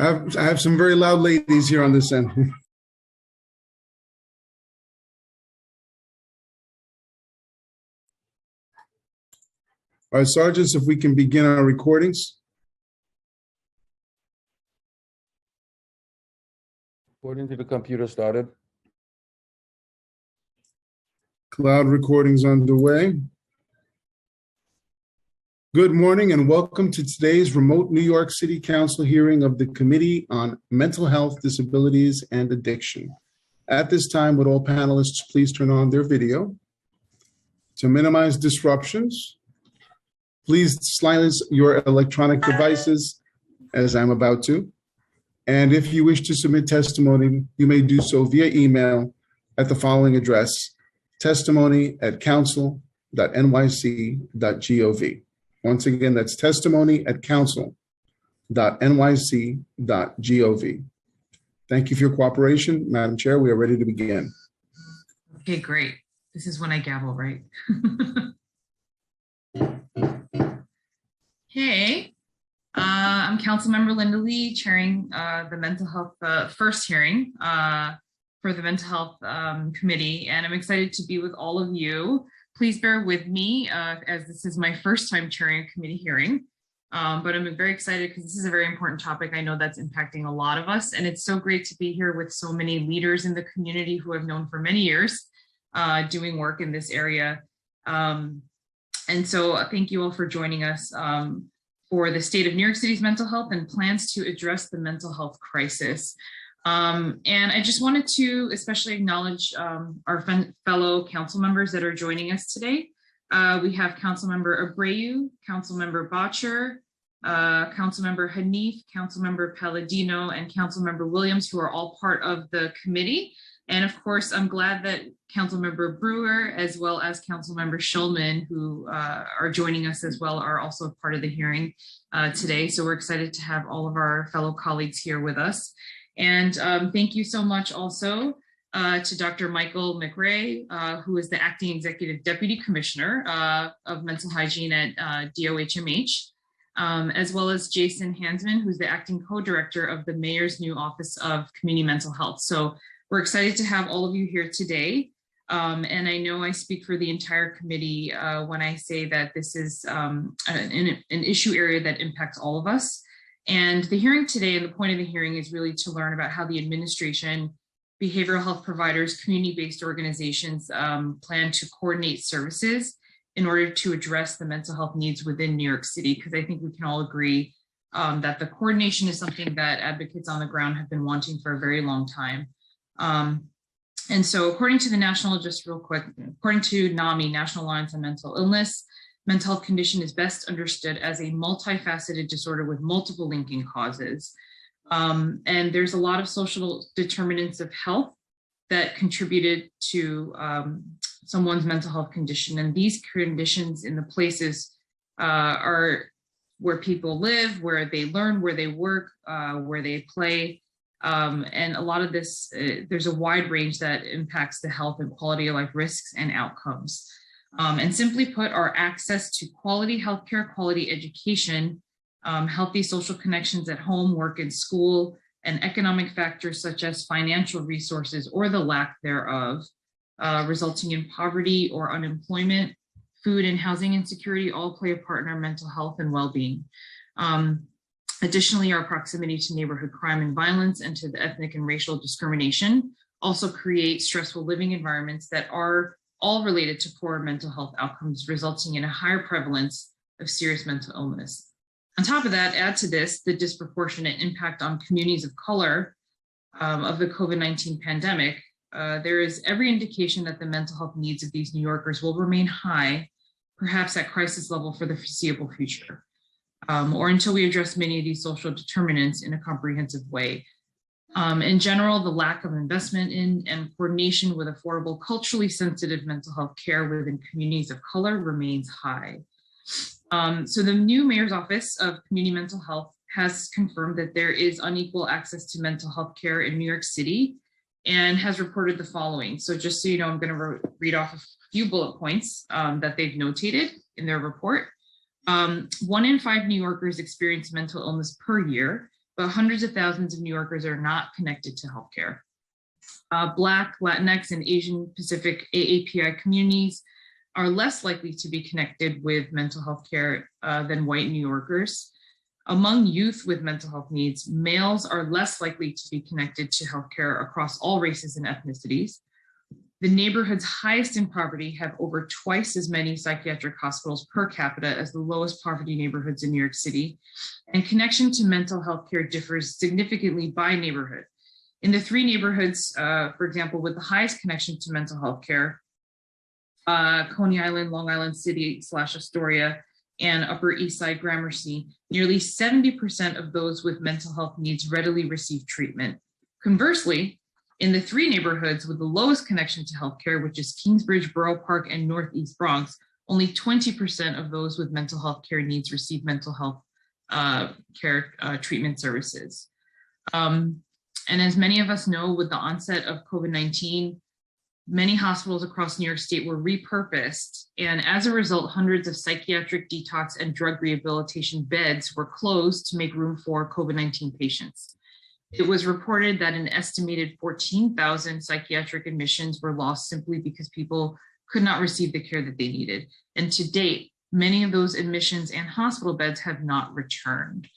I have some very loud ladies here on this end. All right, Sergeants, if we can begin our recordings. According to the computer started. Cloud recordings underway. Good morning and welcome to today's remote New York City Council hearing of the Committee on Mental Health, Disabilities, and Addiction. At this time, would all panelists please turn on their video? To minimize disruptions, please silence your electronic devices as I'm about to. And if you wish to submit testimony, you may do so via email at the following address, testimony@council.nyc.gov. Once again, that's testimony@council.nyc.gov. Thank you for your cooperation. Madam Chair, we are ready to begin. Okay, great. This is when I gavel, right? Hey, I'm Councilmember Linda Lee, chairing the mental health first hearing for the Mental Health Committee, and I'm excited to be with all of you. Please bear with me as this is my first time chairing a committee hearing, but I'm very excited because this is a very important topic. I know that's impacting a lot of us, and it's so great to be here with so many leaders in the community who I've known for many years doing work in this area. And so thank you all for joining us for the state of New York City's mental health and plans to address the mental health crisis. And I just wanted to especially acknowledge our fellow council members that are joining us today. We have Councilmember Abreu, Councilmember Botcher, Councilmember Hanif, Councilmember Palladino, and Councilmember Williams, who are all part of the committee. And of course, I'm glad that Councilmember Brewer, as well as Councilmember Shulman, who are joining us as well, are also part of the hearing today. So we're excited to have all of our fellow colleagues here with us. And thank you so much also to Dr. Michael McRae, who is the Acting Executive Deputy Commissioner of Mental Hygiene at DOHMH, as well as Jason Hansman, who's the Acting Co-Director of the Mayor's new Office of Community Mental Health. So we're excited to have all of you here today. And I know I speak for the entire committee when I say that this is an issue area that impacts all of us. And the hearing today, and the point of the hearing, is really to learn about how the administration, behavioral health providers, community-based organizations plan to coordinate services in order to address the mental health needs within New York City, because I think we can all agree that the coordination is something that advocates on the ground have been wanting for a very long time. And so according to the national, just real quick, according to NAMI, National Alliance on Mental Illness, mental health condition is best understood as a multifaceted disorder with multiple linking causes. And there's a lot of social determinants of health that contributed to someone's mental health condition. And these conditions in the places are where people live, where they learn, where they work, where they play. And a lot of this, there's a wide range that impacts the health and quality of life risks and outcomes. And simply put, our access to quality healthcare, quality education, healthy social connections at home, work, and school, and economic factors such as financial resources or the lack thereof, resulting in poverty or unemployment, food and housing insecurity, all play a part in our mental health and well-being. Additionally, our proximity to neighborhood crime and violence and to the ethnic and racial discrimination also create stressful living environments that are all related to poor mental health outcomes, resulting in a higher prevalence of serious mental illness. On top of that, add to this the disproportionate impact on communities of color of the COVID-19 pandemic. There is every indication that the mental health needs of these New Yorkers will remain high, perhaps at crisis level for the foreseeable future, or until we address many of these social determinants in a comprehensive way. In general, the lack of investment in and coordination with affordable, culturally sensitive mental health care within communities of color remains high. So the new Mayor's Office of Community Mental Health has confirmed that there is unequal access to mental health care in New York City and has reported the following. So just so you know, I'm going to read off a few bullet points that they've notated in their report. 1 in 5 New Yorkers experience mental illness per year, but hundreds of thousands of New Yorkers are not connected to healthcare. Black, Latinx, and Asian Pacific AAPI communities are less likely to be connected with mental health care than white New Yorkers. Among youth with mental health needs, males are less likely to be connected to healthcare across all races and ethnicities. The neighborhoods highest in poverty have over twice as many psychiatric hospitals per capita as the lowest poverty neighborhoods in New York City. And connection to mental health care differs significantly by neighborhood. In the three neighborhoods, for example, with the highest connection to mental health care, Coney Island, Long Island City / Astoria, and Upper East Side Gramercy, nearly 70% of those with mental health needs readily receive treatment. Conversely, in the three neighborhoods with the lowest connection to healthcare, which is Kingsbridge, Borough Park, and Northeast Bronx, only 20% of those with mental health care needs receive mental health care treatment services. And as many of us know, with the onset of COVID-19, many hospitals across New York State were repurposed. And as a result, hundreds of psychiatric detox and drug rehabilitation beds were closed to make room for COVID-19 patients. It was reported that an estimated 14,000 psychiatric admissions were lost simply because people could not receive the care that they needed. And to date, many of those admissions and hospital beds have not returned.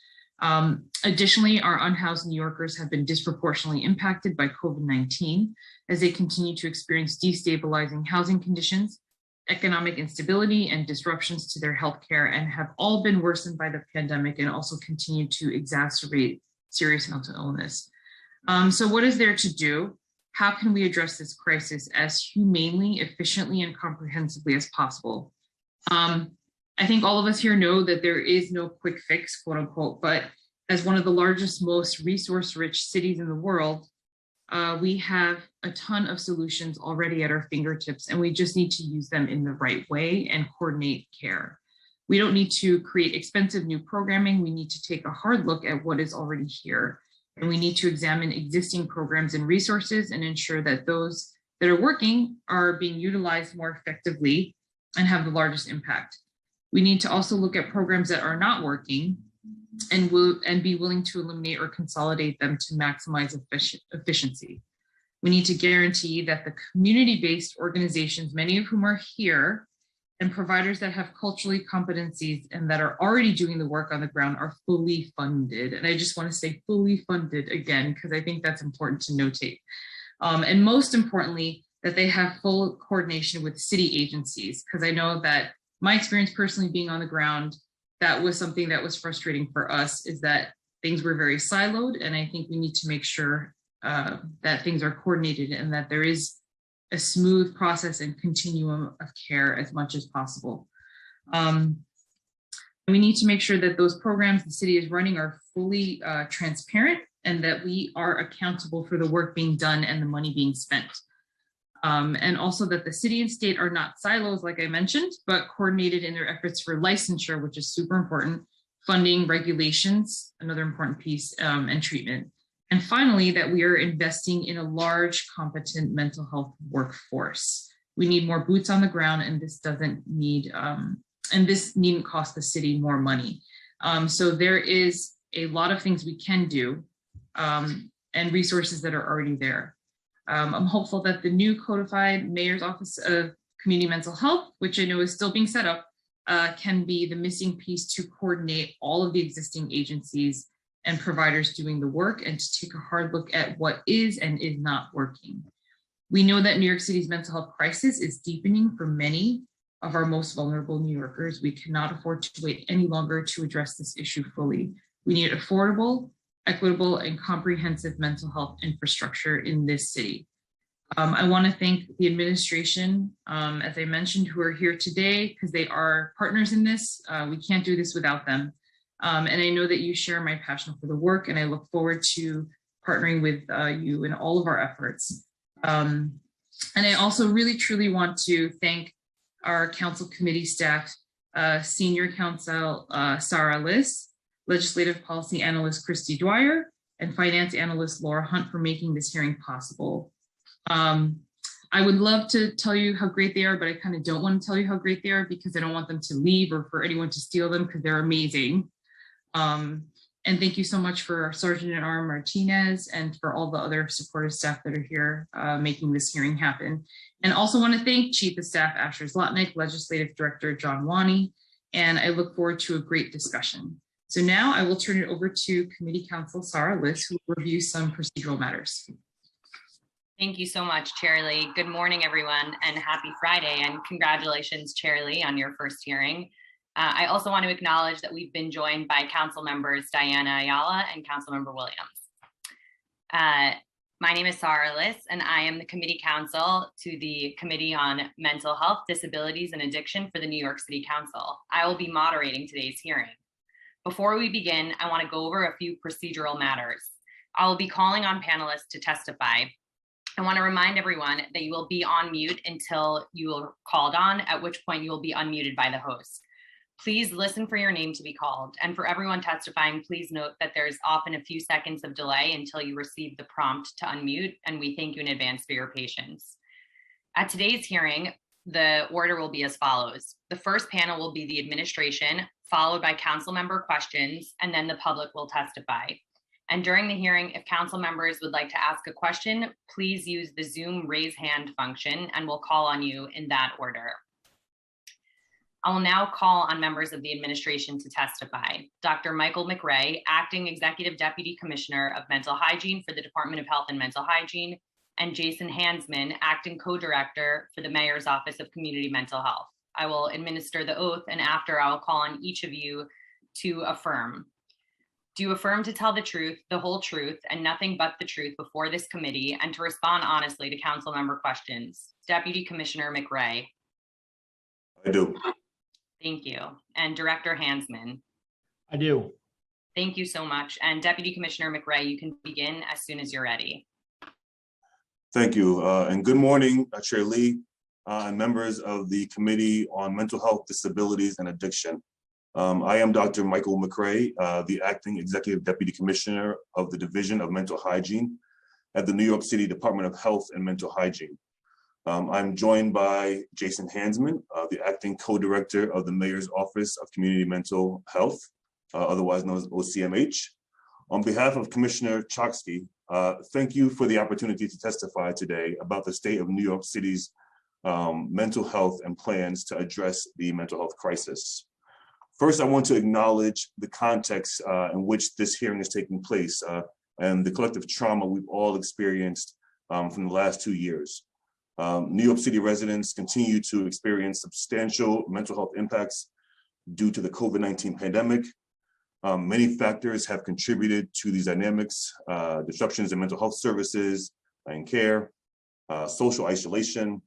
Additionally, our unhoused New Yorkers have been disproportionately impacted by COVID-19 as they continue to experience destabilizing housing conditions, economic instability, and disruptions to their health care, and have all been worsened by the pandemic and also continue to exacerbate serious mental illness. So what is there to do? How can we address this crisis as humanely, efficiently, and comprehensively as possible? I think all of us here know that there is no quick fix, quote unquote, but as one of the largest, most resource-rich cities in the world, we have a ton of solutions already at our fingertips, and we just need to use them in the right way and coordinate care. We don't need to create expensive new programming. We need to take a hard look at what is already here, and we need to examine existing programs and resources and ensure that those that are working are being utilized more effectively and have the largest impact. We need to also look at programs that are not working and be willing to eliminate or consolidate them to maximize efficiency. We need to guarantee that the community-based organizations, many of whom are here, and providers that have culturally competencies and that are already doing the work on the ground are fully funded. And I just want to say fully funded again, because I think that's important to notate. And most importantly, that they have full coordination with city agencies, because I know that my experience personally being on the ground, that was something that was frustrating for us, is that things were very siloed. And I think we need to make sure that things are coordinated and that there is a smooth process and continuum of care as much as possible. We need to make sure that those programs the city is running are fully transparent and that we are accountable for the work being done and the money being spent. And also that the city and state are not silos, like I mentioned, but coordinated in their efforts for licensure, which is super important, funding, regulations, another important piece, and treatment. And finally, that we are investing in a large, competent mental health workforce. We need more boots on the ground, and this doesn't need, and this needn't cost the city more money. So there is a lot of things we can do and resources that are already there. I'm hopeful that the new codified Mayor's Office of Community Mental Health, which I know is still being set up, can be the missing piece to coordinate all of the existing agencies and providers doing the work and to take a hard look at what is and is not working. We know that New York City's mental health crisis is deepening for many of our most vulnerable New Yorkers. We cannot afford to wait any longer to address this issue fully. We need affordable, equitable, and comprehensive mental health infrastructure in this city. I want to thank the administration, as I mentioned, who are here today because they are partners in this. We can't do this without them. And I know that you share my passion for the work, and I look forward to partnering with you in all of our efforts. And I also really, truly want to thank our council committee staff, Senior Counsel Sarah Liss, Legislative Policy Analyst Christy Dwyer, and Finance Analyst Laura Hunt for making this hearing possible. I would love to tell you how great they are, but I kind of don't want to tell you how great they are because I don't want them to leave or for anyone to steal them because they're amazing. And thank you so much for Sergeant at Arms Martinez and for all the other supportive staff that are here making this hearing happen. And also want to thank Chief of Staff Asher Zlotnick, Legislative Director John Wani, and I look forward to a great discussion. So now I will turn it over to Committee Counsel Sarah Liss, who will review some procedural matters. Thank you so much, Chair Lee. Good morning, everyone, and happy Friday. And congratulations, Chair Lee, on your first hearing. I also want to acknowledge that we've been joined by Council Members Diana Ayala and Council Member Williams. My name is Sarah Liss, and I am the Committee Counsel to the Committee on Mental Health, Disabilities, and Addiction for the New York City Council. I will be moderating today's hearing. Before we begin, I want to go over a few procedural matters. I will be calling on panelists to testify. I want to remind everyone that you will be on mute until you are called on, at which point you will be unmuted by the host. Please listen for your name to be called. And for everyone testifying, please note that there's often a few seconds of delay until you receive the prompt to unmute, and we thank you in advance for your patience. At today's hearing, the order will be as follows. The first panel will be the administration, followed by council member questions, and then the public will testify. And during the hearing, if council members would like to ask a question, please use the Zoom raise hand function, and we'll call on you in that order. I will now call on members of the administration to testify. Dr. Michael McRae, Acting Executive Deputy Commissioner of Mental Hygiene for the Department of Health and Mental Hygiene, and Jason Hansman, Acting Co-Director for the Mayor's Office of Community Mental Health. I will administer the oath, and after I will call on each of you to affirm. Do you affirm to tell the truth, the whole truth, and nothing but the truth before this committee, and to respond honestly to council member questions? Deputy Commissioner McRae. I do. Thank you. And Director Hansman. I do. Thank you so much. And Deputy Commissioner McRae, you can begin as soon as you're ready. Thank you. And good morning, Chair Lee, and members of the Committee on Mental Health, Disabilities, and Addiction. I am Dr. Michael McRae, the Acting Executive Deputy Commissioner of the Division of Mental Hygiene at the New York City Department of Health and Mental Hygiene. I'm joined by Jason Hansman, the Acting Co-Director of the Mayor's Office of Community Mental Health, otherwise known as OCMH. On behalf of Commissioner Choksky, thank you for the opportunity to testify today about the state of New York City's mental health and plans to address the mental health crisis. First, I want to acknowledge the context in which this hearing is taking place and the collective trauma we've all experienced from the last 2 years. New York City residents continue to experience substantial mental health impacts due to the COVID-19 pandemic. Many factors have contributed to these dynamics: disruptions in mental health services and care, social isolation,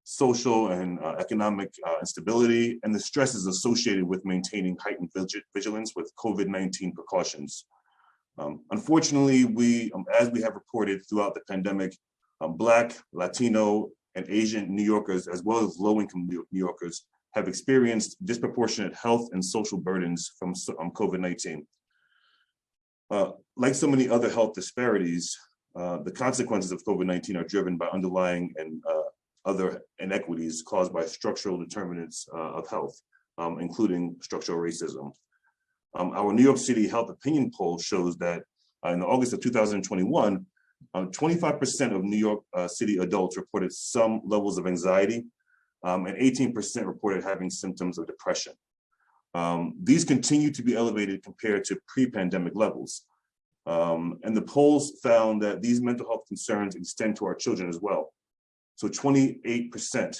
social and economic instability, and the stresses associated with maintaining heightened vigilance with COVID-19 precautions. Unfortunately, as we have reported throughout the pandemic, Black, Latino, and Asian New Yorkers, as well as low-income New Yorkers, have experienced disproportionate health and social burdens from COVID-19. Like so many other health disparities, the consequences of COVID-19 are driven by underlying and other inequities caused by structural determinants of health, including structural racism. Our New York City Health Opinion Poll shows that in August of 2021, 25% of New York City adults reported some levels of anxiety, and 18% reported having symptoms of depression. These continue to be elevated compared to pre-pandemic levels. And the polls found that these mental health concerns extend to our children as well. So 28%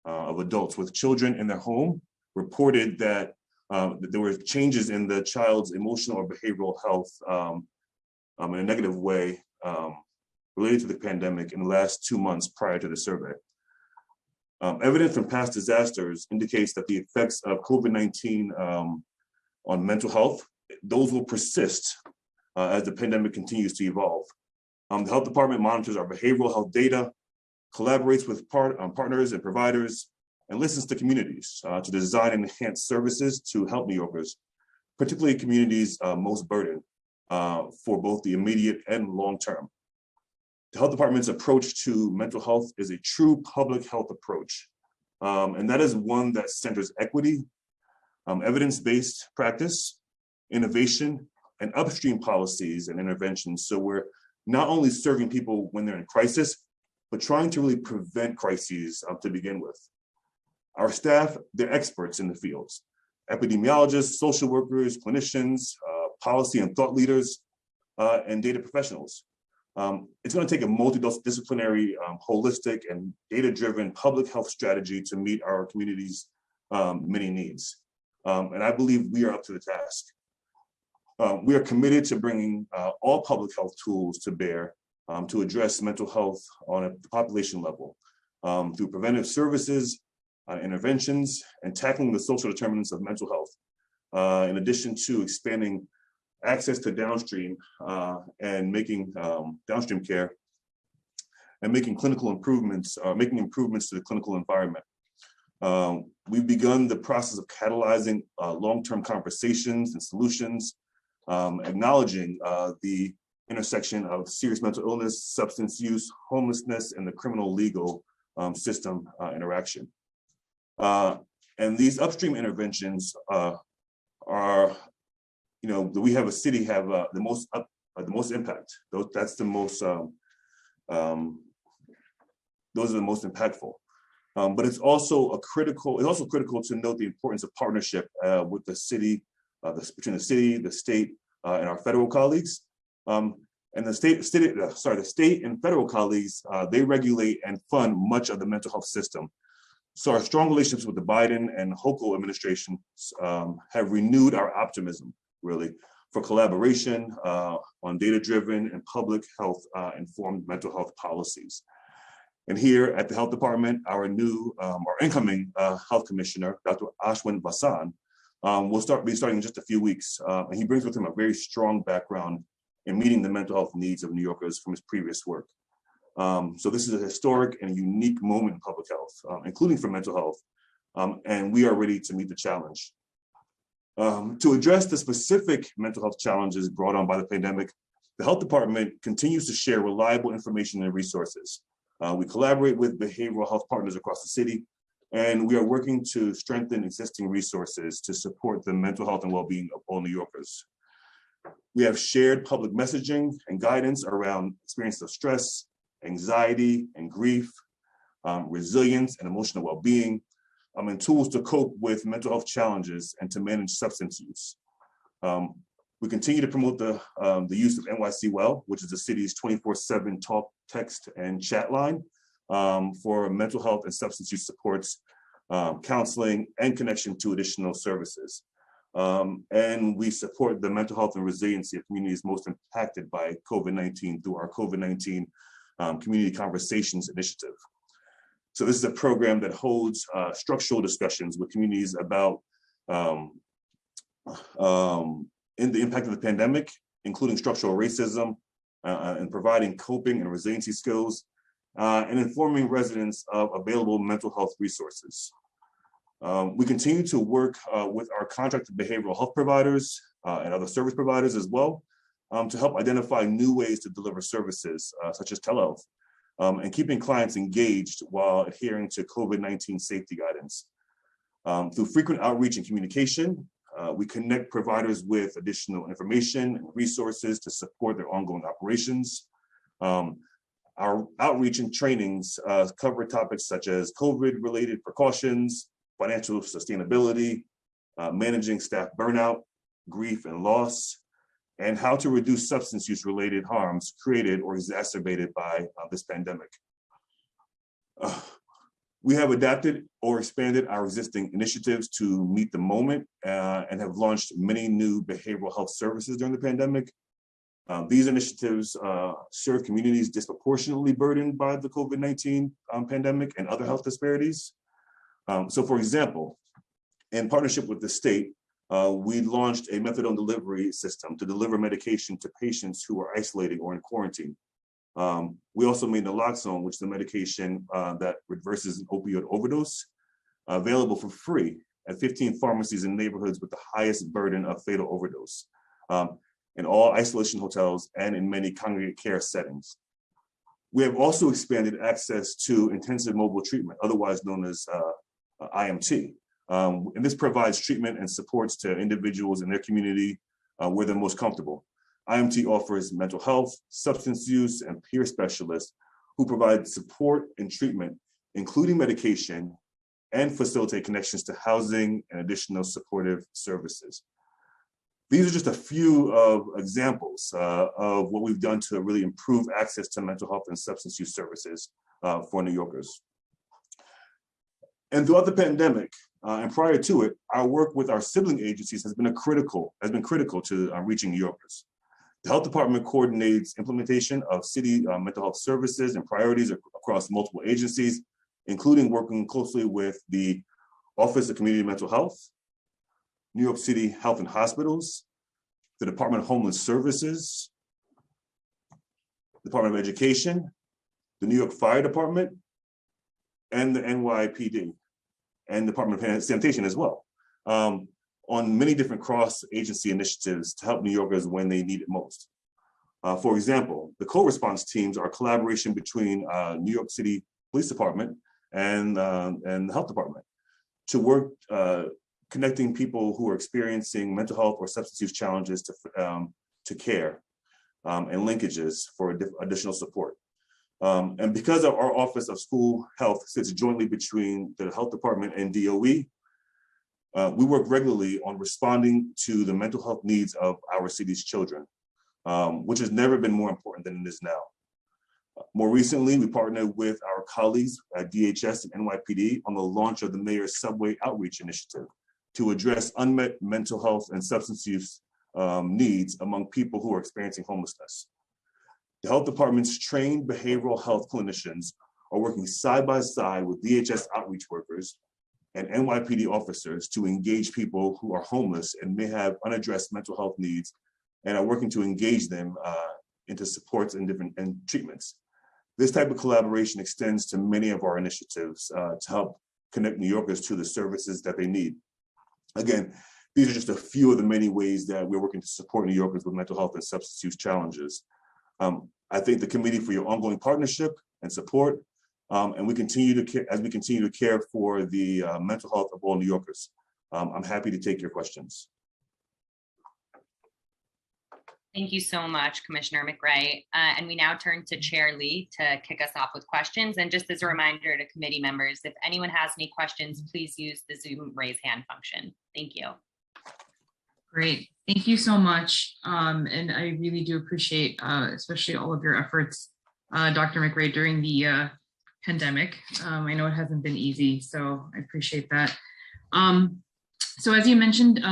of adults with children in their home reported that there were changes in the child's emotional or behavioral health in a negative way related to the pandemic in the last 2 months prior to the survey. Evidence from past disasters indicates that the effects of COVID-19 on mental health, those will persist as the pandemic continues to evolve. The health department monitors our behavioral health data, collaborates with partners and providers, and listens to communities to design and enhance services to help New Yorkers, particularly communities most burdened for both the immediate and long term. The health department's approach to mental health is a true public health approach, and that is one that centers equity, evidence-based practice, innovation, and upstream policies and interventions. So we're not only serving people when they're in crisis, but trying to really prevent crises to begin with. Our staff, they're experts in the fields: epidemiologists, social workers, clinicians, policy and thought leaders, and data professionals. It's going to take a multidisciplinary, holistic, and data-driven public health strategy to meet our community's many needs. And I believe we are up to the task. We are committed to bringing all public health tools to bear to address mental health on a population level through preventive services, interventions, and tackling the social determinants of mental health, in addition to expanding access to downstream and making downstream care and making clinical improvements, making improvements to the clinical environment. We've begun the process of catalyzing long-term conversations and solutions, acknowledging the intersection of serious mental illness, substance use, homelessness, and the criminal legal system interaction. And these upstream interventions are, we have a city have the most impact. That's the most, those are the most impactful. But it's also critical to note the importance of partnership with the city, between the city, the state, and our federal colleagues. And the state and federal colleagues, they regulate and fund much of the mental health system. So our strong relationships with the Biden and Hochul administrations have renewed our optimism, really, for collaboration on data-driven and public health informed mental health policies. And here at the Health Department, our incoming Health Commissioner, Dr. Ashwin Vasan, will be starting in just a few weeks. And he brings with him a very strong background in meeting the mental health needs of New Yorkers from his previous work. So this is a historic and unique moment in public health, including for mental health, and we are ready to meet the challenge. To address the specific mental health challenges brought on by the pandemic, the Health Department continues to share reliable information and resources. We collaborate with behavioral health partners across the city, and we are working to strengthen existing resources to support the mental health and well-being of all New Yorkers. We have shared public messaging and guidance around experiences of stress, anxiety and grief, resilience and emotional well-being, and tools to cope with mental health challenges and to manage substance use. We continue to promote the use of NYC Well, which is the city's 24/7 talk, text, and chat line for mental health and substance use supports, counseling, and connection to additional services. And we support the mental health and resiliency of communities most impacted by COVID-19 through our COVID-19 Community Conversations Initiative. So this is a program that holds structural discussions with communities about in the impact of the pandemic, including structural racism, and providing coping and resiliency skills, and informing residents of available mental health resources. We continue to work with our contracted behavioral health providers and other service providers as well to help identify new ways to deliver services such as telehealth, and keeping clients engaged while adhering to COVID-19 safety guidance. Through frequent outreach and communication, we connect providers with additional information and resources to support their ongoing operations. Our outreach and trainings cover topics such as COVID-related precautions, financial sustainability, managing staff burnout, grief and loss, and how to reduce substance use related harms created or exacerbated by this pandemic. We have adapted or expanded our existing initiatives to meet the moment and have launched many new behavioral health services during the pandemic. These initiatives serve communities disproportionately burdened by the COVID-19 pandemic and other health disparities. So for example, in partnership with the state, we launched a methadone delivery system to deliver medication to patients who are isolating or in quarantine. We also made naloxone, which is the medication that reverses an opioid overdose, available for free at 15 pharmacies in neighborhoods with the highest burden of fatal overdose, in all isolation hotels and in many congregate care settings. We have also expanded access to intensive mobile treatment, otherwise known as IMT. And this provides treatment and supports to individuals in their community where they're most comfortable. IMT offers mental health, substance use, and peer specialists who provide support and treatment, including medication, and facilitate connections to housing and additional supportive services. These are just a few of examples of what we've done to really improve access to mental health and substance use services for New Yorkers. And throughout the pandemic and prior to it, our work with our sibling agencies has been critical to reaching New Yorkers. The health department coordinates implementation of city mental health services and priorities across multiple agencies, including working closely with the Office of Community Mental Health, New York City Health and Hospitals, the Department of Homeless Services, Department of Education, the New York Fire Department, and the NYPD, and Department of Sanitation as well, on many different cross-agency initiatives to help New Yorkers when they need it most. For example, the co-response teams are a collaboration between New York City Police Department and the Health Department to work connecting people who are experiencing mental health or substance use challenges to care and linkages for additional support. And because of our Office of School Health sits jointly between the Health Department and DOE, we work regularly on responding to the mental health needs of our city's children, which has never been more important than it is now. More recently, we partnered with our colleagues at DHS and NYPD on the launch of the Mayor's Subway Outreach Initiative to address unmet mental health and substance use needs among people who are experiencing homelessness. The health department's trained behavioral health clinicians are working side by side with DHS outreach workers and NYPD officers to engage people who are homeless and may have unaddressed mental health needs, and are working to engage them into supports and treatments. This type of collaboration extends to many of our initiatives to help connect New Yorkers to the services that they need. Again, these are just a few of the many ways that we're working to support New Yorkers with mental health and substance use challenges. I thank the committee for your ongoing partnership and support, and as we continue to care for the mental health of all New Yorkers. I'm happy to take your questions. Thank you so much, Commissioner McRae. And we now turn to Chair Lee to kick us off with questions. And just as a reminder to committee members, if anyone has any questions, please use the Zoom raise hand function. Thank you. Great. Thank you so much. And I really do appreciate, especially all of your efforts, Dr. McRae, during the pandemic. I know it hasn't been easy, so I appreciate that. So as you mentioned,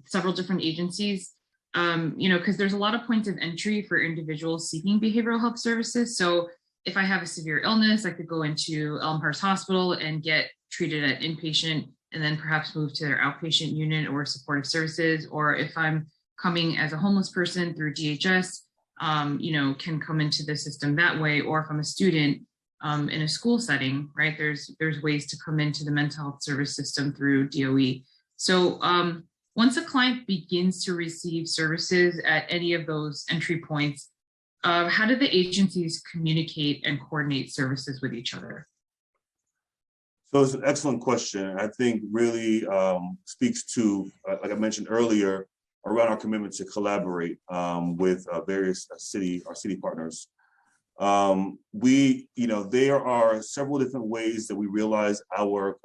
several different agencies, because there's a lot of points of entry for individuals seeking behavioral health services. So if I have a severe illness, I could go into Elmhurst Hospital and get treated at inpatient, and then perhaps move to their outpatient unit or supportive services. Or if I'm coming as a homeless person through DHS, can come into the system that way. Or if I'm a student in a school setting, right, there's ways to come into the mental health service system through DOE. So once a client begins to receive services at any of those entry points, how do the agencies communicate and coordinate services with each other? So it's an excellent question. I think really speaks to, like I mentioned earlier, around our commitment to collaborate with various city partners. There are several different ways that we realize our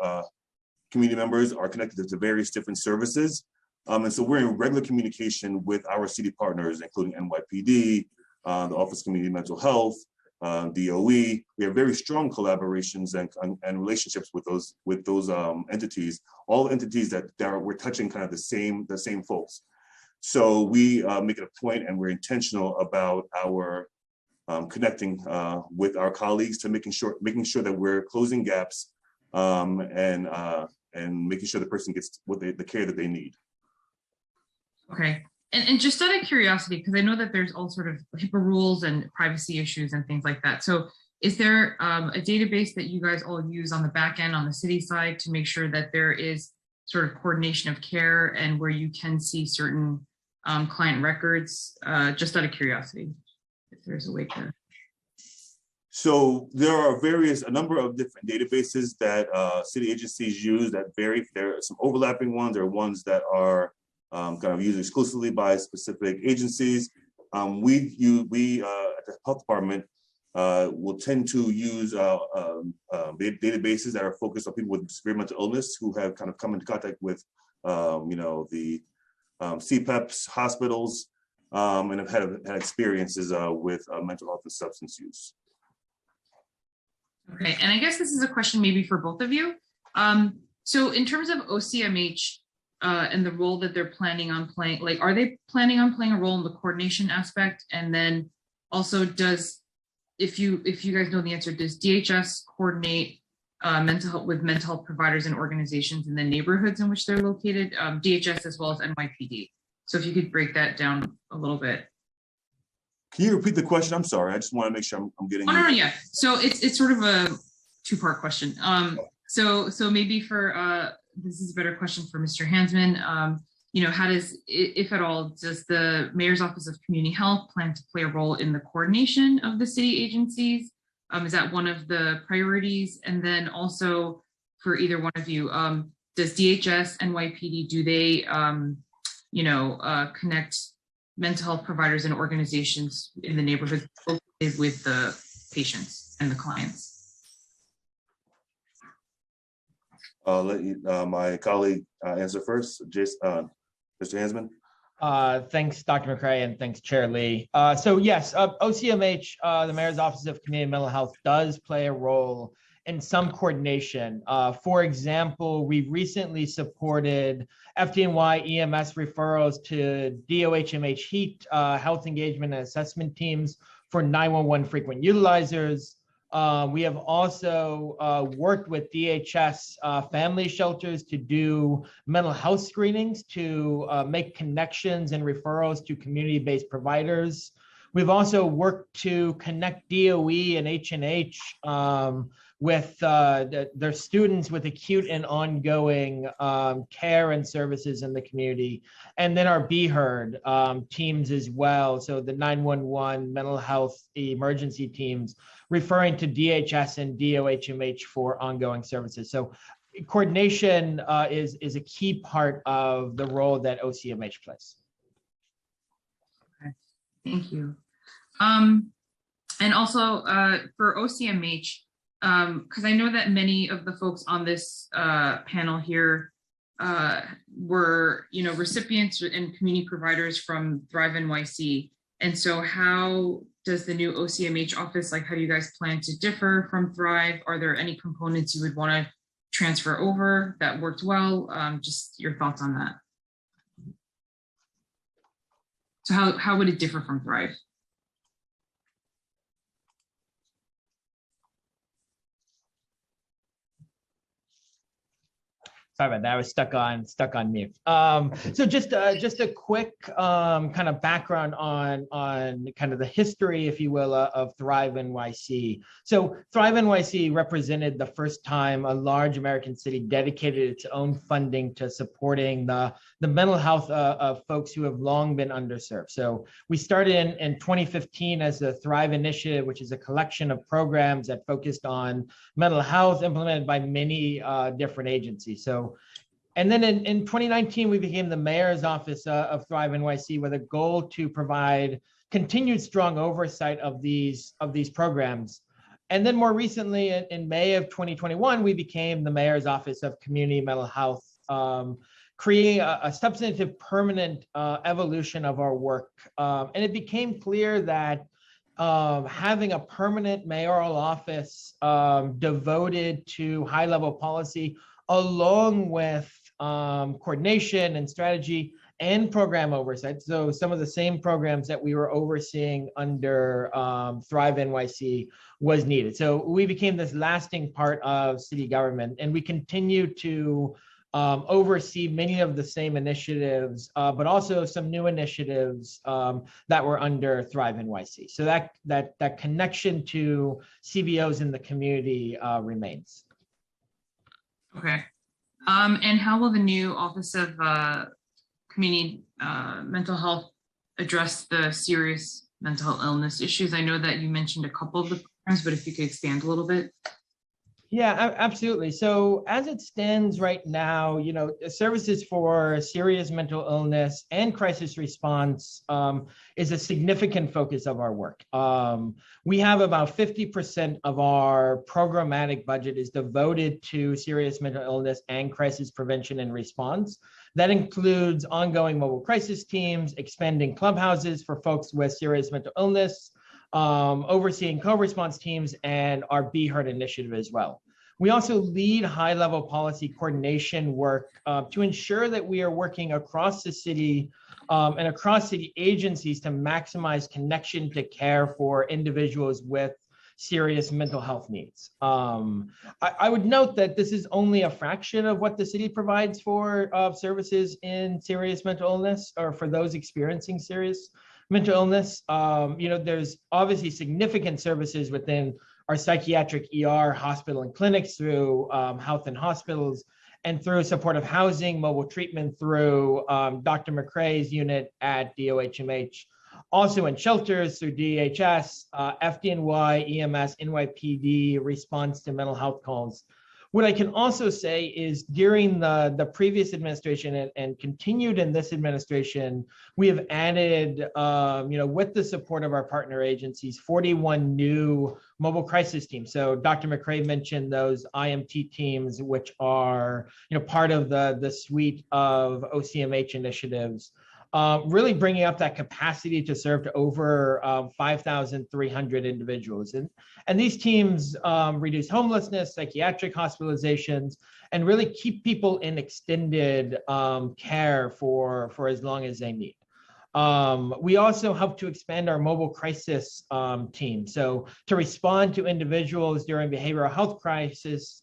community members are connected to various different services. And so we're in regular communication with our city partners, including NYPD, the Office of Community Mental Health, DOE. We have very strong collaborations and relationships with those entities, all entities that we're touching kind of the same folks. So we make it a point, and we're intentional about our connecting with our colleagues to making sure that we're closing gaps and making sure the person gets the care that they need. Okay. And just out of curiosity, because I know that there's all sort of HIPAA rules and privacy issues and things like that. So is there a database that you guys all use on the back end on the city side to make sure that there is sort of coordination of care and where you can see certain client records, just out of curiosity, if there's a way to? So there are a number of different databases that city agencies use that vary. There are some overlapping ones. There are ones that are kind of used exclusively by specific agencies. We at the health department will tend to use databases that are focused on people with severe mental illness who have kind of come into contact with, the CPEPs, hospitals, and have had experiences with mental health and substance use. Okay, and I guess this is a question maybe for both of you. So in terms of OCMH and the role that they're planning on playing, like, are they planning on playing a role in the coordination aspect? And then also if you guys know the answer, does DHS coordinate mental health providers and organizations in the neighborhoods in which they're located? DHS as well as NYPD. So if you could break that down a little bit. Can you repeat the question? I'm sorry. I just want to make sure I'm getting. Oh, no, yeah. So it's sort of a two-part question. So maybe for this is a better question for Mr. Hansman. How does, if at all, does the Mayor's Office of Community Health plan to play a role in the coordination of the city agencies? Is that one of the priorities? And then also for either one of you, does DHS, NYPD, do they, connect mental health providers and organizations in the neighborhood with the patients and the clients? I'll let my colleague answer first. Mr. Hansman. Thanks, Dr. McCray, and thanks, Chair Lee. So yes, OCMH, the Mayor's Office of Community Mental Health, does play a role in some coordination. For example, we've recently supported FDNY EMS referrals to DOHMH HEAT health engagement and assessment teams for 911 frequent utilizers. We have also worked with DHS family shelters to do mental health screenings to make connections and referrals to community-based providers. We've also worked to connect DOE and H&H with their students with acute and ongoing care and services in the community. And then our BHERD teams as well. So the 911 mental health emergency teams referring to DHS and DOHMH for ongoing services. So coordination is a key part of the role that OCMH plays. Okay, thank you. And also for OCMH, because I know that many of the folks on this panel here were, recipients and community providers from Thrive NYC. And so how does the new OCMH office, how do you guys plan to differ from Thrive? Are there any components you would want to transfer over that worked well? Just your thoughts on that. So how would it differ from Thrive? Sorry about that. I was stuck on mute. So just a quick kind of background on kind of the history, if you will, of Thrive NYC. So Thrive NYC represented the first time a large American city dedicated its own funding to supporting the mental health of folks who have long been underserved. So we started in 2015 as the Thrive Initiative, which is a collection of programs that focused on mental health implemented by many different agencies. And then in 2019, we became the Mayor's Office of Thrive NYC with a goal to provide continued strong oversight of these programs. And then more recently, in May of 2021, we became the Mayor's Office of Community Mental Health, creating a substantive permanent evolution of our work. And it became clear that having a permanent mayoral office devoted to high-level policy, along with coordination and strategy and program oversight. So some of the same programs that we were overseeing under Thrive NYC was needed. So we became this lasting part of city government, and we continue to oversee many of the same initiatives, but also some new initiatives that were under Thrive NYC. So that connection to CBOs in the community remains. Okay. And how will the new Office of Community Mental Health address the serious mental illness issues? I know that you mentioned a couple of the programs, but if you could expand a little bit. Yeah, absolutely. So as it stands right now, services for serious mental illness and crisis response is a significant focus of our work. We have about 50% of our programmatic budget is devoted to serious mental illness and crisis prevention and response. That includes ongoing mobile crisis teams, expanding clubhouses for folks with serious mental illness, overseeing co-response teams, and our Be Heard initiative as well. We also lead high-level policy coordination work to ensure that we are working across the city and across city agencies to maximize connection to care for individuals with serious mental health needs. I would note that this is only a fraction of what the city provides for services in serious mental illness or for those experiencing serious mental illness. There's obviously significant services within our psychiatric ER, hospital and clinics through health and hospitals, and through supportive housing, mobile treatment through Dr. McCrae's unit at DOHMH, also in shelters through DHS, FDNY, EMS, NYPD, response to mental health calls. What I can also say is during the previous administration and continued in this administration, we have added, with the support of our partner agencies, 41 new mobile crisis teams. So Dr. McCrae mentioned those IMT teams, which are part of the suite of OCMH initiatives. Really bringing up that capacity to serve to over 5,300 individuals. And these teams reduce homelessness, psychiatric hospitalizations, and really keep people in extended care for as long as they need. We also help to expand our mobile crisis team. So to respond to individuals during behavioral health crises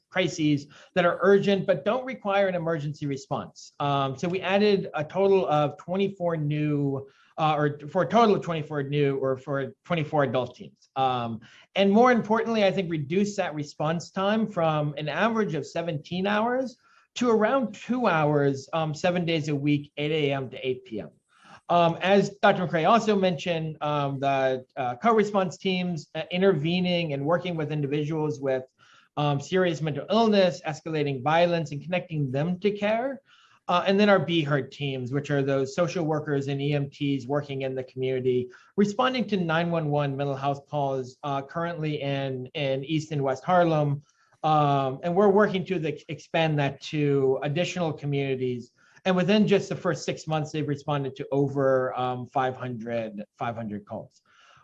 that are urgent but don't require an emergency response. So we added a total of 24 new, for 24 adult teams. And more importantly, I think reduce that response time from an average of 17 hours to around 2 hours, 7 days a week, 8 a.m. to 8 p.m. As Dr. McCrae also mentioned, the co-response teams intervening and working with individuals with serious mental illness, escalating violence, and connecting them to care. And then our Be Heard teams, which are those social workers and EMTs working in the community, responding to 911 mental health calls currently in East and West Harlem. And we're working to expand that to additional communities. And within just the first 6 months, they've responded to over 500 calls.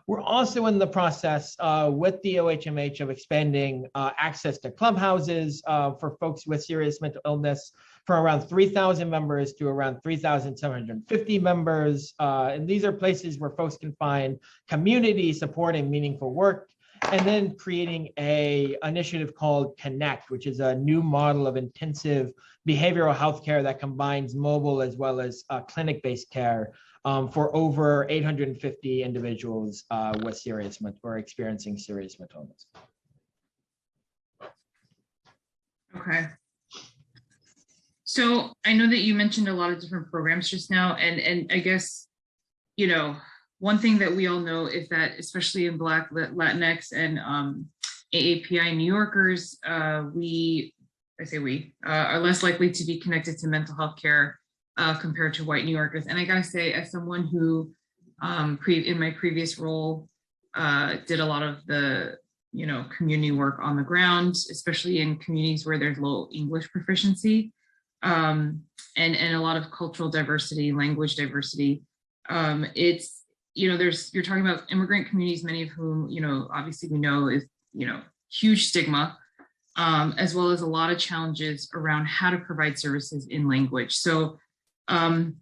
We're also in the process with the OHMH of expanding access to clubhouses for folks with serious mental illness from around 3,000 members to around 3,750 members. And these are places where folks can find community support and meaningful work. And then creating an initiative called Connect, which is a new model of intensive behavioral health care that combines mobile as well as clinic-based care for over 850 individuals with serious or experiencing serious mental illness. Okay. So I know that you mentioned a lot of different programs just now, and I guess, one thing that we all know is that, especially in Black, Latinx, and AAPI New Yorkers, are less likely to be connected to mental health care compared to white New Yorkers. And I gotta say, as someone who, in my previous role, did a lot of the, community work on the ground, especially in communities where there's low English proficiency, and a lot of cultural diversity, language diversity. It's, you're talking about immigrant communities, many of whom, obviously we know is, huge stigma, as well as a lot of challenges around how to provide services in language. So what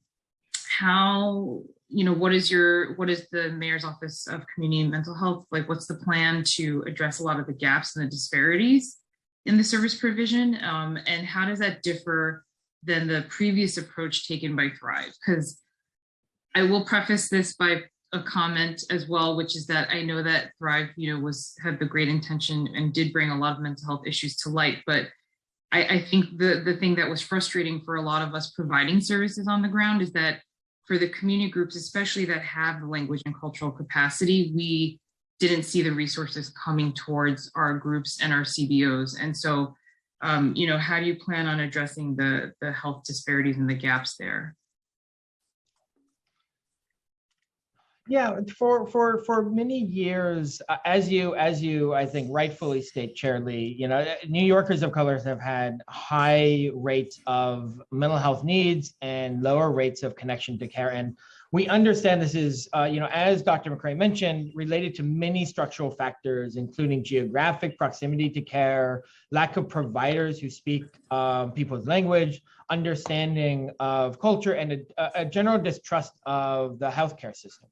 is the Mayor's Office of Community and Mental Health, like, what's the plan to address a lot of the gaps and the disparities in the service provision? And how does that differ than the previous approach taken by Thrive? Because I will preface this by a comment as well, which is that I know that Thrive, had the great intention and did bring a lot of mental health issues to light. But I think the thing that was frustrating for a lot of us providing services on the ground is that for the community groups, especially that have the language and cultural capacity, we didn't see the resources coming towards our groups and our CBOs. And so, how do you plan on addressing the health disparities and the gaps there? Yeah, for many years, as you I think rightfully state, Chair Lee, New Yorkers of color have had high rates of mental health needs and lower rates of connection to care. And we understand this is, as Dr. McCray mentioned, related to many structural factors, including geographic proximity to care, lack of providers who speak people's language, understanding of culture, and a general distrust of the healthcare system.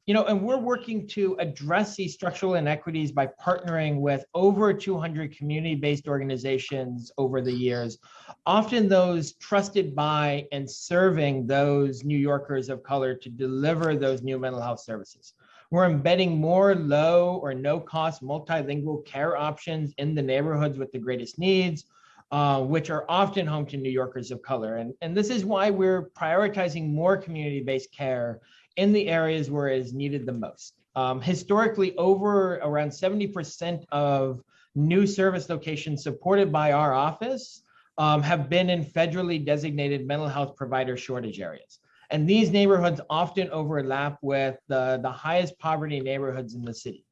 And we're working to address these structural inequities by partnering with over 200 community-based organizations over the years, often those trusted by and serving those New Yorkers of color to deliver those new mental health services. We're embedding more low or no-cost multilingual care options in the neighborhoods with the greatest needs, which are often home to New Yorkers of color. And this is why we're prioritizing more community-based care in the areas where it is needed the most. Historically, around 70% of new service locations supported by our office have been in federally designated mental health provider shortage areas. And these neighborhoods often overlap with the highest poverty neighborhoods in the city.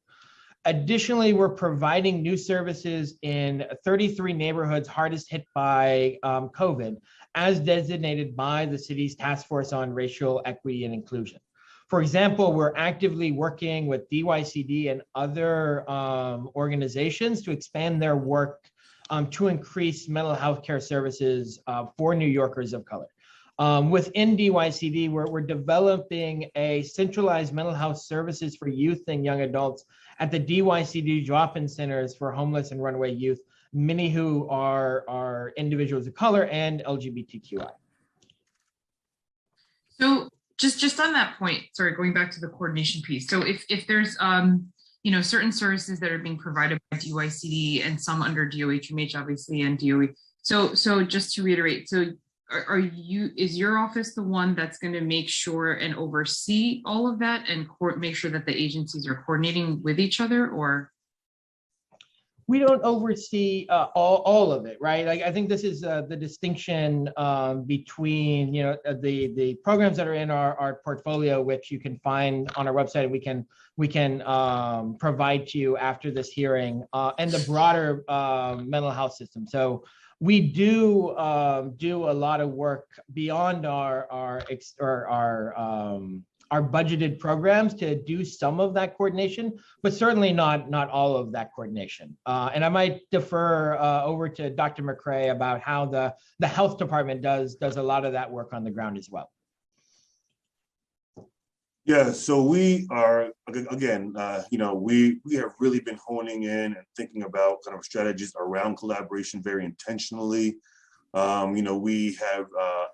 Additionally, we're providing new services in 33 neighborhoods hardest hit by COVID, as designated by the city's Task Force on Racial Equity and Inclusion. For example, we're actively working with DYCD and other organizations to expand their work to increase mental health care services for New Yorkers of color. Within DYCD, we're developing a centralized mental health services for youth and young adults at the DYCD drop-in centers for homeless and runaway youth, many who are individuals of color and LGBTQI. So just on that point, sorry, going back to the coordination piece. So if there's certain services that are being provided by DYCD and some under DOHMH, obviously, and DOE. So just to reiterate, so is your office the one that's going to make sure and oversee all of that and make sure that the agencies are coordinating with each other, or? We don't oversee all of it, right? Like, I think this is the distinction between the programs that are in our portfolio, which you can find on our website, and we can provide to you after this hearing, and the broader mental health system. So we do a lot of work beyond our budgeted programs to do some of that coordination, but certainly not all of that coordination. And I might defer over to Dr. McCray about how the health department does a lot of that work on the ground as well. Yeah, so we are, again, we have really been honing in and thinking about kind of strategies around collaboration very intentionally. We have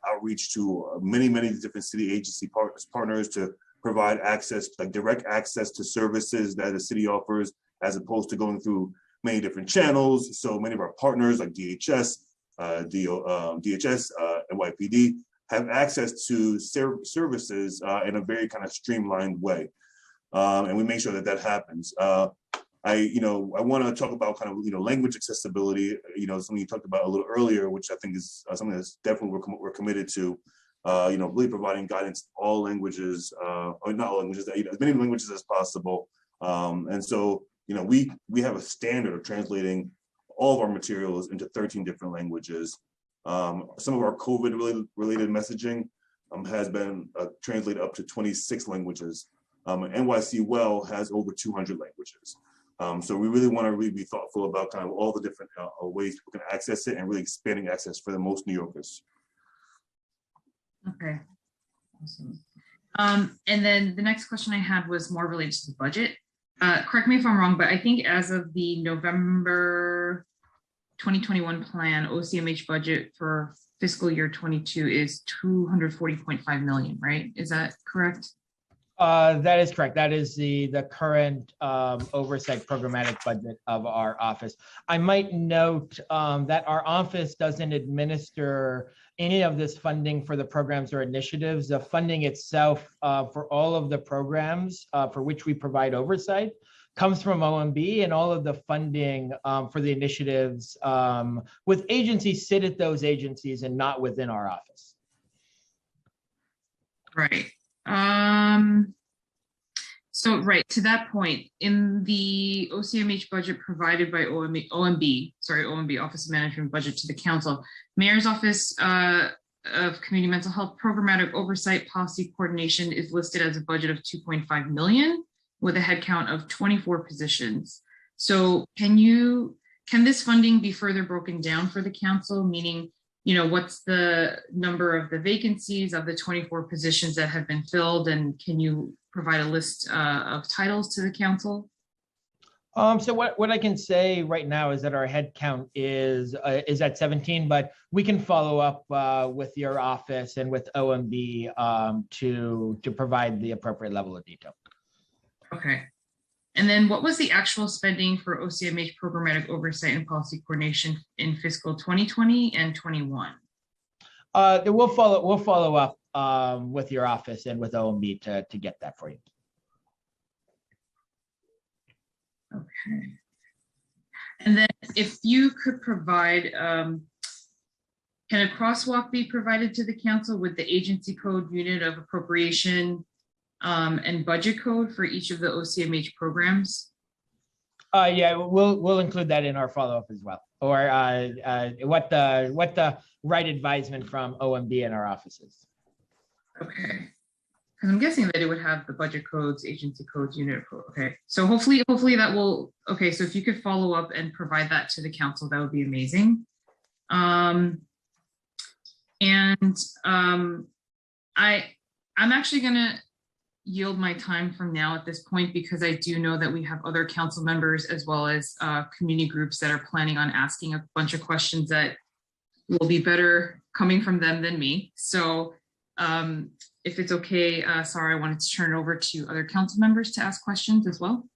outreach to many different city agency partners to provide access, like direct access to services that the city offers, as opposed to going through many different channels. So many of our partners like DHS, NYPD, have access to services in a very kind of streamlined way. And we make sure that happens. I want to talk about kind of, language accessibility, something you talked about a little earlier, which I think is something that's definitely we're committed to, really providing guidance in all languages, or not all languages, as many languages as possible. And so, we have a standard of translating all of our materials into 13 different languages. Some of our COVID-related messaging has been translated up to 26 languages. NYC Well has over 200 languages. So we really want to be thoughtful about kind of all the different ways people can access it and really expanding access for the most New Yorkers. Okay, awesome. And then the next question I had was more related to the budget. Correct me if I'm wrong, but I think as of the November 2021 plan, OCMH budget for fiscal year 22 is $240.5 million, right? Is that correct? That is correct. That is the current oversight programmatic budget of our office. I might note that our office doesn't administer any of this funding for the programs or initiatives. The funding itself for all of the programs for which we provide oversight comes from OMB, and all of the funding for the initiatives with agencies sit at those agencies and not within our office. Right. So right to that point, in the OCMH budget provided by OMB, Office of Management budget to the council, Mayor's Office of Community Mental Health Programmatic Oversight Policy Coordination is listed as a budget of 2.5 million with a headcount of 24 positions. So can this funding be further broken down for the council? Meaning, what's the number of the vacancies of the 24 positions that have been filled, and can you provide a list of titles to the council? So what I can say right now is that our head count is at 17, but we can follow up with your office and with OMB to provide the appropriate level of detail. Okay. And then what was the actual spending for OCMH programmatic oversight and policy coordination in fiscal 2020 and 21? We'll follow up with your office and with OMB to get that for you. Okay. And then if you could provide, can a crosswalk be provided to the council with the agency code, unit of appropriation, and budget code for each of the OCMH programs? Yeah, we'll include that in our follow-up as well, or what the right advisement from OMB in our offices. Okay, because I'm guessing that it would have the budget codes, agency codes, unit code. Okay, so hopefully that will. Okay, so if you could follow up and provide that to the council, that would be amazing. I'm actually gonna yield my time from now at this point, because I do know that we have other council members as well as community groups that are planning on asking a bunch of questions that will be better coming from them than me. So if it's okay, Sarah, I wanted to turn it over to other council members to ask questions as well.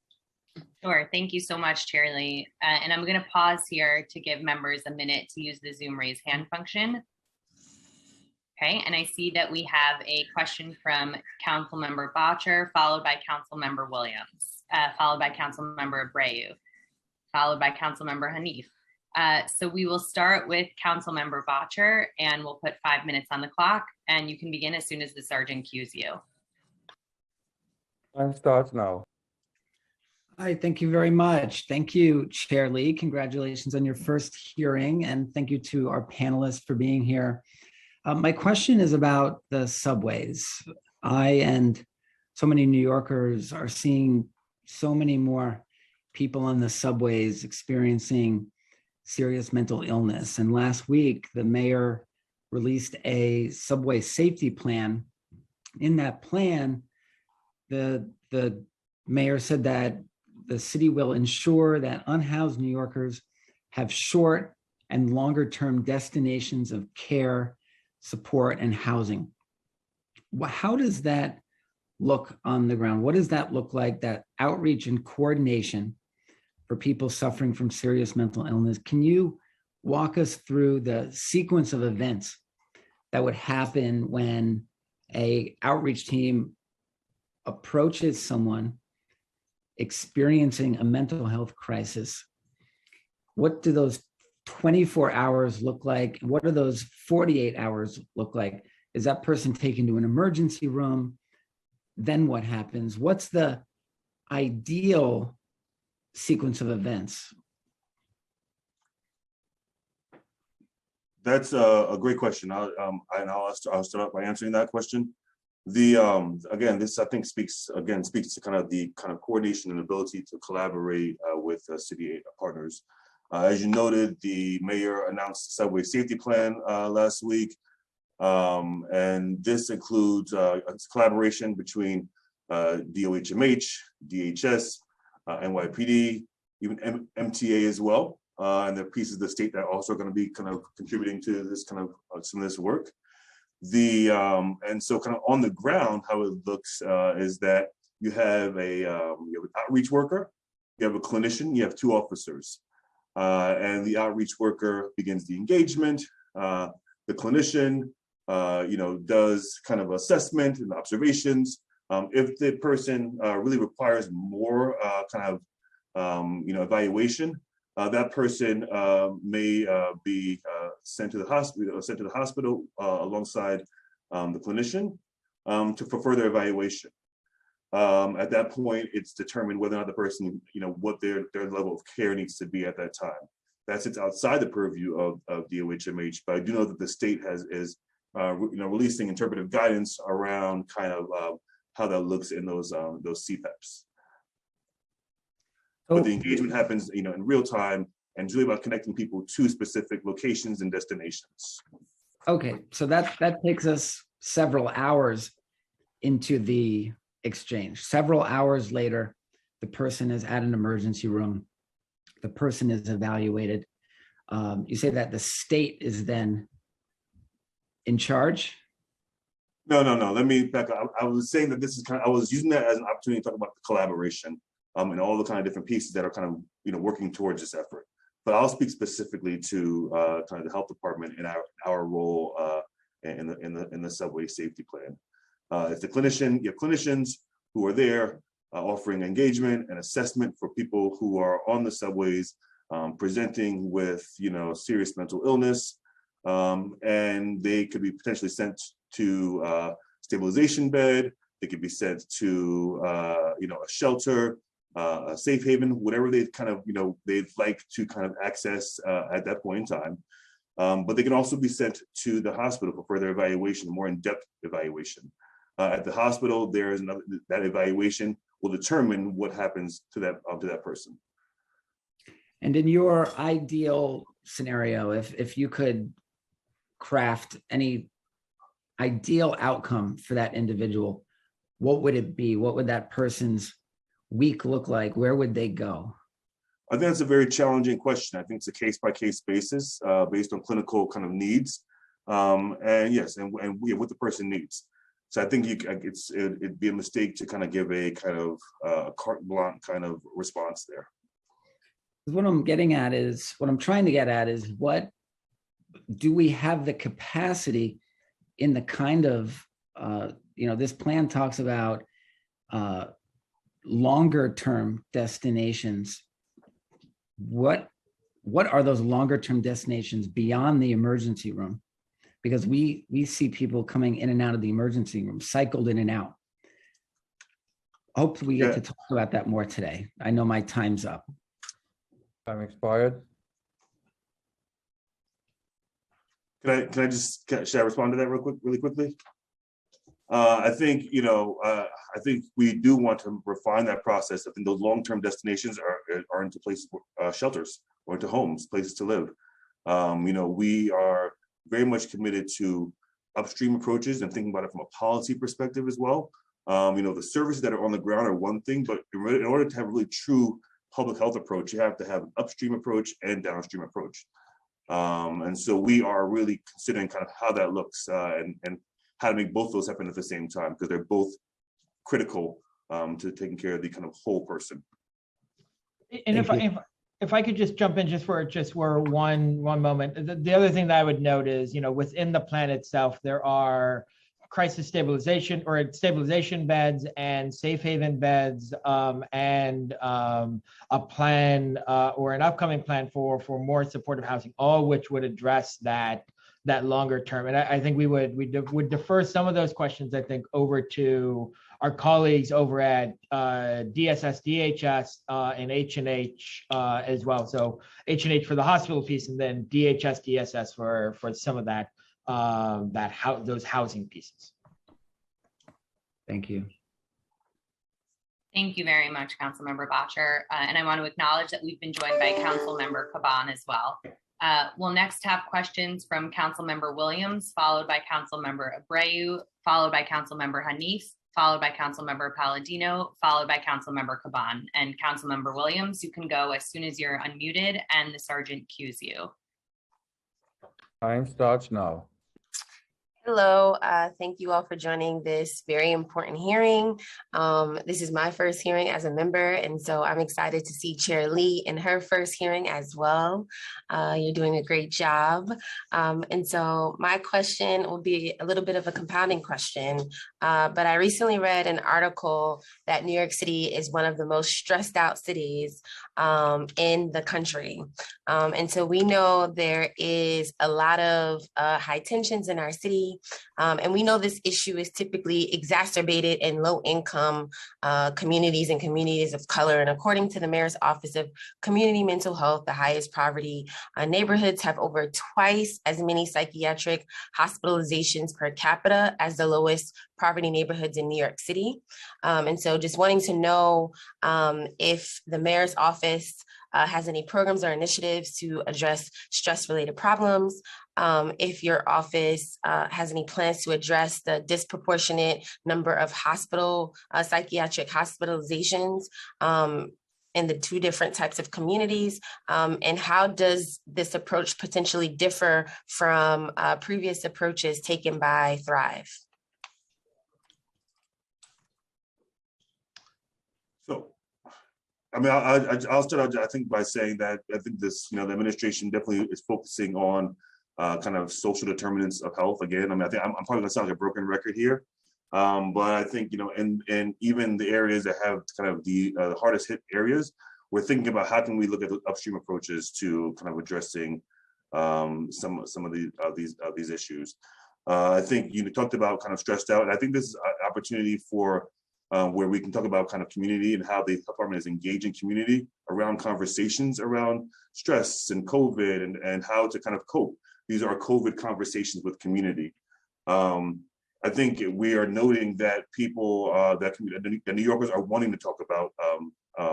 Sure, thank you so much, Chair Lee. And I'm gonna pause here to give members a minute to use the Zoom raise hand function. Okay, and I see that we have a question from Council Member Bottcher, followed by Council Member Williams, followed by Council Member Abreu, followed by Council Member Hanif. So we will start with Council Member Bottcher, and we'll put 5 minutes on the clock, and you can begin as soon as the sergeant cues you. Time starts now. Hi, thank you very much. Thank you, Chair Lee. Congratulations on your first hearing, and thank you to our panelists for being here. My question is about the subways. I and so many New Yorkers are seeing so many more people on the subways experiencing serious mental illness. And last week, the mayor released a subway safety plan. In that plan, the mayor said that the city will ensure that unhoused New Yorkers have short and longer term destinations of care, support, and housing. How does that look on the ground? What does that look like, that outreach and coordination for people suffering from serious mental illness? Can you walk us through the sequence of events that would happen when an outreach team approaches someone experiencing a mental health crisis? What do those 24 hours look like? What do those 48 hours look like? Is that person taken to an emergency room? Then what happens? What's the ideal sequence of events? That's a great question. I'll start out by answering that question. Again, this I think speaks to kind of the coordination and ability to collaborate with city partners. As you noted, the mayor announced the subway safety plan last week, and this includes a collaboration between DOHMH, DHS, NYPD, even MTA as well, and there are pieces of the state that are also going to be kind of contributing to this kind of some of this work. And so kind of on the ground, how it looks is that you have an outreach worker, you have a clinician, you have two officers. And the outreach worker begins the engagement. the clinician, does kind of assessment and observations. If the person really requires more evaluation, that person may be sent to the hospital, alongside the clinician for further evaluation. At that point, it's determined whether or not the person, what their level of care needs to be at that time. That sits outside the purview of DOHMH, but I do know that the state is releasing interpretive guidance around kind of how that looks in those CPAPs. But the engagement happens, in real time, and it's really about connecting people to specific locations and destinations. Okay, so that takes us several hours into the exchange. Several hours later, the person is at an emergency room. The person is evaluated. You say that the state is then in charge? No. Let me back up. I was saying that this is I was using that as an opportunity to talk about the collaboration and all the kind of different pieces that are kind of, working towards this effort. But I'll speak specifically to kind of the health department and our role in the subway safety plan. If the clinician, you have clinicians who are there offering engagement and assessment for people who are on the subways, presenting with, serious mental illness, and they could be potentially sent to a stabilization bed. They could be sent to, a shelter, a safe haven, whatever they kind of, they'd like to kind of access at that point in time. But they can also be sent to the hospital for further evaluation, more in-depth evaluation. At the hospital, there is that evaluation will determine what happens to that person. And in your ideal scenario, if you could craft any ideal outcome for that individual, what would it be? What would that person's week look like? Where would they go? I think that's a very challenging question. I think it's a case-by-case basis based on clinical kind of needs, and what the person needs. So I think it'd be a mistake to kind of give a kind of carte blanche kind of response there. What I'm trying to get at is, what do we have the capacity in the kind of, this plan talks about longer term destinations. What are those longer term destinations beyond the emergency room? Because we see people coming in and out of the emergency room, cycled in and out. Hopefully we get to talk about that more today. I know my time's up. Time expired. Should I respond to that really quickly? I think we do want to refine that process. I think those long-term destinations are into places, shelters, or into homes, places to live. We are very much committed to upstream approaches and thinking about it from a policy perspective as well. The services that are on the ground are one thing, but in order to have a really true public health approach, you have to have an upstream approach and downstream approach. And so we are really considering kind of how that looks and how to make both those happen at the same time, because they're both critical to taking care of the kind of whole person. And if I could just jump in just for one moment. The other thing that I would note is, within the plan itself, there are crisis stabilization beds and safe haven beds, and a plan or an upcoming plan for more supportive housing, all which would address that longer term. And I think we would defer some of those questions, I think, over to our colleagues over at DSS, DHS, and H&H as well. So H&H for the hospital piece, and then DHS, DSS for some of that those housing pieces. Thank you. Thank you very much, Councilmember Bottcher. And I want to acknowledge that we've been joined by Councilmember Caban as well. We'll next have questions from Councilmember Williams, followed by Councilmember Abreu, followed by Councilmember Hanif, followed by Councilmember Palladino, followed by Councilmember Caban. And Councilmember Williams, you can go as soon as you're unmuted and the sergeant cues you. Time starts now. Hello, thank you all for joining this very important hearing. This is my first hearing as a member, and so I'm excited to see Chair Lee in her first hearing as well. You're doing a great job. And so my question will be a little bit of a compounding question, but I recently read an article that New York City is one of the most stressed out cities in the country. And so we know there is a lot of high tensions in our city. And we know this issue is typically exacerbated in low income communities and communities of color. And according to the Mayor's Office of Community Mental Health, the highest poverty neighborhoods have over twice as many psychiatric hospitalizations per capita as the lowest poverty neighborhoods in New York City. And so just wanting to know if the Mayor's Office has any programs or initiatives to address stress-related problems, if your office has any plans to address the disproportionate number of psychiatric hospitalizations in the two different types of communities, and how does this approach potentially differ from previous approaches taken by Thrive? So, I mean, I'll start out, I think, by saying that I think this, the administration definitely is focusing on kind of social determinants of health. Again, I mean, I think I'm probably gonna sound like a broken record here, but I think, and even the areas that have kind of the hardest hit areas, we're thinking about how can we look at the upstream approaches to kind of addressing some of these issues. I think you talked about kind of stressed out, and I think this is an opportunity for where we can talk about kind of community and how the department is engaging community around conversations around stress and COVID and how to kind of cope. These are COVID conversations with community. I think we are noting that people, the New Yorkers are wanting to talk about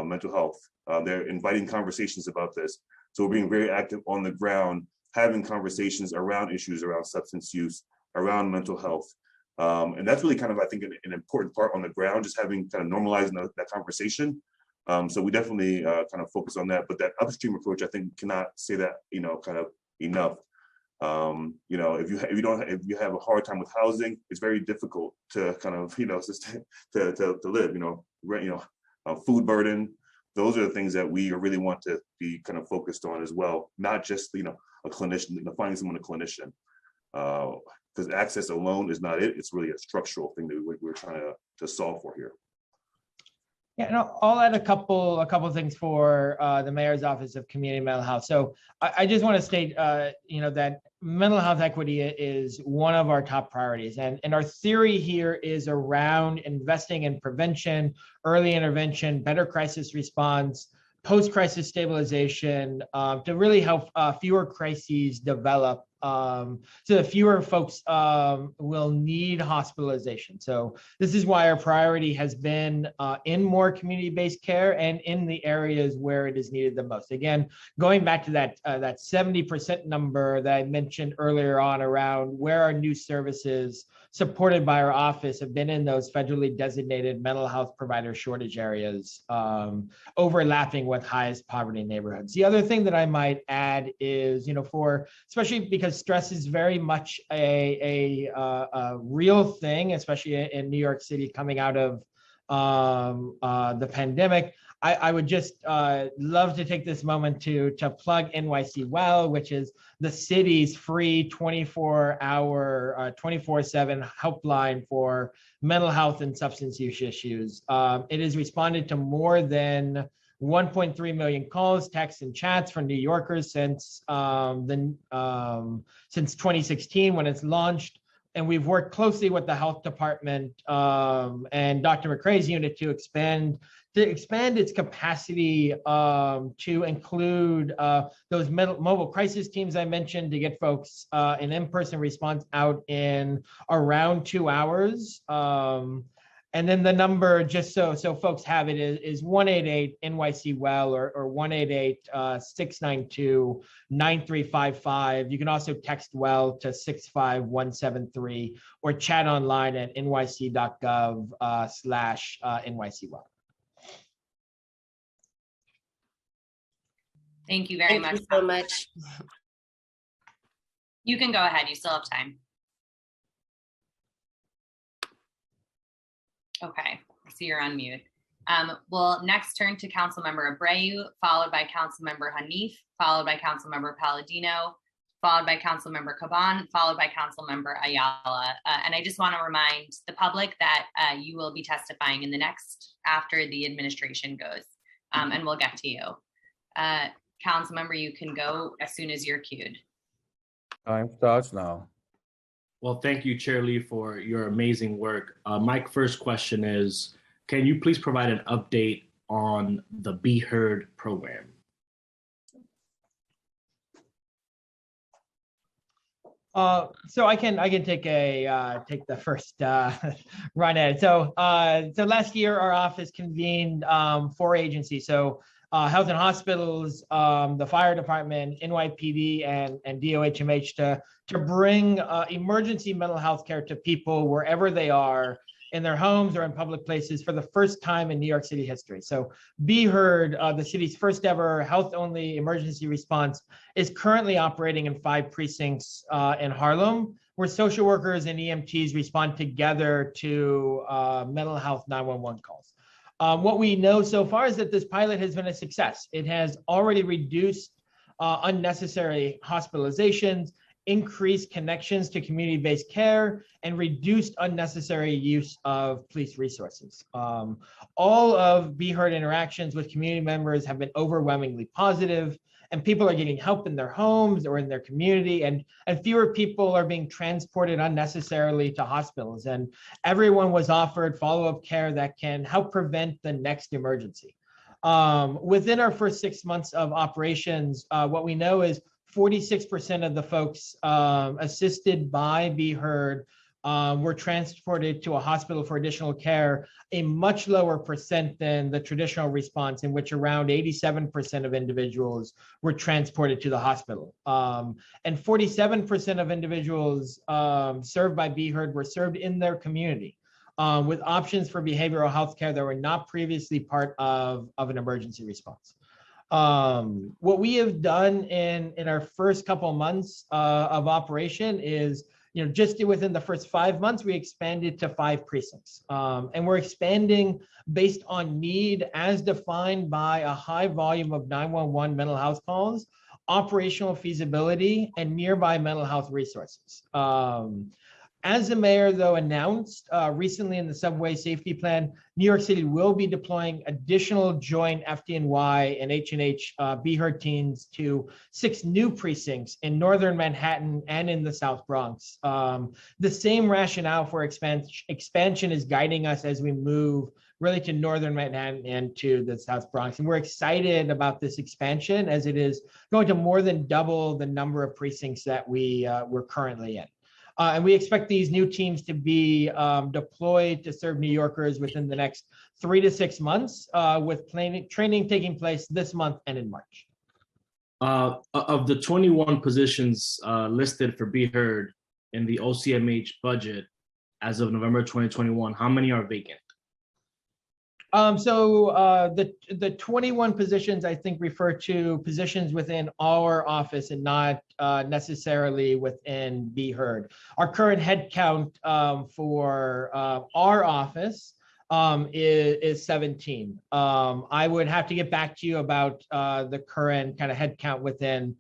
mental health. They're inviting conversations about this. So we're being very active on the ground, having conversations around issues around substance use, around mental health. And that's really kind of, I think, an important part on the ground, just having kind of normalizing that conversation. So we definitely kind of focus on that. But that upstream approach, I think, cannot say that, kind of enough. If you have a hard time with housing, it's very difficult to kind of to live. Rent, food burden. Those are the things that we really want to be kind of focused on as well. Not just a clinician, finding someone a clinician, because access alone is not it. It's really a structural thing that we're trying to solve for here. Yeah, no, I'll add a couple things for the Mayor's Office of Community Mental Health. So I just want to state, that mental health equity is one of our top priorities, and our theory here is around investing in prevention, early intervention, better crisis response, post-crisis stabilization, to really help fewer crises develop, so that fewer folks will need hospitalization. So this is why our priority has been in more community-based care and in the areas where it is needed the most. Again, going back to that 70% number that I mentioned earlier on around where our new services supported by our office have been in those federally designated mental health provider shortage areas, overlapping with highest poverty neighborhoods. The other thing that I might add is, especially because stress is very much a real thing, especially in New York City coming out of the pandemic. I would just love to take this moment to plug NYC Well, which is the city's free 24-hour, 24/7 helpline for mental health and substance use issues. It has responded to more than 1.3 million calls, texts, and chats from New Yorkers since 2016 when it's launched. And we've worked closely with the health department and Dr. McCrae's unit to expand its capacity to include those mobile crisis teams I mentioned, to get folks an in-person response out in around 2 hours. And then the number, just so folks have it, is 188 NYC Well or 188-692-9355. You can also text Well to 65173 or chat online at nyc.gov/NYC Well. Thank you very much. Thank you so much. You can go ahead. You still have time. Okay, so you're on mute. We'll next turn to Councilmember Abreu, followed by Councilmember Hanif, followed by Councilmember Palladino, followed by Councilmember Caban, followed by Councilmember Ayala. And I just want to remind the public that you will be testifying in the next after the administration goes, and we'll get to you. Councilmember, you can go as soon as you're cued. Time starts now. Well, thank you, Chair Lee, for your amazing work. My first question is, can you please provide an update on the Be Heard program? So I can take the first run at it. So last year our office convened 4 agencies. So Health and Hospitals, the Fire Department, NYPD, and DOHMH to bring emergency mental health care to people wherever they are, in their homes or in public places, for the first time in New York City history. So Be Heard, the city's first ever health-only emergency response, is currently operating in 5 precincts in Harlem, where social workers and EMTs respond together to mental health 911 calls. What we know so far is that this pilot has been a success. It has already reduced unnecessary hospitalizations, increased connections to community-based care, and reduced unnecessary use of police resources. All of Be Heard interactions with community members have been overwhelmingly positive, and people are getting help in their homes or in their community, and fewer people are being transported unnecessarily to hospitals, and everyone was offered follow-up care that can help prevent the next emergency. Within our first 6 months of operations, what we know is 46% of the folks assisted by Be Heard were transported to a hospital for additional care, a much lower percent than the traditional response, in which around 87% of individuals were transported to the hospital. And 47% of individuals served by Be Heard were served in their community, with options for behavioral health care that were not previously part of an emergency response. What we have done in our first couple months of operation is, just within the first 5 months, we expanded to 5 precincts. And we're expanding based on need as defined by a high volume of 911 mental health calls, operational feasibility, and nearby mental health resources. As the mayor, though, announced recently in the subway safety plan, New York City will be deploying additional joint FDNY and H&H Be Heard teams to 6 new precincts in northern Manhattan and in the South Bronx. The same rationale for expansion is guiding us as we move really to northern Manhattan and to the South Bronx. And we're excited about this expansion, as it is going to more than double the number of precincts that we're currently in. And we expect these new teams to be deployed to serve New Yorkers within the next 3 to 6 months, with training taking place this month and in March. Of the 21 positions listed for Be Heard in the OCMH budget as of November 2021, how many are vacant? So the 21 positions, I think, refer to positions within our office and not necessarily within Be Heard. Our current head count for our office is 17. I would have to get back to you about the current kind of head count within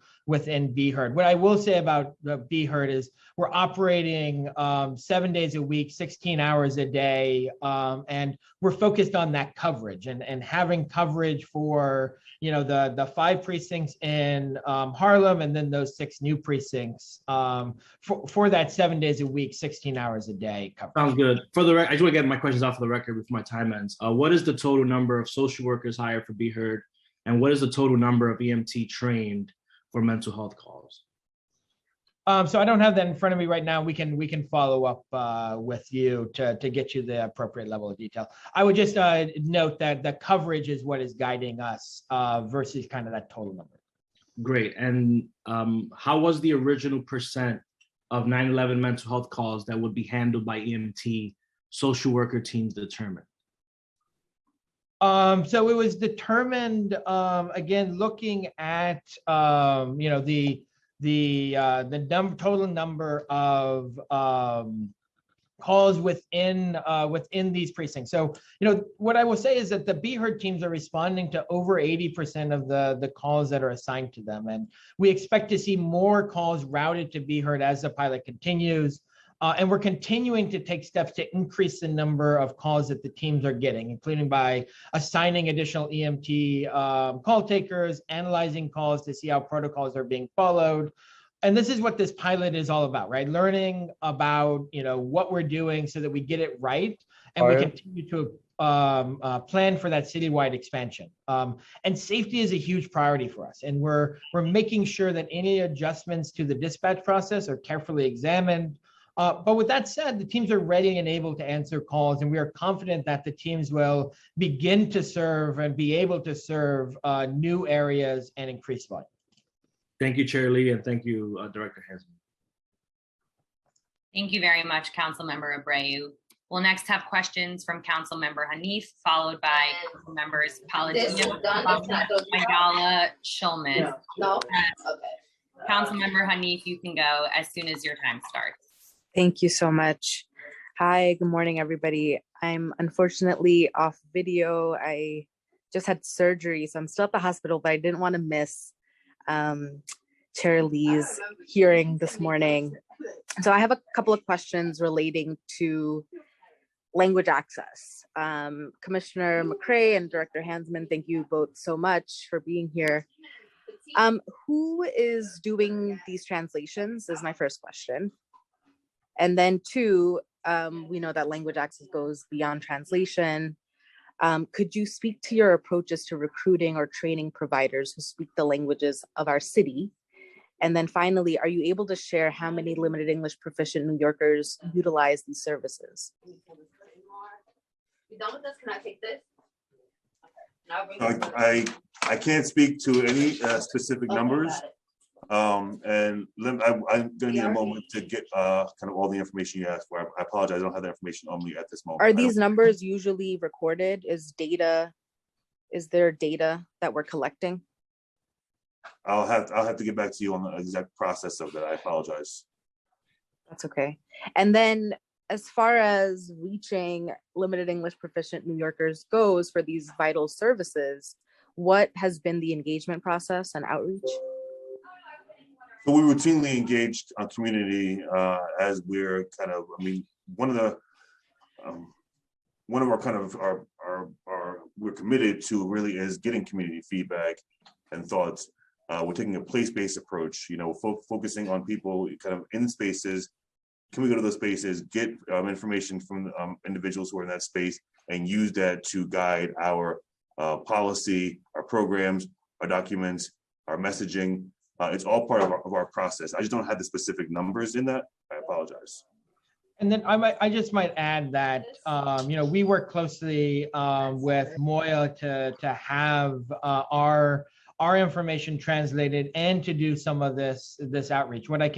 Be Heard. What I will say about the Be Heard is we're operating 7 days a week, 16 hours a day, and we're focused on that coverage and having coverage for the 5 precincts in Harlem, and then those 6 new precincts for that 7 days a week, 16 hours a day coverage. Sounds good. For the I just want to get my questions off the record before my time ends. What is the total number of social workers hired for Be Heard, and what is the total number of EMT trained for mental health calls? So I don't have that in front of me right now. We can follow up with you to get you the appropriate level of detail. I would just note that the coverage is what is guiding us versus kind of that total number. Great. And how was the original percent of 9/11 mental health calls that would be handled by EMT social worker teams determined? So it was determined, again, looking at the total number of calls within these precincts. So, what I will say is that the Be Heard teams are responding to over 80% of the calls that are assigned to them. And we expect to see more calls routed to Be Heard as the pilot continues. And we're continuing to take steps to increase the number of calls that the teams are getting, including by assigning additional EMT call takers, analyzing calls to see how protocols are being followed. And this is what this pilot is all about, right? Learning about, what we're doing so that we get it right, and we continue to plan for that citywide expansion. And safety is a huge priority for us, and we're making sure that any adjustments to the dispatch process are carefully examined. But with that said, the teams are ready and able to answer calls, and we are confident that the teams will begin to serve and be able to serve new areas and increase volume. Thank you, Chair Lee, and thank you, Director Hansman. Thank you very much, Councilmember Abreu. We'll next have questions from Councilmember Hanif, followed by Councilmembers Palladino, Ayala, Shulman. Councilmember Hanif, you can go as soon as your time starts. Thank you so much. Hi, good morning, everybody. I'm unfortunately off video. I just had surgery, so I'm still at the hospital, but I didn't want to miss Chair Lee's hearing this morning. So I have a couple of questions relating to language access. Commissioner McCray and Director Hansman, thank you both so much for being here. Who is doing these translations is my first question. And then two, we know that language access goes beyond translation. Could you speak to your approaches to recruiting or training providers who speak the languages of our city? And then finally, are you able to share how many limited English proficient New Yorkers utilize these services? You done with this? Can I take this? I can't speak to any specific numbers. And I'm gonna need a moment to get kind of all the information you asked for. I apologize, I don't have that information on me at this moment. Are these numbers usually recorded? Is there data that we're collecting? I'll have to get back to you on the exact process of that. I apologize. That's okay. And then as far as reaching limited English proficient New Yorkers goes for these vital services, what has been the engagement process and outreach? So we routinely engaged our community as we're kind of, one of our kind of we're committed to really is getting community feedback and thoughts. We're taking a place-based approach, focusing on people kind of in spaces. Can we go to those spaces, get information from individuals who are in that space, and use that to guide our policy, our programs, our documents, our messaging. It's all part of our process. I just don't have the specific numbers in that. I apologize. And then I just might add that we work closely with Moya to have our information translated and to do some of this outreach. What I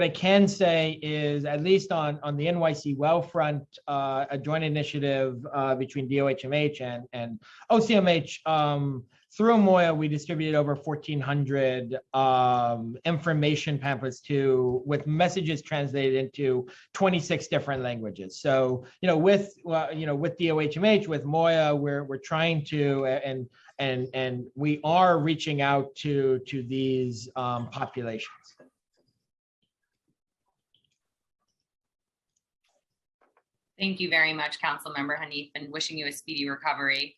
can say is, at least on the NYC Well front, a joint initiative between DOHMH and OCMH. Through Moya, we distributed over 1,400 information pamphlets with messages translated into 26 different languages. So, with DOHMH, with Moya, we're trying to and we are reaching out to these populations. Thank you very much, Councilmember Hanif, and wishing you a speedy recovery.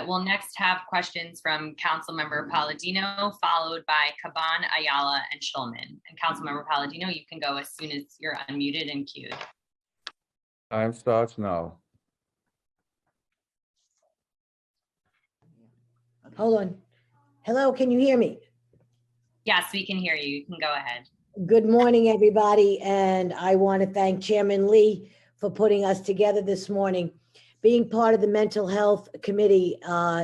We'll next have questions from Councilmember Palladino, followed by Caban, Ayala, and Shulman. And Councilmember Palladino, you can go as soon as you're unmuted and queued. Time starts now. Hold on. Hello, can you hear me? Yes, we can hear you. You can go ahead. Good morning, everybody. And I want to thank Chairman Lee for putting us together this morning. Being part of the Mental Health Committee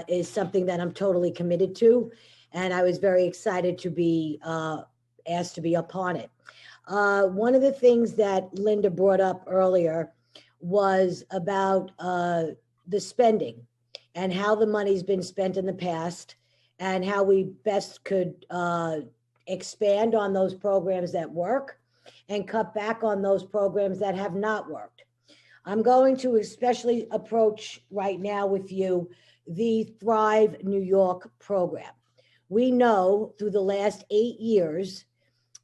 is something that I'm totally committed to, and I was very excited to be asked to be upon it. One of the things that Linda brought up earlier was about the spending and how the money's been spent in the past and how we best could expand on those programs that work and cut back on those programs that have not worked. I'm going to especially approach right now with you the Thrive New York program. We know through the last 8 years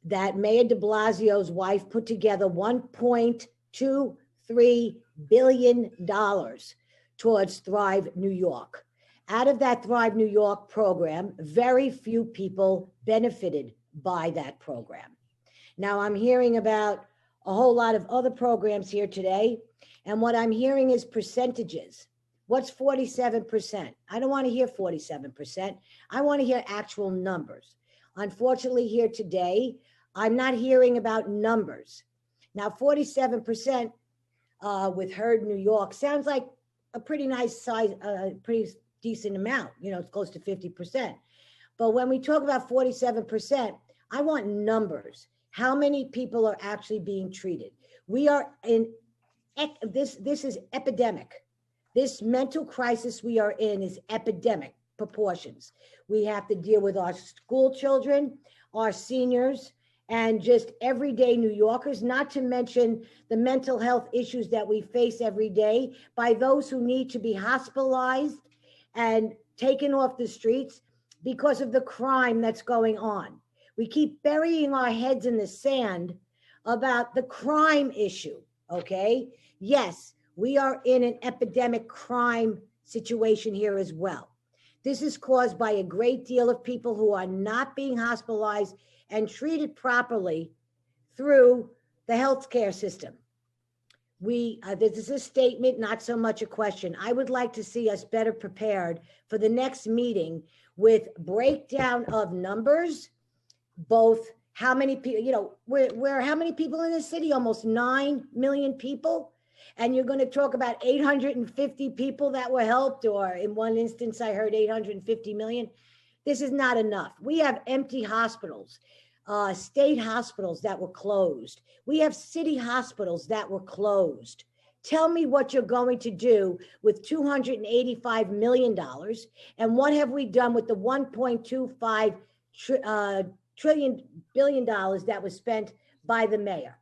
that Mayor de Blasio's wife put together $1.23 billion towards Thrive New York. Out of that Thrive New York program, very few people benefited by that program. Now I'm hearing about a whole lot of other programs here today, and what I'm hearing is percentages. What's 47%? I don't want to hear 47%. I want to hear actual numbers. Unfortunately, here today, I'm not hearing about numbers. Now, 47% with Herd New York sounds like a pretty nice size, pretty decent amount. You know, it's close to 50%. But when we talk about 47%, I want numbers. How many people are actually being treated? We are in this is epidemic. This mental crisis we are in is epidemic proportions. We have to deal with our school children, our seniors, and just everyday New Yorkers, not to mention the mental health issues that we face every day by those who need to be hospitalized and taken off the streets because of the crime that's going on. We keep burying our heads in the sand about the crime issue, okay? Yes, we are in an epidemic crime situation here as well. This is caused by a great deal of people who are not being hospitalized and treated properly through the healthcare system. This is a statement, not so much a question. I would like to see us better prepared for the next meeting with breakdown of numbers, both how many people, you know, we're how many people in the city? Almost 9 million people. And you're going to talk about 850 people that were helped, or in one instance, I heard 850 million. This is not enough. We have empty hospitals, state hospitals that were closed. We have city hospitals that were closed. Tell me what you're going to do with $285 million, and what have we done with the $1.25 billion that was spent by the mayor?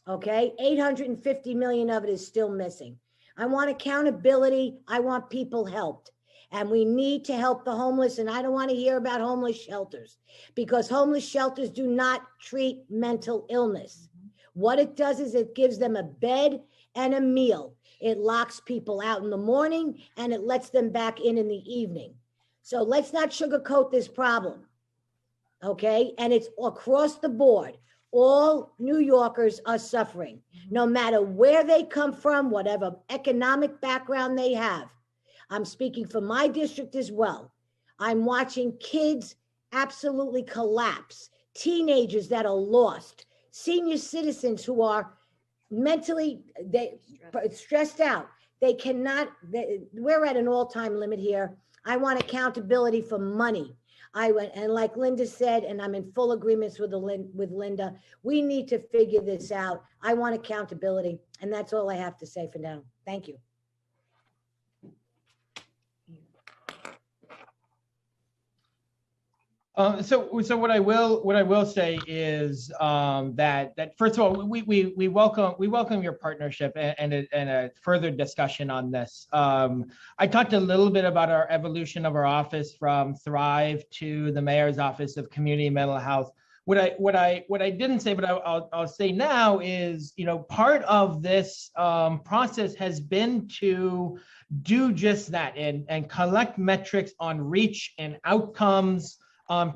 Okay, 850 million of it is still missing. I want accountability. I want people helped. And we need to help the homeless. And I don't want to hear about homeless shelters, because homeless shelters do not treat mental illness. What it does is it gives them a bed and a meal. It locks people out in the morning and it lets them back in the evening. So let's not sugarcoat this problem. Okay, and it's across the board. All New Yorkers are suffering, no matter where they come from, whatever economic background they have. I'm speaking for my district as well. I'm watching kids absolutely collapse, teenagers that are lost, senior citizens who are mentally stressed out. They cannot, we're at an all-time limit here. I want accountability for money. And like Linda said, and I'm in full agreement with Linda, we need to figure this out. I want accountability, and that's all I have to say for now. Thank you. So what I will say is that first of all, we welcome your partnership and a further discussion on this. I talked a little bit about our evolution of our office from Thrive to the Mayor's Office of Community Mental Health. What I didn't say, but I'll say now is, you know, part of this process has been to do just that and collect metrics on reach and outcomes,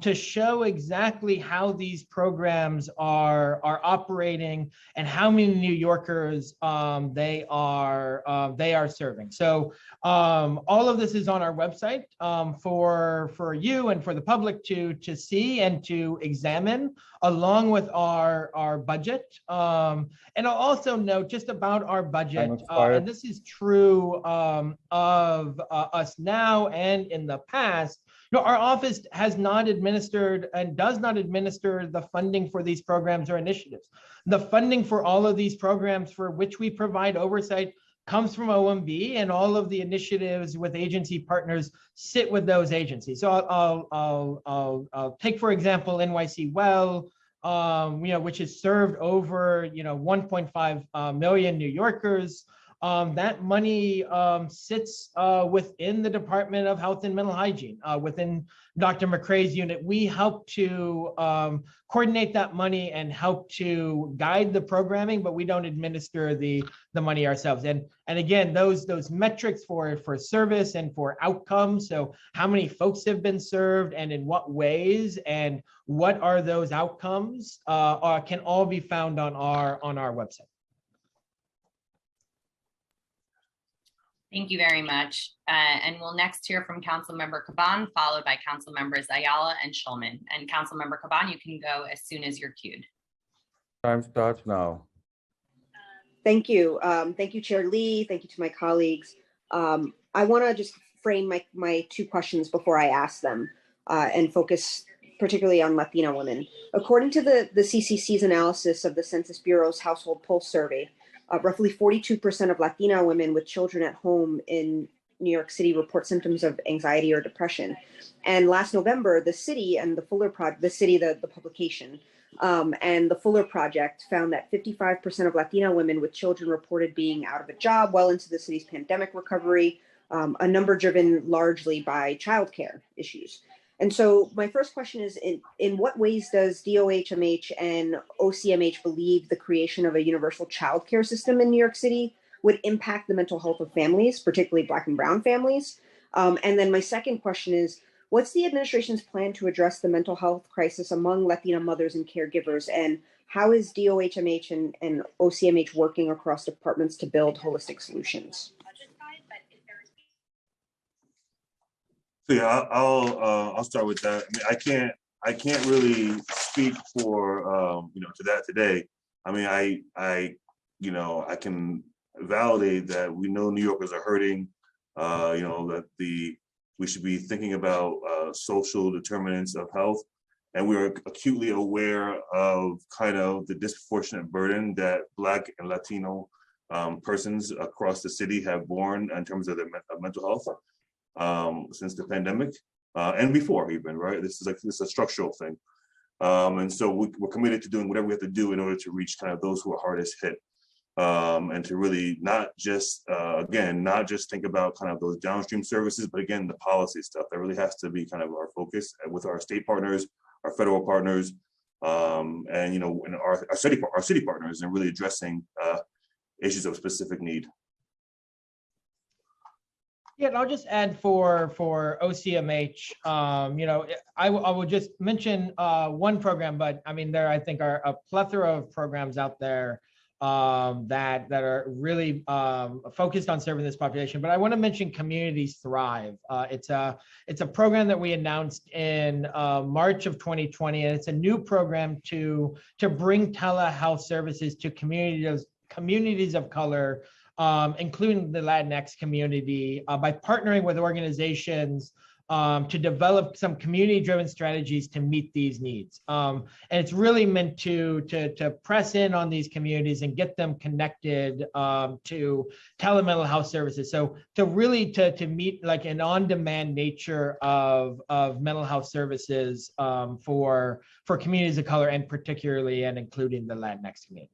to show exactly how these programs are operating and how many New Yorkers they are serving. So all of this is on our website for you and for the public to see and to examine, along with our budget. And I'll also note just about our budget, and this is true of us now and in the past. You know, our office has not administered and does not administer the funding for these programs or initiatives. The funding for all of these programs for which we provide oversight comes from OMB, and all of the initiatives with agency partners sit with those agencies. So I'll take, for example, NYC Well, you know, which has served over 1.5 million New Yorkers. that money sits within the Department of Health and Mental Hygiene, within Dr. McCrae's unit. We help to coordinate that money and help to guide the programming, but we don't administer the money ourselves. And again, those metrics for service and for outcomes, so how many folks have been served and in what ways and what are those outcomes, can all be found on our website. Thank you very much. And we'll next hear from Councilmember Caban, followed by Council Members Ayala and Schulman. And Councilmember Caban, you can go as soon as you're queued. Time starts now. Thank you. Thank you, Chair Lee. Thank you to my colleagues. I want to just frame my two questions before I ask them and focus particularly on Latina women. According to the CCC's analysis of the Census Bureau's Household Pulse Survey, roughly 42% of Latina women with children at home in New York City report symptoms of anxiety or depression. And last November, the city and the Fuller Project, the publication, and the Fuller Project found that 55% of Latina women with children reported being out of a job well into the city's pandemic recovery, a number driven largely by childcare issues. And so my first question is, in what ways does DOHMH and OCMH believe the creation of a universal childcare system in New York City would impact the mental health of families, particularly Black and Brown families? And then my second question is, what's the administration's plan to address the mental health crisis among Latina mothers and caregivers? And how is DOHMH and OCMH working across departments to build holistic solutions? So yeah, I'll start with that. I mean, I can't really speak for to that today. I mean, I can validate that we know New Yorkers are hurting. That we should be thinking about social determinants of health, and we are acutely aware of kind of the disproportionate burden that Black and Latino persons across the city have borne in terms of their mental health. Since the pandemic and before even, right? This is a structural thing. And so we're committed to doing whatever we have to do in order to reach kind of those who are hardest hit. And to really not just think about kind of those downstream services, but again, the policy stuff that really has to be kind of our focus with our state partners, our federal partners, and our city partners, and really addressing issues of specific need. Yeah, and I'll just add for OCMH, I will just mention one program, but I mean, there I think are a plethora of programs out there that are really focused on serving this population. But I want to mention Communities Thrive. It's a program that we announced in March of 2020, and it's a new program to bring telehealth services to communities of color, including the Latinx community, by partnering with organizations to develop some community-driven strategies to meet these needs. And it's really meant to press in on these communities and get them connected to telemental health services. So to meet like an on-demand nature of mental health services for communities of color, and particularly and including the Latinx community.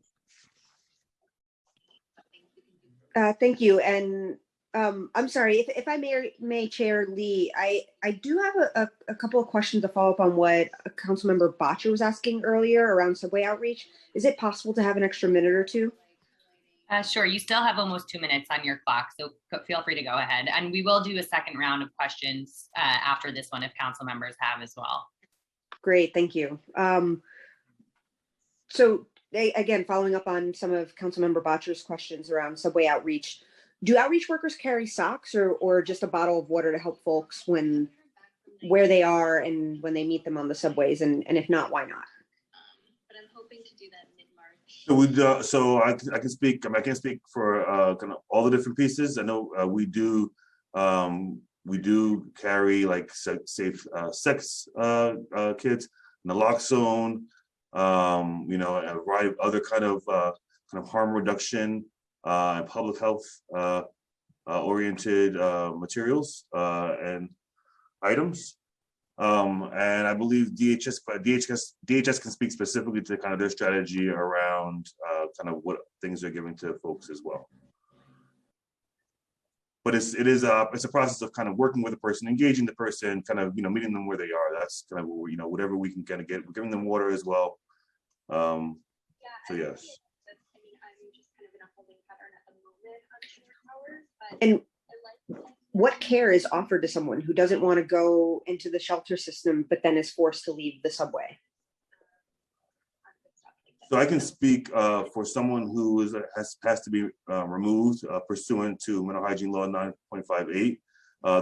Thank you. And I'm sorry, if I may, Chair Lee, I do have a couple of questions to follow up on what Councilmember Bottcher was asking earlier around subway outreach. Is it possible to have an extra minute or two? Sure, you still have almost 2 minutes on your clock, so feel free to go ahead. And we will do a second round of questions after this one if council members have as well. Great, thank you. So again, following up on some of Councilmember Bottcher's questions around subway outreach, do outreach workers carry socks or just a bottle of water to help folks where they are and when they meet them on the subways? And if not, why not? But I'm hoping to do that mid-March. So I can speak. I can speak for kind of all the different pieces. I know we do carry like safe sex kits, naloxone, a variety of other kind of harm reduction and public health oriented materials and items. And I believe DHS can speak specifically to kind of their strategy around kind of what things they're giving to folks as well. but it's a process of kind of working with the person, engaging the person, kind of meeting them where they are. That's kind of whatever we can kind of get. We're giving them water as well. So yes. And what care is offered to someone who doesn't want to go into the shelter system, but then is forced to leave the subway? So I can speak for someone who has to be removed pursuant to Mental Hygiene Law 9.58.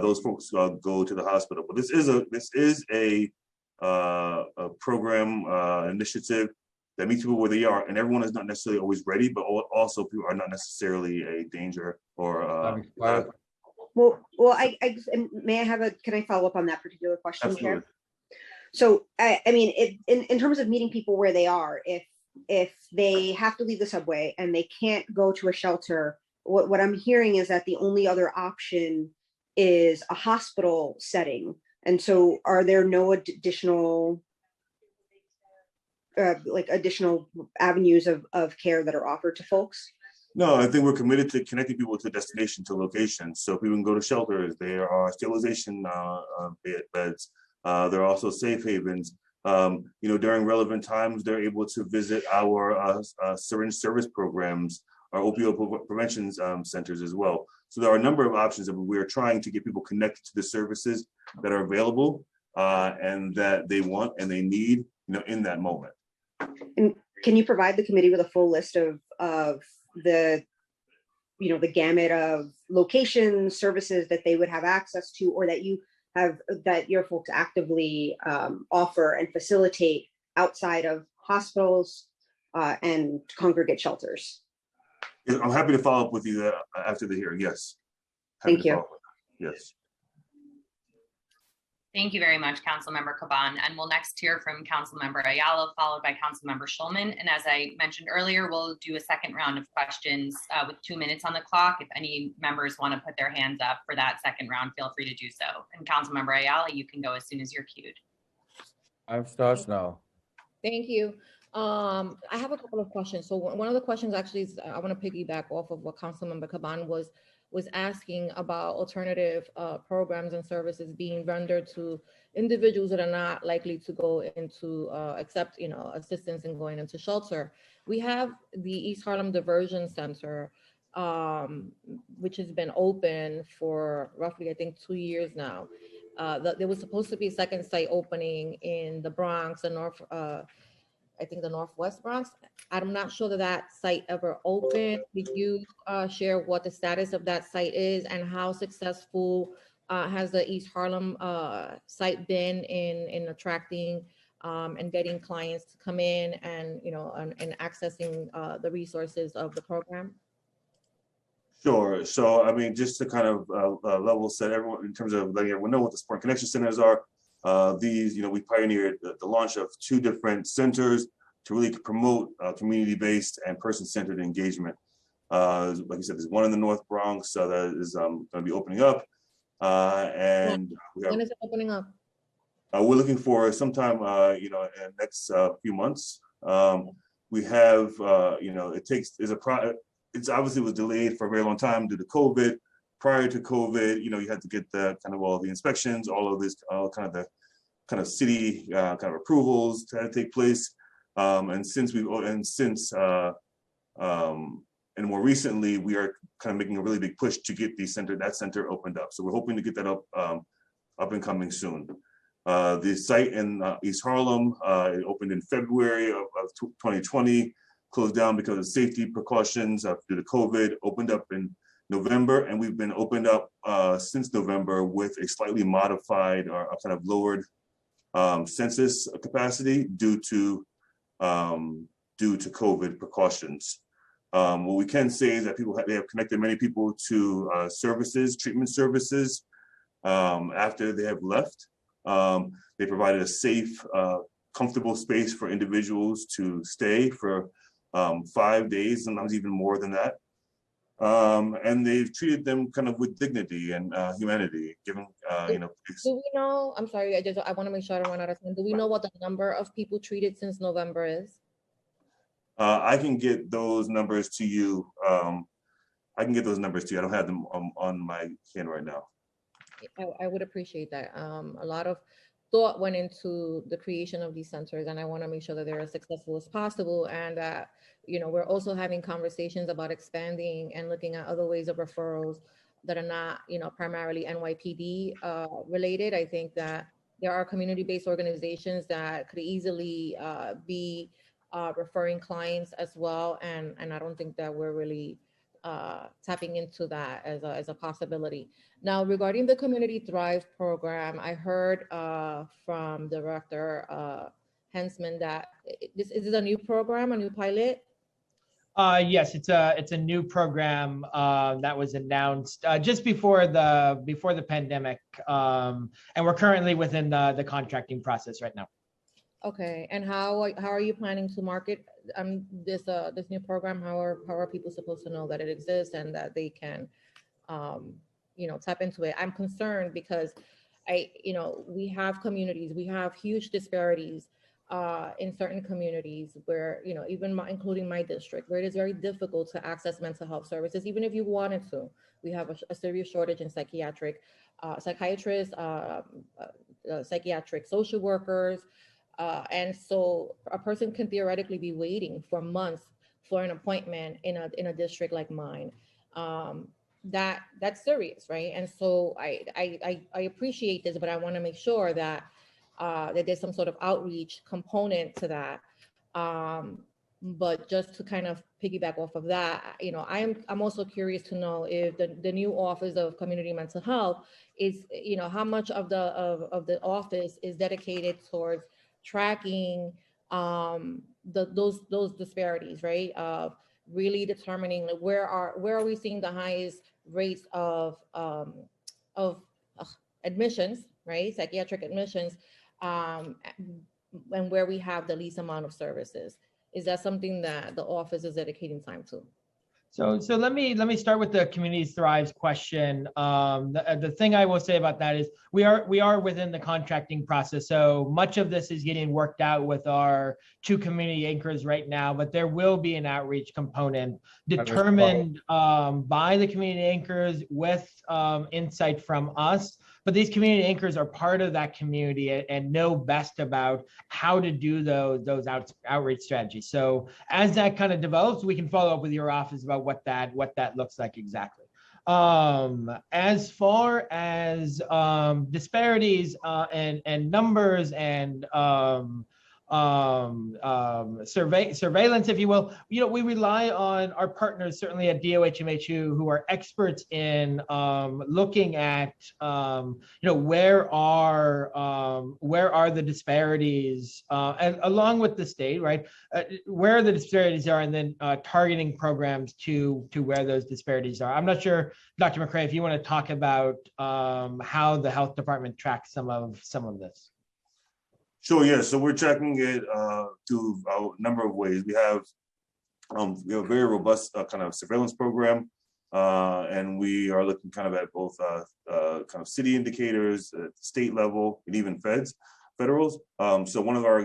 Those folks go to the hospital. But this is a program initiative that meets people where they are, and everyone is not necessarily always ready, but also people are not necessarily a danger or. Well, can I follow up on that particular question, Absolutely. Chair? So, I mean, in terms of meeting people where they are, if they have to leave the subway and they can't go to a shelter, what I'm hearing is that the only other option is a hospital setting. And so are there no additional additional avenues of care that are offered to folks? No, I think we're committed to connecting people to destination, to locations. So people can go to shelters. There are sterilization beds. There are also safe havens. During relevant times, they're able to visit our syringe service programs, our opioid prevention centers as well. So there are a number of options that we're trying to get people connected to the services that are available and that they want and they need, in that moment. And can you provide the committee with a full list of the gamut of locations, services that they would have access to, or that your folks actively offer and facilitate outside of hospitals and congregate shelters? I'm happy to follow up with you after the hearing. Yes. Thank you. Yes. Thank you very much, Councilmember Caban. And we'll next hear from Councilmember Ayala, followed by Councilmember Schulman. And as I mentioned earlier, we'll do a second round of questions with 2 minutes on the clock. If any members want to put their hands up for that second round, feel free to do so. And Councilmember Ayala, you can go as soon as you're queued. Time starts now. Thank you. I have a couple of questions. So one of the questions actually is I want to piggyback off of what Councilmember Caban was asking about alternative programs and services being rendered to individuals that are not likely to go into accept assistance in going into shelter. We have the East Harlem Diversion Center, which has been open for roughly, I think, 2 years now. There was supposed to be a second site opening in the Bronx, the Northwest Bronx. I'm not sure that site ever opened. Could you share what the status of that site is and how successful has the East Harlem site been in attracting and getting clients to come in and and accessing the resources of the program? Sure. So, I mean, just to kind of level set everyone in terms of letting everyone know what the Support Connection Centers are. These, we pioneered the launch of 2 different centers to really promote community-based and person-centered engagement. Like you said, there's one in the North Bronx that is going to be opening up. And when is it opening up? We're looking for sometime, in the next few months. We have, it's obviously was delayed for a very long time due to COVID. Prior to COVID, you had to get the kind of all the inspections, all of this, kind of city kind of approvals to take place. And more recently, we are kind of making a really big push to get that center opened up. So we're hoping to get that up and coming soon. The site in East Harlem, it opened in February of 2020, closed down because of safety precautions due to COVID, opened up in November, and we've been opened up since November with a slightly modified or a kind of lowered census capacity due to COVID precautions. What we can say is that they have connected many people to treatment services after they have left. They provided a safe, comfortable space for individuals to stay for 5 days, sometimes even more than that. And they've treated them kind of with dignity and humanity, given, Do we know, I'm sorry, I want to make sure I don't run out of time. Do we know what the number of people treated since November is? I can get those numbers to you I can get those numbers to you. I don't have them on my hand right now. I would appreciate that. A lot of thought went into the creation of these centers, and I want to make sure that they're as successful as possible. And that, we're also having conversations about expanding and looking at other ways of referrals that are not, primarily NYPD related. I think that there are community-based organizations that could easily be referring clients as well. And I don't think that we're really tapping into that as a possibility. Now, regarding the Community Thrive program, I heard from Director Hensman that this is a new program, a new pilot. Yes, it's a new program that was announced just before the pandemic, and we're currently within the contracting process right now. Okay, and how are you planning to market this new program? How are people supposed to know that it exists and that they can tap into it? I'm concerned because we have communities, we have huge disparities in certain communities where, even including my district, where it is very difficult to access mental health services, even if you wanted to. We have a serious shortage in psychiatrists, psychiatric social workers. And so a person can theoretically be waiting for months for an appointment in a district like mine. That's serious, right? And so I appreciate this, but I want to make sure that that there's some sort of outreach component to that. But just to kind of piggyback off of that, I'm also curious to know if the new Office of Community Mental Health is, how much of the office is dedicated towards tracking those disparities, right? Of really determining where are we seeing the highest rates of admissions, right? Psychiatric admissions, and where we have the least amount of services. Is that something that the office is dedicating time to? So let me start with the Community Thrives question. The thing I will say about that is we are within the contracting process. So much of this is getting worked out with our 2 community anchors right now, but there will be an outreach component determined by the community anchors with insight from us. But these community anchors are part of that community and know best about how to do those outreach strategies. So as that kind of develops, we can follow up with your office about what that looks like exactly. As far as disparities and numbers and surveillance, if you will, we rely on our partners, certainly at DOHMH, who are experts in looking at where are the disparities, and along with the state, right, where the disparities are, and then targeting programs to where those disparities are. I'm not sure, Dr. McCray, if you want to talk about how the health department tracks some of this. Sure, yeah. So we're tracking it through a number of ways. We have a very robust kind of surveillance program, and we are looking kind of at both kind of city indicators at the state level and even federals. So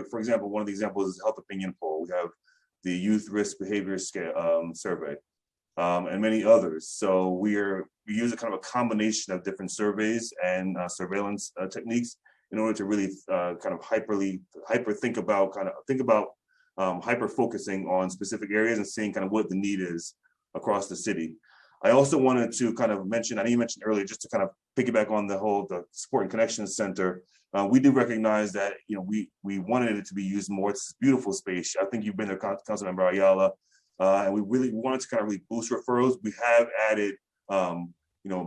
for example, one of the examples is health opinion poll. We have the youth risk behavior survey, and many others. So we use a kind of a combination of different surveys and surveillance techniques in order to really kind of hyper focusing on specific areas and seeing kind of what the need is across the city. I also wanted to kind of mention, I know you mentioned earlier, just to kind of piggyback on the Support and Connections Center. We do recognize that, we wanted it to be used more. It's a beautiful space. I think you've been there, Councilmember Ayala, and we wanted to kind of really boost referrals. We have added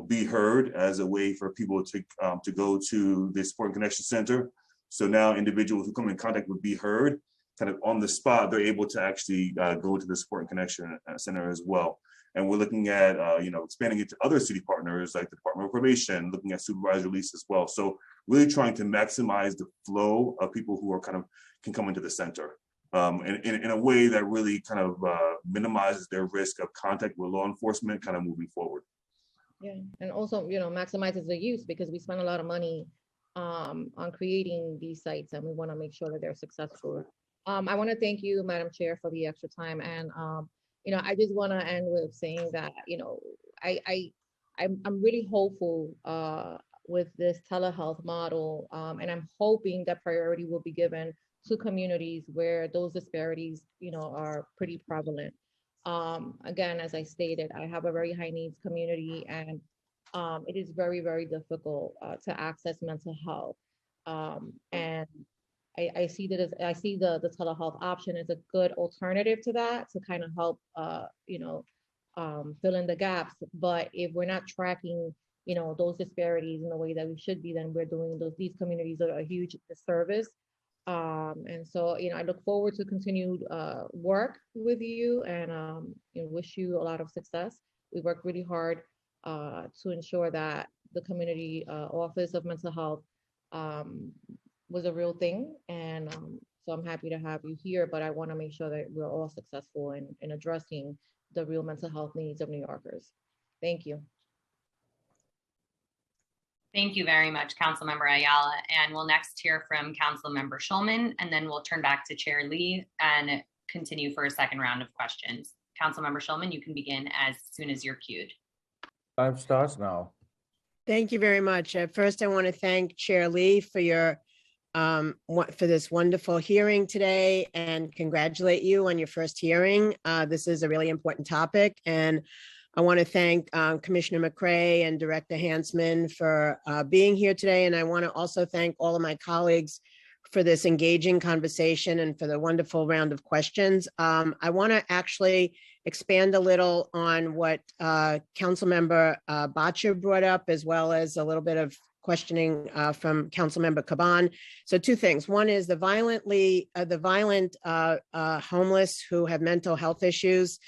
Be Heard as a way for people to go to the Support and Connection Center. So now individuals who come in contact with Be Heard, kind of on the spot, they're able to actually go to the Support and Connection Center as well. And we're looking at expanding it to other city partners like the Department of Probation, looking at supervised release as well. So really trying to maximize the flow of people who are can come into the center in a way that really kind of minimizes their risk of contact with law enforcement kind of moving forward. Yeah, and also, maximizes the use, because we spend a lot of money on creating these sites, and we want to make sure that they're successful. I want to thank you, Madam Chair, for the extra time, and I just want to end with saying that, I'm really hopeful with this telehealth model, and I'm hoping that priority will be given to communities where those disparities, are pretty prevalent. Again, as I stated, I have a very high needs community, and it is very, very difficult to access mental health. And I see that I see the telehealth option as a good alternative to that, to kind of help fill in the gaps. But if we're not tracking those disparities in the way that we should be, then we're doing these communities a huge disservice. And so I look forward to continued work with you, and wish you a lot of success. We worked really hard to ensure that the community office of mental health was a real thing, and so I'm happy to have you here, but I want to make sure that we're all successful in addressing the real mental health needs of New Yorkers. Thank you. Thank you very much, Councilmember Ayala. And we'll next hear from Councilmember Schulman, and then we'll turn back to Chair Lee and continue for a second round of questions. Councilmember Schulman, you can begin as soon as you're queued. Time starts now. Thank you very much. First, I want to thank Chair Lee for for this wonderful hearing today, and congratulate you on your first hearing. This is a really important topic, and I want to thank Commissioner McCray and Director Hansman for being here today. And I want to also thank all of my colleagues for this engaging conversation and for the wonderful round of questions. I want to actually expand a little on what Councilmember Boccia brought up, as well as a little bit of questioning from Councilmember Caban. So two things. One is the violent homeless who have mental health issues.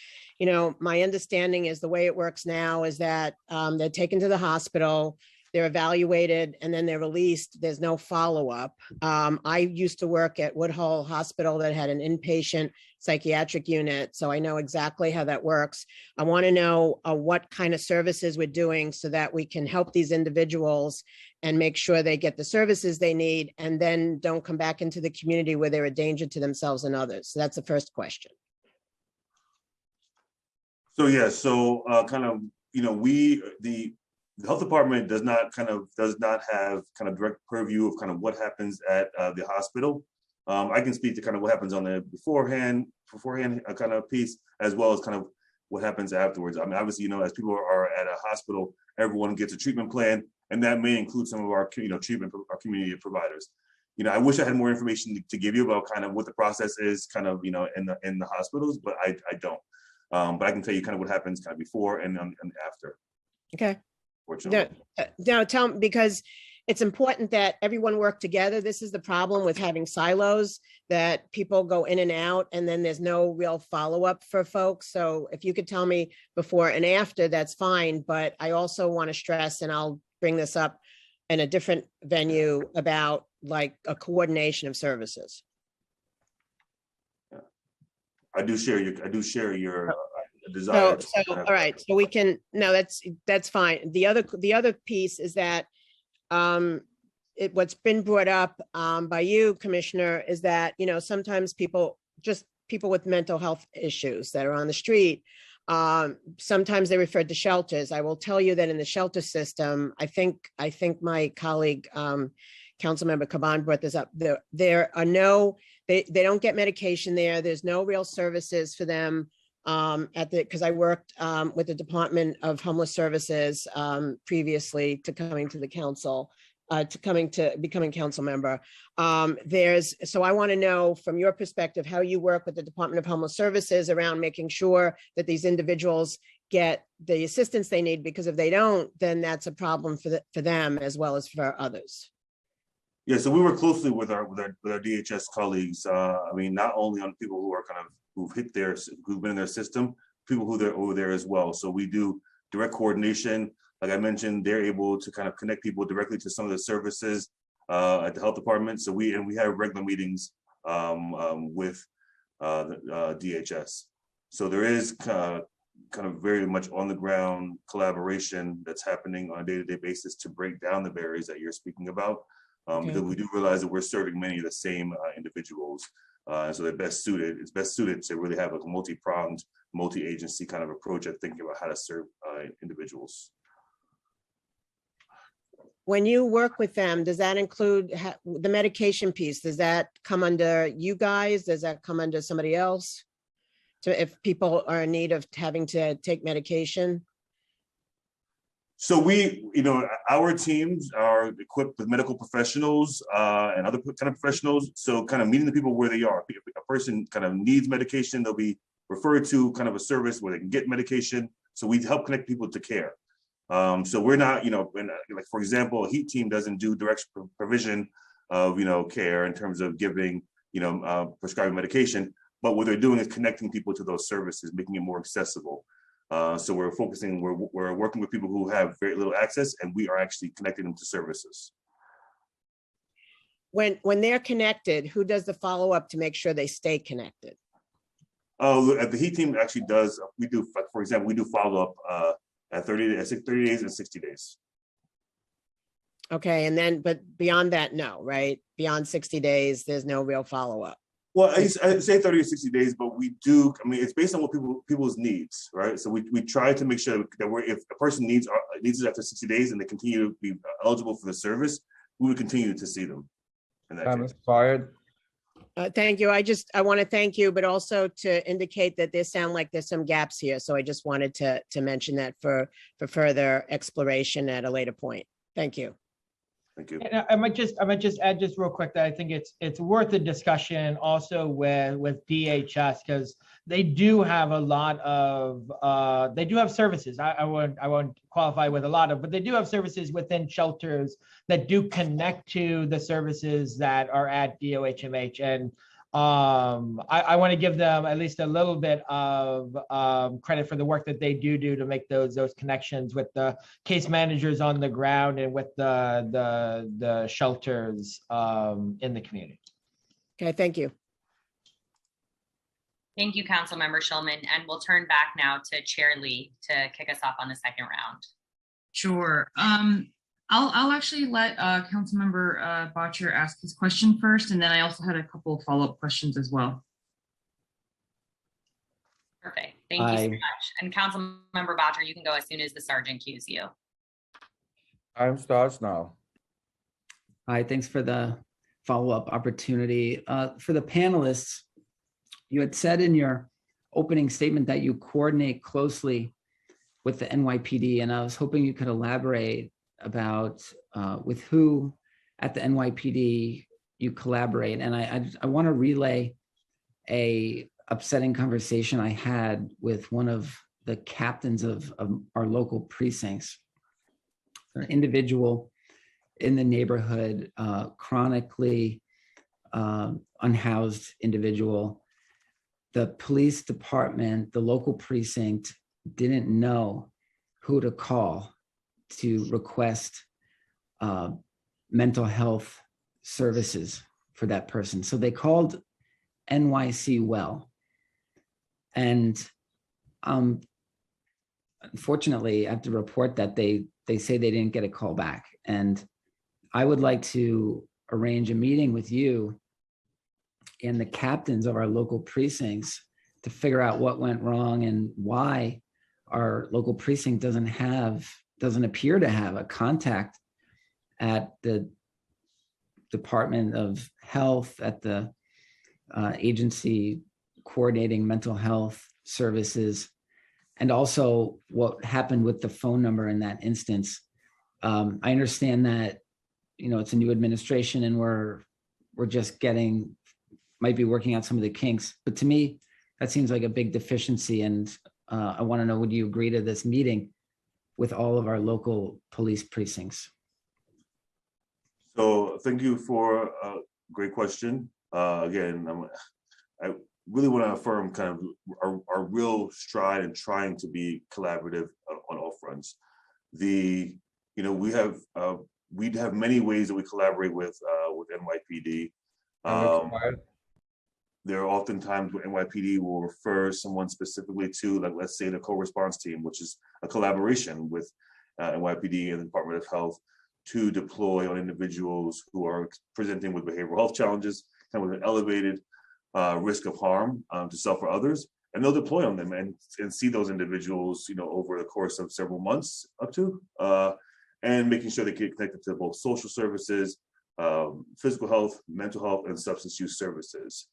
My understanding is the way it works now is that they're taken to the hospital, they're evaluated, and then they're released. There's no follow-up. I used to work at Woodhull Hospital that had an inpatient psychiatric unit, so I know exactly how that works. I want to know what kind of services we're doing so that we can help these individuals and make sure they get the services they need, and then don't come back into the community where they're a danger to themselves and others. So that's the first question. So yeah, the health department does not have direct purview of what happens at the hospital. I can speak to what happens on the beforehand piece, as well as what happens afterwards. I mean, obviously, as people are at a hospital, everyone gets a treatment plan, and that may include some of our our community providers. I wish I had more information to give you about what the process is in the hospitals, but I don't. But I can tell you what happens before and after. Okay. Now tell me, because it's important that everyone work together. This is the problem with having silos, that people go in and out and then there's no real follow-up for folks. So if you could tell me before and after, that's fine. But I also want to stress, and I'll bring this up in a different venue, about a coordination of services. I do share your desire. So all right, so we can, no, that's fine. The other piece is that what's been brought up by you, Commissioner, is that sometimes people with mental health issues that are on the street, sometimes they're referred to shelters. I will tell you that in the shelter system, I think my colleague Councilmember Caban brought this up. There are no, they don't get medication there. There's no real services for them. Because I worked with the Department of Homeless Services previously to coming to the council, to becoming council member. So I want to know from your perspective how you work with the Department of Homeless Services around making sure that these individuals get the assistance they need, because if they don't, then that's a problem for them as well as for others. Yeah, so we work closely with our DHS colleagues. I mean, not only on people who are who've been in their system, people who are over there as well. So we do direct coordination. Like I mentioned, they're able to connect people directly to some of the services at the health department. So we have regular meetings with the DHS. So there is very much on the ground collaboration that's happening on a day-to-day basis to break down the barriers that you're speaking about. Because we do realize that we're serving many of the same individuals. And so it's best suited to really have a multi-pronged, multi-agency kind of approach at thinking about how to serve individuals. When you work with them, does that include the medication piece? Does that come under you guys? Does that come under somebody else? So if people are in need of having to take medication? So our teams are equipped with medical professionals and other kind of professionals. So kind of meeting the people where they are. If a person kind of needs medication, they'll be referred to kind of a service where they can get medication. So we help connect people to care. So we're not, like for example, a HEAT team doesn't do direct provision of, care in terms of giving, prescribing medication, but what they're doing is connecting people to those services, making it more accessible. So we're working with people who have very little access, and we are actually connecting them to services. When they're connected, who does the follow-up to make sure they stay connected? The HEAT team actually does, for example, we do follow-up at 30 days and 60 days. Okay, but beyond that, no, right? Beyond 60 days, there's no real follow-up. Well, I say 30 to 60 days, but we do, it's based on what people's needs, right? So we try to make sure that if a person needs it after 60 days and they continue to be eligible for the service, we would continue to see them. Time expired. Thank you. I want to thank you, but also to indicate that there sound like there's some gaps here. So I just wanted to mention that for further exploration at a later point. Thank you. Thank you. And I might just add just real quick that I think it's worth a discussion also with DHS, because they do have a lot of they do have services. I won't qualify with a lot of, but they do have services within shelters that do connect to the services that are at DOHMH. And I want to give them at least a little bit of credit for the work that they do to make those connections with the case managers on the ground and with the shelters in the community. Okay, thank you. Thank you, Councilmember Shulman. And we'll turn back now to Chair Lee to kick us off on the second round. Sure. I'll actually let Councilmember Botcher ask his question first, and then I also had a couple of follow-up questions as well. Perfect. Thank you so much. And Councilmember Botcher, you can go as soon as the sergeant cues you. Time starts now. Hi, thanks for the follow-up opportunity. For the panelists, you had said in your opening statement that you coordinate closely with the NYPD, and I was hoping you could elaborate about with who at the NYPD you collaborate. And I want to relay a upsetting conversation I had with one of the captains of our local precincts, an individual in the neighborhood, chronically unhoused individual. The police department, the local precinct, didn't know who to call to request mental health services for that person. So they called NYC Well. And unfortunately, I have to report that they say they didn't get a call back. And I would like to arrange a meeting with you and the captains of our local precincts to figure out what went wrong and why our local precinct doesn't appear to have a contact at the Department of Health, at the agency coordinating mental health services, and also what happened with the phone number in that instance. I understand that, it's a new administration and we're just might be working out some of the kinks, but to me, that seems like a big deficiency. And I want to know, would you agree to this meeting with all of our local police precincts? So thank you for a great question. Again, I really want to affirm kind of our real stride in trying to be collaborative on all fronts. We have many ways that we collaborate with NYPD. There are often times where NYPD will refer someone specifically to, like, let's say the co-response team, which is a collaboration with NYPD and the Department of Health to deploy on individuals who are presenting with behavioral health challenges, kind of with an elevated risk of harm to self or others, and they'll deploy on them and see those individuals, over the course of several months up to, and making sure they get connected to both social services, physical health, mental health, and substance use services.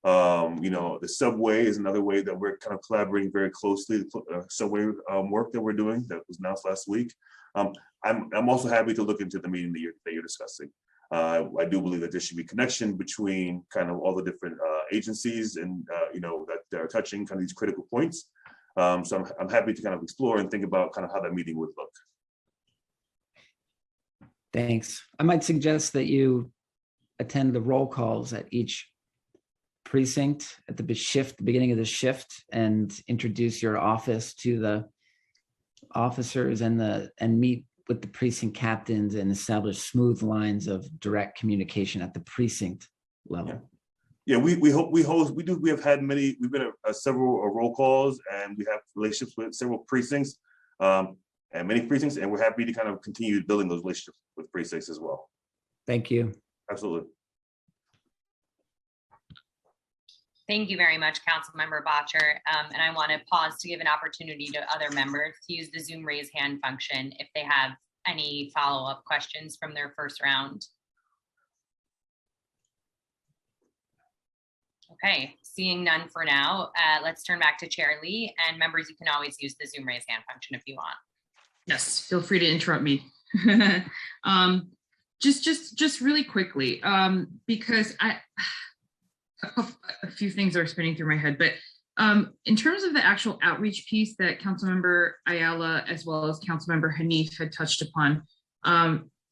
The subway is another way that we're kind of collaborating very closely. The subway work that we're doing that was announced last week. I'm also happy to look into the meeting that you're discussing. I do believe that there should be connection between kind of all the different agencies and that are touching kind of these critical points. So I'm happy to kind of explore and think about kind of how that meeting would look. Thanks. I might suggest that you attend the roll calls at each precinct at the beginning of the shift, and introduce your office to the officers and meet with the precinct captains and establish smooth lines of direct communication at the precinct level. Yeah, we have had many, we've been at several roll calls, and we have relationships with several precincts and many precincts, and we're happy to kind of continue building those relationships with precincts as well. Thank you. Absolutely. Thank you very much, Councilmember Botcher. And I want to pause to give an opportunity to other members to use the Zoom raise hand function if they have any follow-up questions from their first round. Okay, seeing none for now, let's turn back to Chair Lee, and members, you can always use the Zoom raise hand function if you want. Yes, feel free to interrupt me. Just really quickly, because a few things are spinning through my head, but in terms of the actual outreach piece that Councilmember Ayala as well as Councilmember Hanif had touched upon,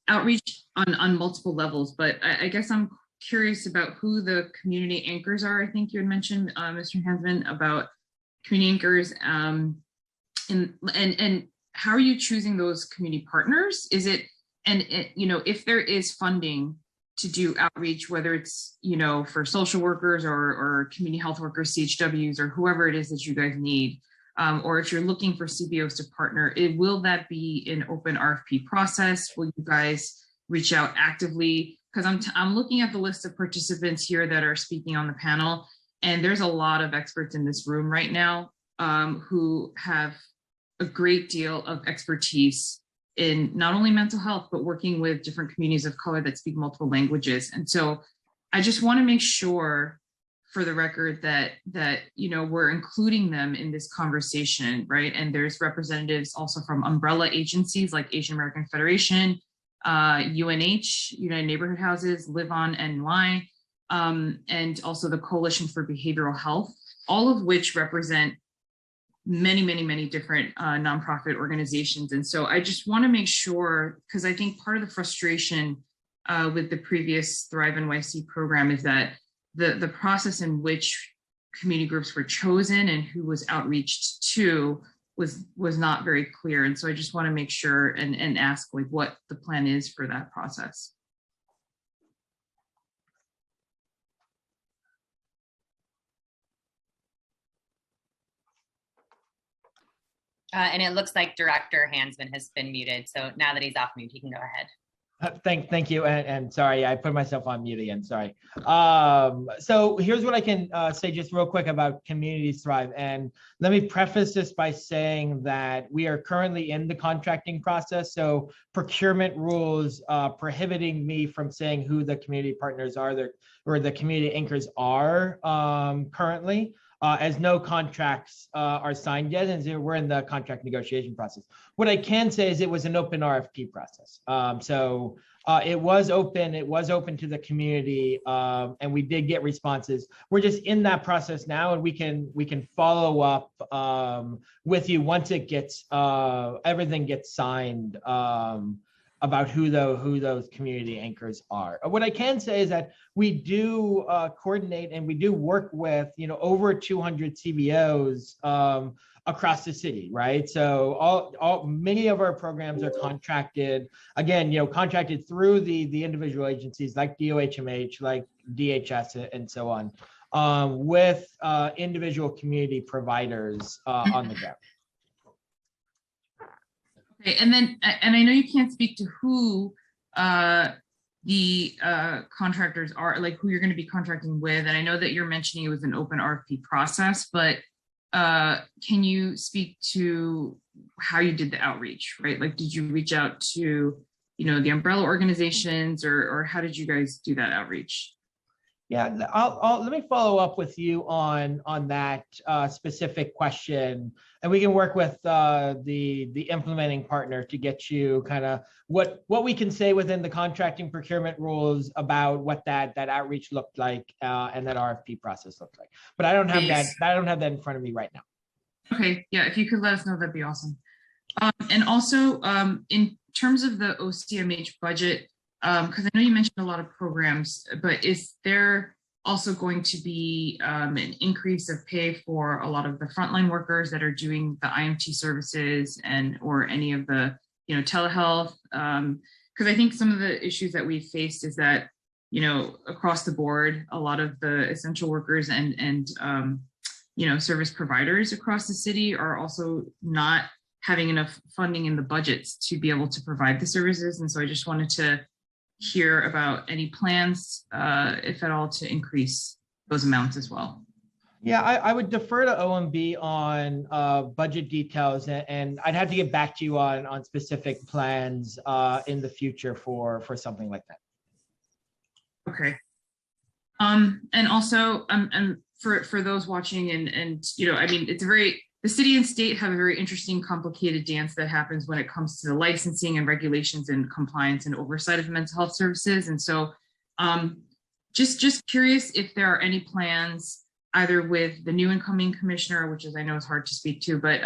outreach on multiple levels, but I guess I'm curious about who the community anchors are. I think you had mentioned, Mr. Hansman, about community anchors, and how are you choosing those community partners? Is it, if there is funding to do outreach, whether it's, for social workers or community health workers, CHWs, or whoever it is that you guys need, or if you're looking for CBOs to partner, will that be an open RFP process? Will you guys reach out actively? Because I'm looking at the list of participants here that are speaking on the panel, and there's a lot of experts in this room right now who have a great deal of expertise in not only mental health, but working with different communities of color that speak multiple languages. And so I just want to make sure for the record that we're including them in this conversation, right? And there's representatives also from umbrella agencies like Asian American Federation, UNH, United Neighborhood Houses, Live On NY, and also the Coalition for Behavioral Health, all of which represent many different nonprofit organizations. And so I just want to make sure, because I think part of the frustration with the previous Thrive NYC program is that the process in which community groups were chosen and who was outreached to was not very clear. And so I just want to make sure and ask what the plan is for that process. And it looks like Director Hansman has been muted. So now that he's off mute, he can go ahead. Thank you, and sorry, I put myself on mute again, sorry. So here's what I can say just real quick about Communities Thrive. And let me preface this by saying that we are currently in the contracting process. So procurement rules prohibiting me from saying who the community partners are or the community anchors are currently. As no contracts are signed yet, and so we're in the contract negotiation process. What I can say is it was an open RFP process. So it was open to the community, and we did get responses. We're just in that process now, and we can follow up with you once it gets everything gets signed about who those community anchors are. What I can say is that we do coordinate and we do work with over 200 CBOs across the city, right? So many of our programs are contracted, again, contracted through the individual agencies like DOHMH, like DHS, and so on, with individual community providers on the ground. Okay, and I know you can't speak to who the the contractors are, like who you're going to be contracting with. And I know that you're mentioning it was an open RFP process, but can you speak to how you did the outreach, right? Like, did you reach out to, the umbrella organizations, or how did you guys do that outreach? Yeah, let me follow up with you on that specific question, and we can work with the implementing partner to get you kind of what we can say within the contracting procurement rules about what that outreach looked like and that RFP process looked like. But I don't have that. I don't have that in front of me right now. Okay, yeah, if you could let us know, that'd be awesome. And also, in terms of the OCMH budget, because I know you mentioned a lot of programs, but is there also going to be an increase of pay for a lot of the frontline workers that are doing the IMT services or any of the telehealth? Because I think some of the issues that we've faced is that across the board, a lot of the essential workers and service providers across the city are also not having enough funding in the budgets to be able to provide the services. And so I just wanted to hear about any plans, if at all, to increase those amounts as well. Yeah, I would defer to OMB on budget details, and I'd have to get back to you on specific plans in the future for something like that. Okay. And also, and for those watching, and I mean, the city and state have a very interesting, complicated dance that happens when it comes to the licensing and regulations and compliance and oversight of mental health services. And so just curious if there are any plans either with the new incoming commissioner, which I know is hard to speak to, but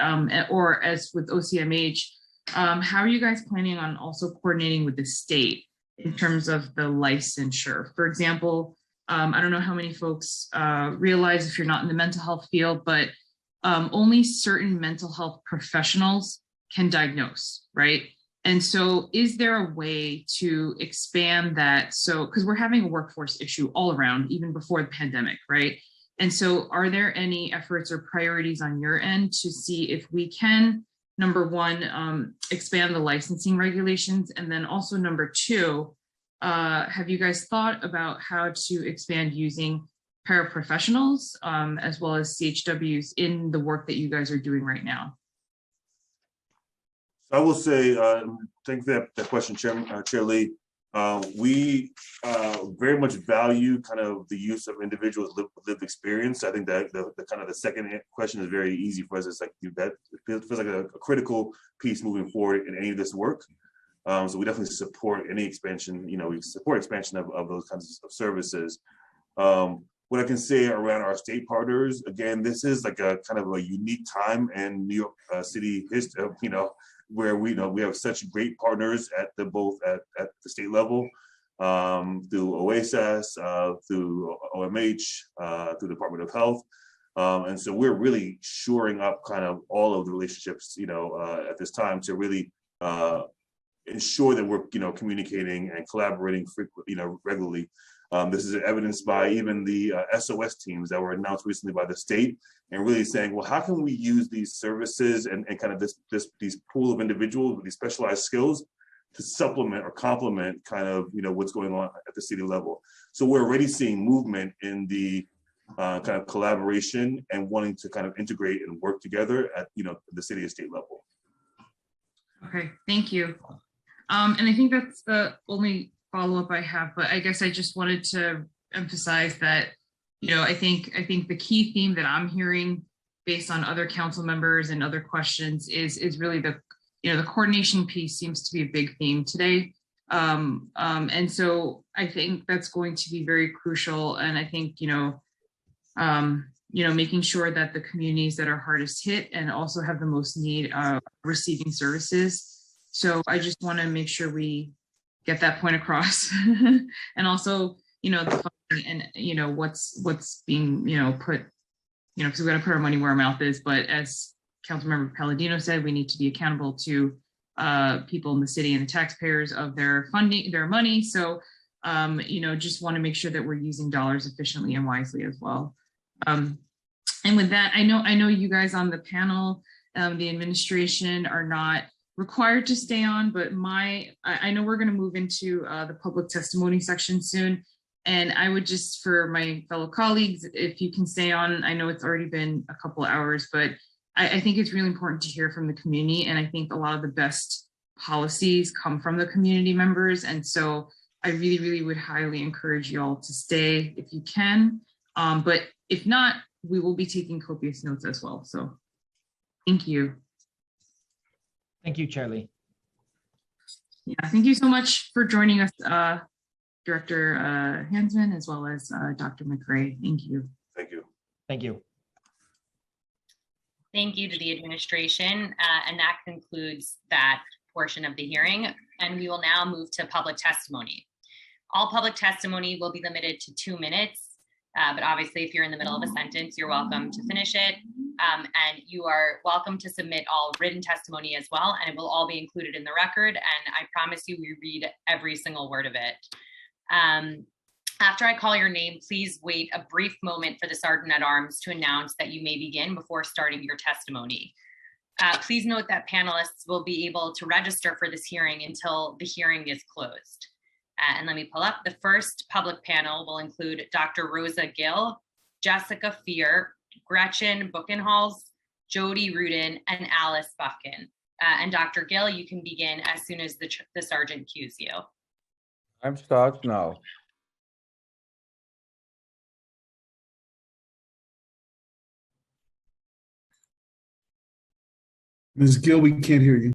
or as with OCMH, how are you guys planning on also coordinating with the state in terms of the licensure? For example, I don't know how many folks realize if you're not in the mental health field, but only certain mental health professionals can diagnose, right? And so is there a way to expand that? So, because we're having a workforce issue all around, even before the pandemic, right? And so are there any efforts or priorities on your end to see if we can, number one, expand the licensing regulations? And then also number two, have you guys thought about how to expand using paraprofessionals as well as CHWs in the work that you guys are doing right now? I will say, thank you for that question, Chair Lee. We very much value kind of the use of individuals with lived experience. I think that the kind of the second question is very easy for us. It's like that it feels like a critical piece moving forward in any of this work. So we definitely support any expansion. We support expansion of those kinds of services. What I can say around our state partners, again, this is like a kind of a unique time in New York City history, where we have such great partners at the state level, through OASAS, through OMH, through the Department of Health. And so we're really shoring up kind of all of the relationships, at this time to really ensure that we're, communicating and collaborating regularly. This is evidenced by even the SOS teams that were announced recently by the state, and really saying, well, how can we use these services and kind of these pool of individuals with these specialized skills to supplement or complement kind of, what's going on at the city level. So we're already seeing movement in the kind of collaboration and wanting to kind of integrate and work together at, the city and state level. Okay, thank you. And I think that's the only follow-up I have, but I guess I just wanted to emphasize that, I think the key theme that I'm hearing based on other council members and other questions is really the coordination piece seems to be a big theme today. And so I think that's going to be very crucial. And I think, making sure that the communities that are hardest hit and also have the most need receiving services. So I just want to make sure we get that point across. And also, the funding and, what's being, put, because we got to put our money where our mouth is. But as Councilmember Palladino said, we need to be accountable to people in the city and the taxpayers of their funding, their money. So, just want to make sure that we're using dollars efficiently and wisely as well. And with that, I know you guys on the panel, the administration are not required to stay on, but I know we're going to move into the public testimony section soon. And I would just, for my fellow colleagues, if you can stay on, I know it's already been a couple of hours, but I think it's really important to hear from the community. And I think a lot of the best policies come from the community members. And so I really, really would highly encourage you all to stay if you can. But if not, we will be taking copious notes as well. So thank you. Thank you, Charlie. Yeah, thank you so much for joining us, Director Hansman, as well as Dr. McRae. Thank you. Thank you. Thank you. Thank you to the administration. And that concludes that portion of the hearing. And we will now move to public testimony. All public testimony will be limited to 2 minutes. But obviously, if you're in the middle of a sentence, you're welcome to finish it. And you are welcome to submit all written testimony as well. And it will all be included in the record. And I promise you, we read every single word of it. After I call your name, please wait a brief moment for the Sergeant at Arms to announce that you may begin before starting your testimony. Please note that panelists will be able to register for this hearing until the hearing is closed. And let me pull up. The first public panel will include Dr. Rosa Gill, Jessica Fear, Gretchen Buchenholz, Jody Rudin, and Alice Buffkin. And Dr. Gill, you can begin as soon as the sergeant cues you. Time starts now. Ms. Gill, we can't hear you.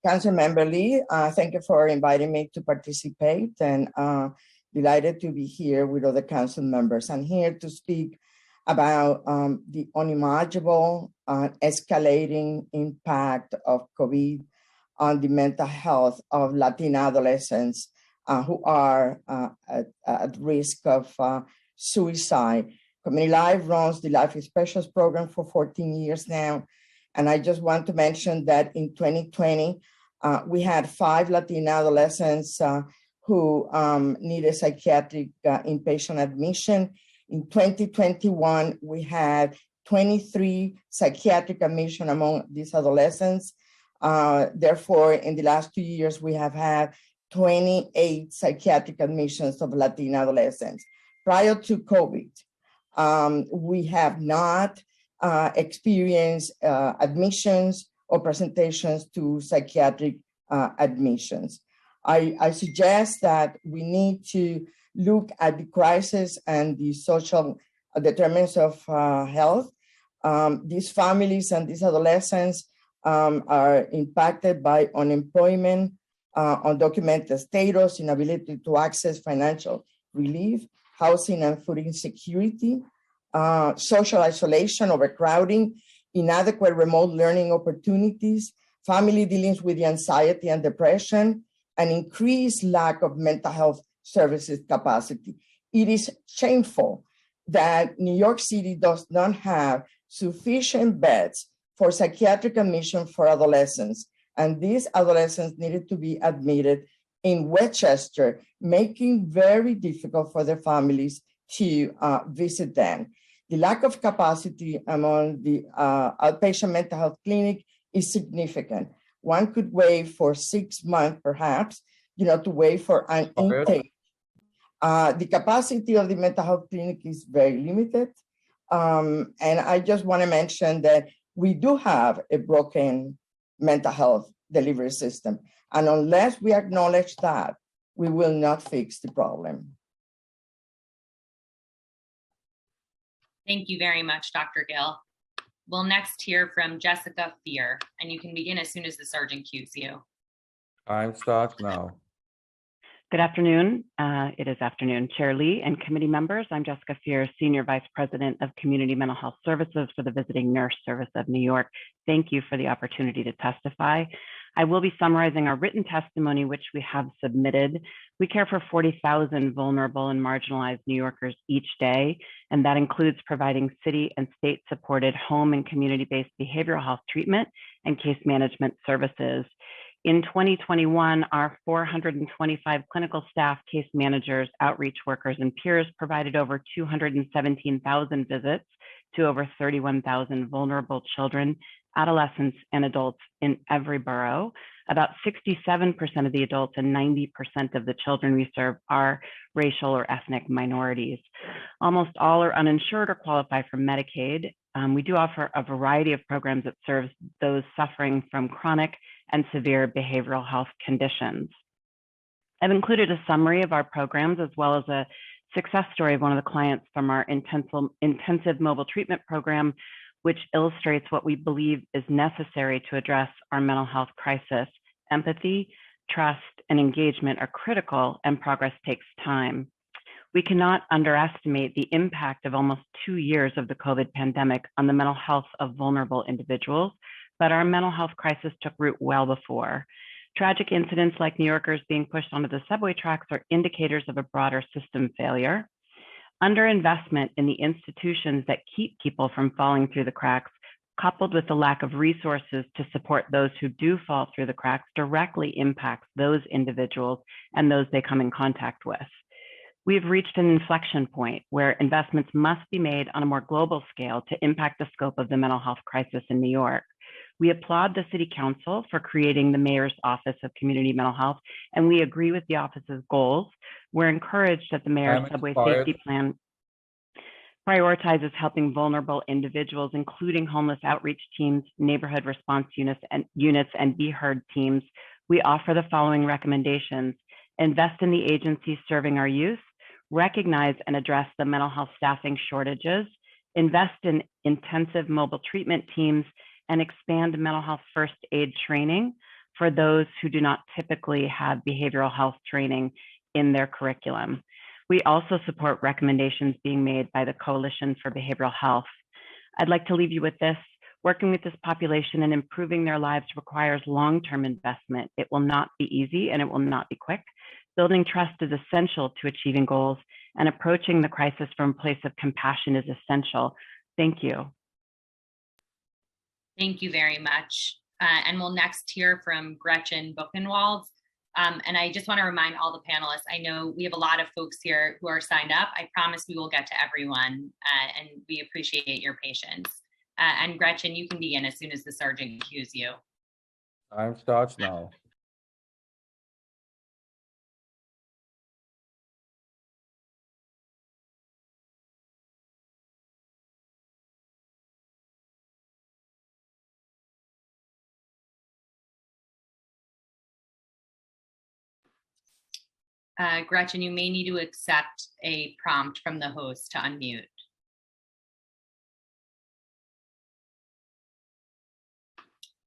Councilmember Lee, thank you for inviting me to participate, and delighted to be here with other council members. I'm here to speak about the unimaginable escalating impact of COVID on the mental health of Latina adolescents who are at risk of suicide. Community Life runs the Life Specials program for 14 years now. And I just want to mention that in 2020, we had 5 Latina adolescents who needed psychiatric inpatient admission. In 2021, we had 23 psychiatric admission among these adolescents. Therefore, in the last 2 years, we have had 28 psychiatric admissions of Latina adolescents. Prior to COVID, we have not experienced admissions or presentations to psychiatric admissions. I suggest that we need to look at the crisis and the social determinants of health. These families and these adolescents are impacted by unemployment, undocumented status, inability to access financial relief, housing and food insecurity, social isolation, overcrowding, inadequate remote learning opportunities, family dealings with the anxiety and depression, and increased lack of mental health services capacity. It is shameful that New York City does not have sufficient beds for psychiatric admission for adolescents, and these adolescents needed to be admitted in Westchester, making very difficult for their families to visit them. The lack of capacity among the outpatient mental health clinic is significant. One could wait for 6 months, perhaps, to wait for an intake. The capacity of the mental health clinic is very limited. And I just want to mention that we do have a broken mental health delivery system. And unless we acknowledge that, we will not fix the problem. Thank you very much, Dr. Gill. We'll next hear from Jessica Fear, and you can begin as soon as the sergeant cues you. Time starts now. Good afternoon. It is afternoon. Chair Lee and committee members, I'm Jessica Fear, Senior Vice President of Community Mental Health Services for the Visiting Nurse Service of New York. Thank you for the opportunity to testify. I will be summarizing our written testimony, which we have submitted. We care for 40,000 vulnerable and marginalized New Yorkers each day, and that includes providing city and state-supported home and community-based behavioral health treatment and case management services. In 2021, our 425 clinical staff, case managers, outreach workers, and peers provided over 217,000 visits to over 31,000 vulnerable children, adolescents, and adults in every borough. About 67% of the adults and 90% of the children we serve are racial or ethnic minorities. Almost all are uninsured or qualify for Medicaid. We do offer a variety of programs that serves those suffering from chronic and severe behavioral health conditions. I've included a summary of our programs as well as a success story of one of the clients from our intensive mobile treatment program, which illustrates what we believe is necessary to address our mental health crisis. Empathy, trust, and engagement are critical, and progress takes time. We cannot underestimate the impact of almost 2 years of the COVID pandemic on the mental health of vulnerable individuals, but our mental health crisis took root well before. Tragic incidents like New Yorkers being pushed onto the subway tracks are indicators of a broader system failure. Underinvestment in the institutions that keep people from falling through the cracks, coupled with the lack of resources to support those who do fall through the cracks, directly impacts those individuals and those they come in contact with. We have reached an inflection point where investments must be made on a more global scale to impact the scope of the mental health crisis in New York. We applaud the City Council for creating the Mayor's Office of Community Mental Health, and we agree with the office's goals. We're encouraged that the Mayor's Subway Safety Plan prioritizes helping vulnerable individuals, including homeless outreach teams, neighborhood response units, and Be Heard teams. We offer the following recommendations: invest in the agencies serving our youth, recognize and address the mental health staffing shortages, invest in intensive mobile treatment teams, and expand mental health first aid training for those who do not typically have behavioral health training in their curriculum. We also support recommendations being made by the Coalition for Behavioral Health. I'd like to leave you with this. Working with this population and improving their lives requires long-term investment. It will not be easy and it will not be quick. Building trust is essential to achieving goals, and approaching the crisis from a place of compassion is essential. Thank you. Thank you very much. And we'll next hear from Gretchen Buchenwald. And I just want to remind all the panelists, I know we have a lot of folks here who are signed up. I promise we will get to everyone, and we appreciate your patience. And Gretchen, you can begin as soon as the sergeant cues you. Time starts now. Gretchen, you may need to accept a prompt from the host to unmute.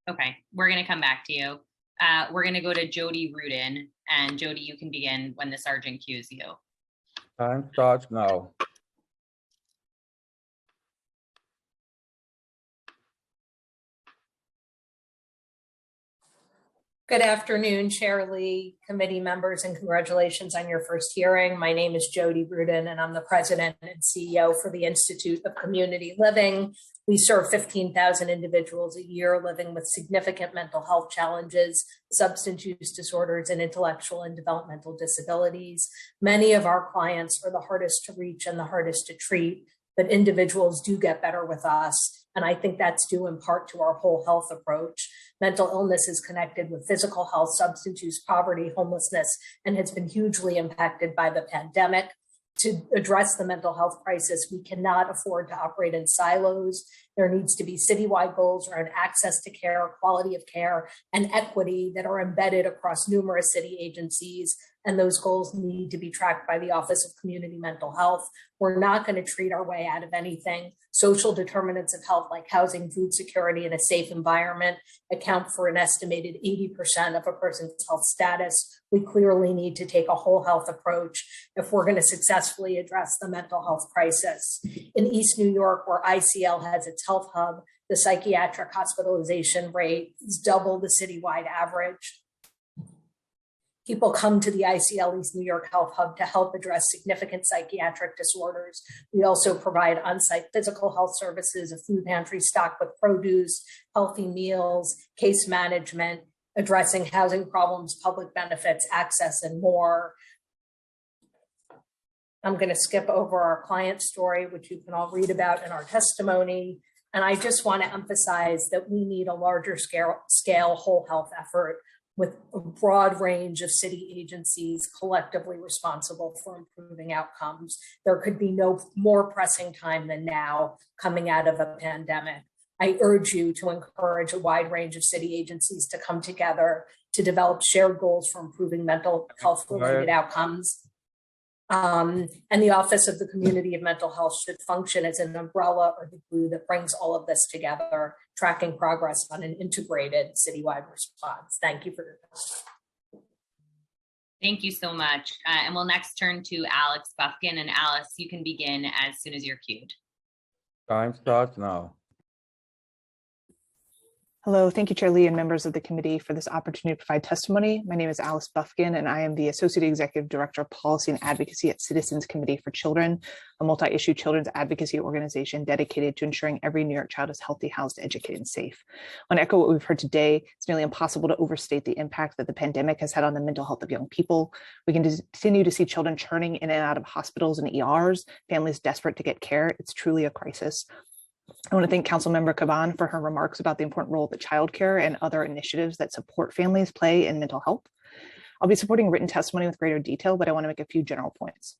Okay, we're going to come back to you. We're going to go to Jody Rudin, and Jody, you can begin when the sergeant cues you. Time starts now. Good afternoon, Chair Lee, committee members, and congratulations on your first hearing. My name is Jody Rudin, and I'm the president and CEO for the Institute of Community Living. We serve 15,000 individuals a year living with significant mental health challenges, substance use disorders, and intellectual and developmental disabilities. Many of our clients are the hardest to reach and the hardest to treat, but individuals do get better with us. And I think that's due in part to our whole health approach. Mental illness is connected with physical health, substance use, poverty, homelessness, and has been hugely impacted by the pandemic. To address the mental health crisis, we cannot afford to operate in silos. There needs to be citywide goals around access to care, quality of care, and equity that are embedded across numerous city agencies. And those goals need to be tracked by the Office of Community Mental Health. We're not going to treat our way out of anything. Social determinants of health like housing, food security, and a safe environment account for an estimated 80% of a person's health status. We clearly need to take a whole health approach if we're going to successfully address the mental health crisis. In East New York, where ICL has its health hub, the psychiatric hospitalization rate is double the citywide average. People come to the ICL East New York Health Hub to help address significant psychiatric disorders. We also provide on-site physical health services, a food pantry stocked with produce, healthy meals, case management, addressing housing problems, public benefits, access, and more. I'm going to skip over our client story, which you can all read about in our testimony. And I just want to emphasize that we need a larger scale whole health effort with a broad range of city agencies collectively responsible for improving outcomes. There could be no more pressing time than now coming out of a pandemic. I urge you to encourage a wide range of city agencies to come together to develop shared goals for improving mental health related outcomes. And the Office of the Community of Mental Health should function as an umbrella or the glue that brings all of this together, tracking progress on an integrated citywide response. Thank you for your time. Thank you so much. And we'll next turn to Alex Buffkin. And Alice, you can begin as soon as you're cued. Time starts now. Hello, thank you, Chair Lee and members of the committee for this opportunity to provide testimony. My name is Alice Buffkin, and I am the Associate Executive Director of Policy and Advocacy at Citizens Committee for Children, a multi-issue children's advocacy organization dedicated to ensuring every New York child is healthy, housed, educated, and safe. On echo what we've heard today, it's nearly impossible to overstate the impact that the pandemic has had on the mental health of young people. We can continue to see children churning in and out of hospitals and ERs, families desperate to get care. It's truly a crisis. I want to thank Councilmember Caban for her remarks about the important role that childcare and other initiatives that support families play in mental health. I'll be supporting written testimony with greater detail, but I want to make a few general points.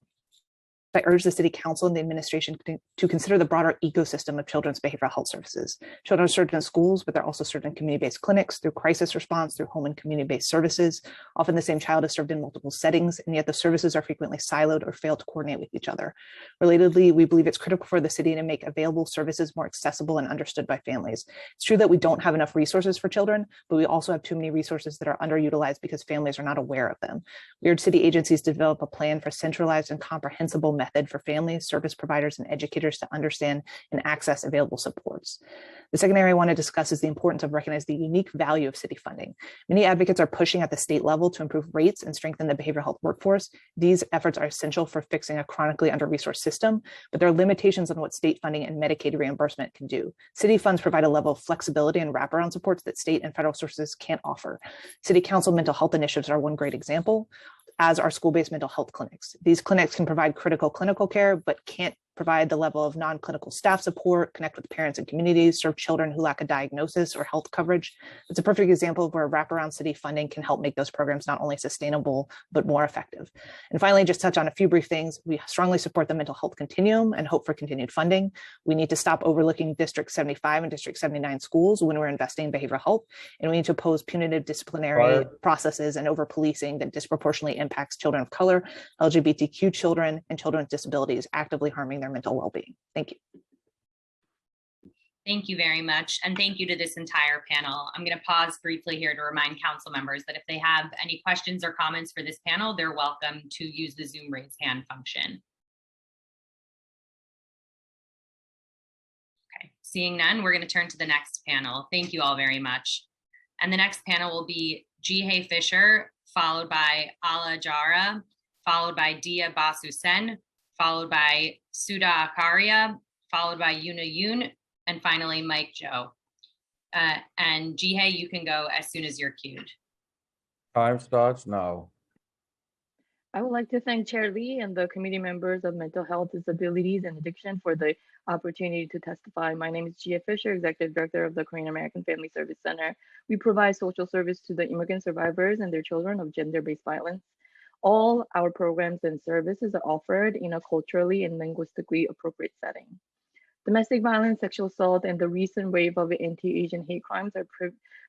I urge the City Council and the administration to consider the broader ecosystem of children's behavioral health services. Children are served in schools, but they're also served in community-based clinics, through crisis response, through home and community-based services. Often the same child is served in multiple settings, and yet the services are frequently siloed or fail to coordinate with each other. Relatedly, we believe it's critical for the city to make available services more accessible and understood by families. It's true that we don't have enough resources for children, but we also have too many resources that are underutilized because families are not aware of them. We urge city agencies to develop a plan for centralized and comprehensible method for families, service providers, and educators to understand and access available supports. The second area I want to discuss is the importance of recognizing the unique value of city funding. Many advocates are pushing at the state level to improve rates and strengthen the behavioral health workforce. These efforts are essential for fixing a chronically under-resourced system, but there are limitations on what state funding and Medicaid reimbursement can do. City funds provide a level of flexibility and wraparound supports that state and federal sources can't offer. City Council mental health initiatives are one great example, as are school-based mental health clinics. These clinics can provide critical clinical care, but can't provide the level of non-clinical staff support, connect with parents and communities, serve children who lack a diagnosis or health coverage. It's a perfect example of where wraparound city funding can help make those programs not only sustainable, but more effective. And finally, just touch on a few brief things. We strongly support the mental health continuum and hope for continued funding. We need to stop overlooking District 75 and District 79 schools when we're investing in behavioral health, and we need to oppose punitive disciplinary processes and over-policing that disproportionately impacts children of color, LGBTQ children, and children with disabilities, actively harming their mental well-being. Thank you. Thank you very much. And thank you to this entire panel. I'm going to pause briefly here to remind council members that if they have any questions or comments for this panel, they're welcome to use the Zoom raise hand function. Okay, seeing none, we're going to turn to the next panel. Thank you all very much. And the next panel will be Jihei Fisher, followed by Ala Jara, followed by Dia Basu Sen, followed by Suda Akaria, followed by Yuna Yoon, and finally Mike Joe. And Jihei, you can go as soon as you're queued. Time starts now. I would like to thank Chair Lee and the committee members of Mental Health, Disabilities, and Addiction for the opportunity to testify. My name is Jihei Fisher, Executive Director of the Korean American Family Service Center. We provide social service to the immigrant survivors and their children of gender-based violence. All our programs and services are offered in a culturally and linguistically appropriate setting. Domestic violence, sexual assault, and the recent wave of anti-Asian hate crimes are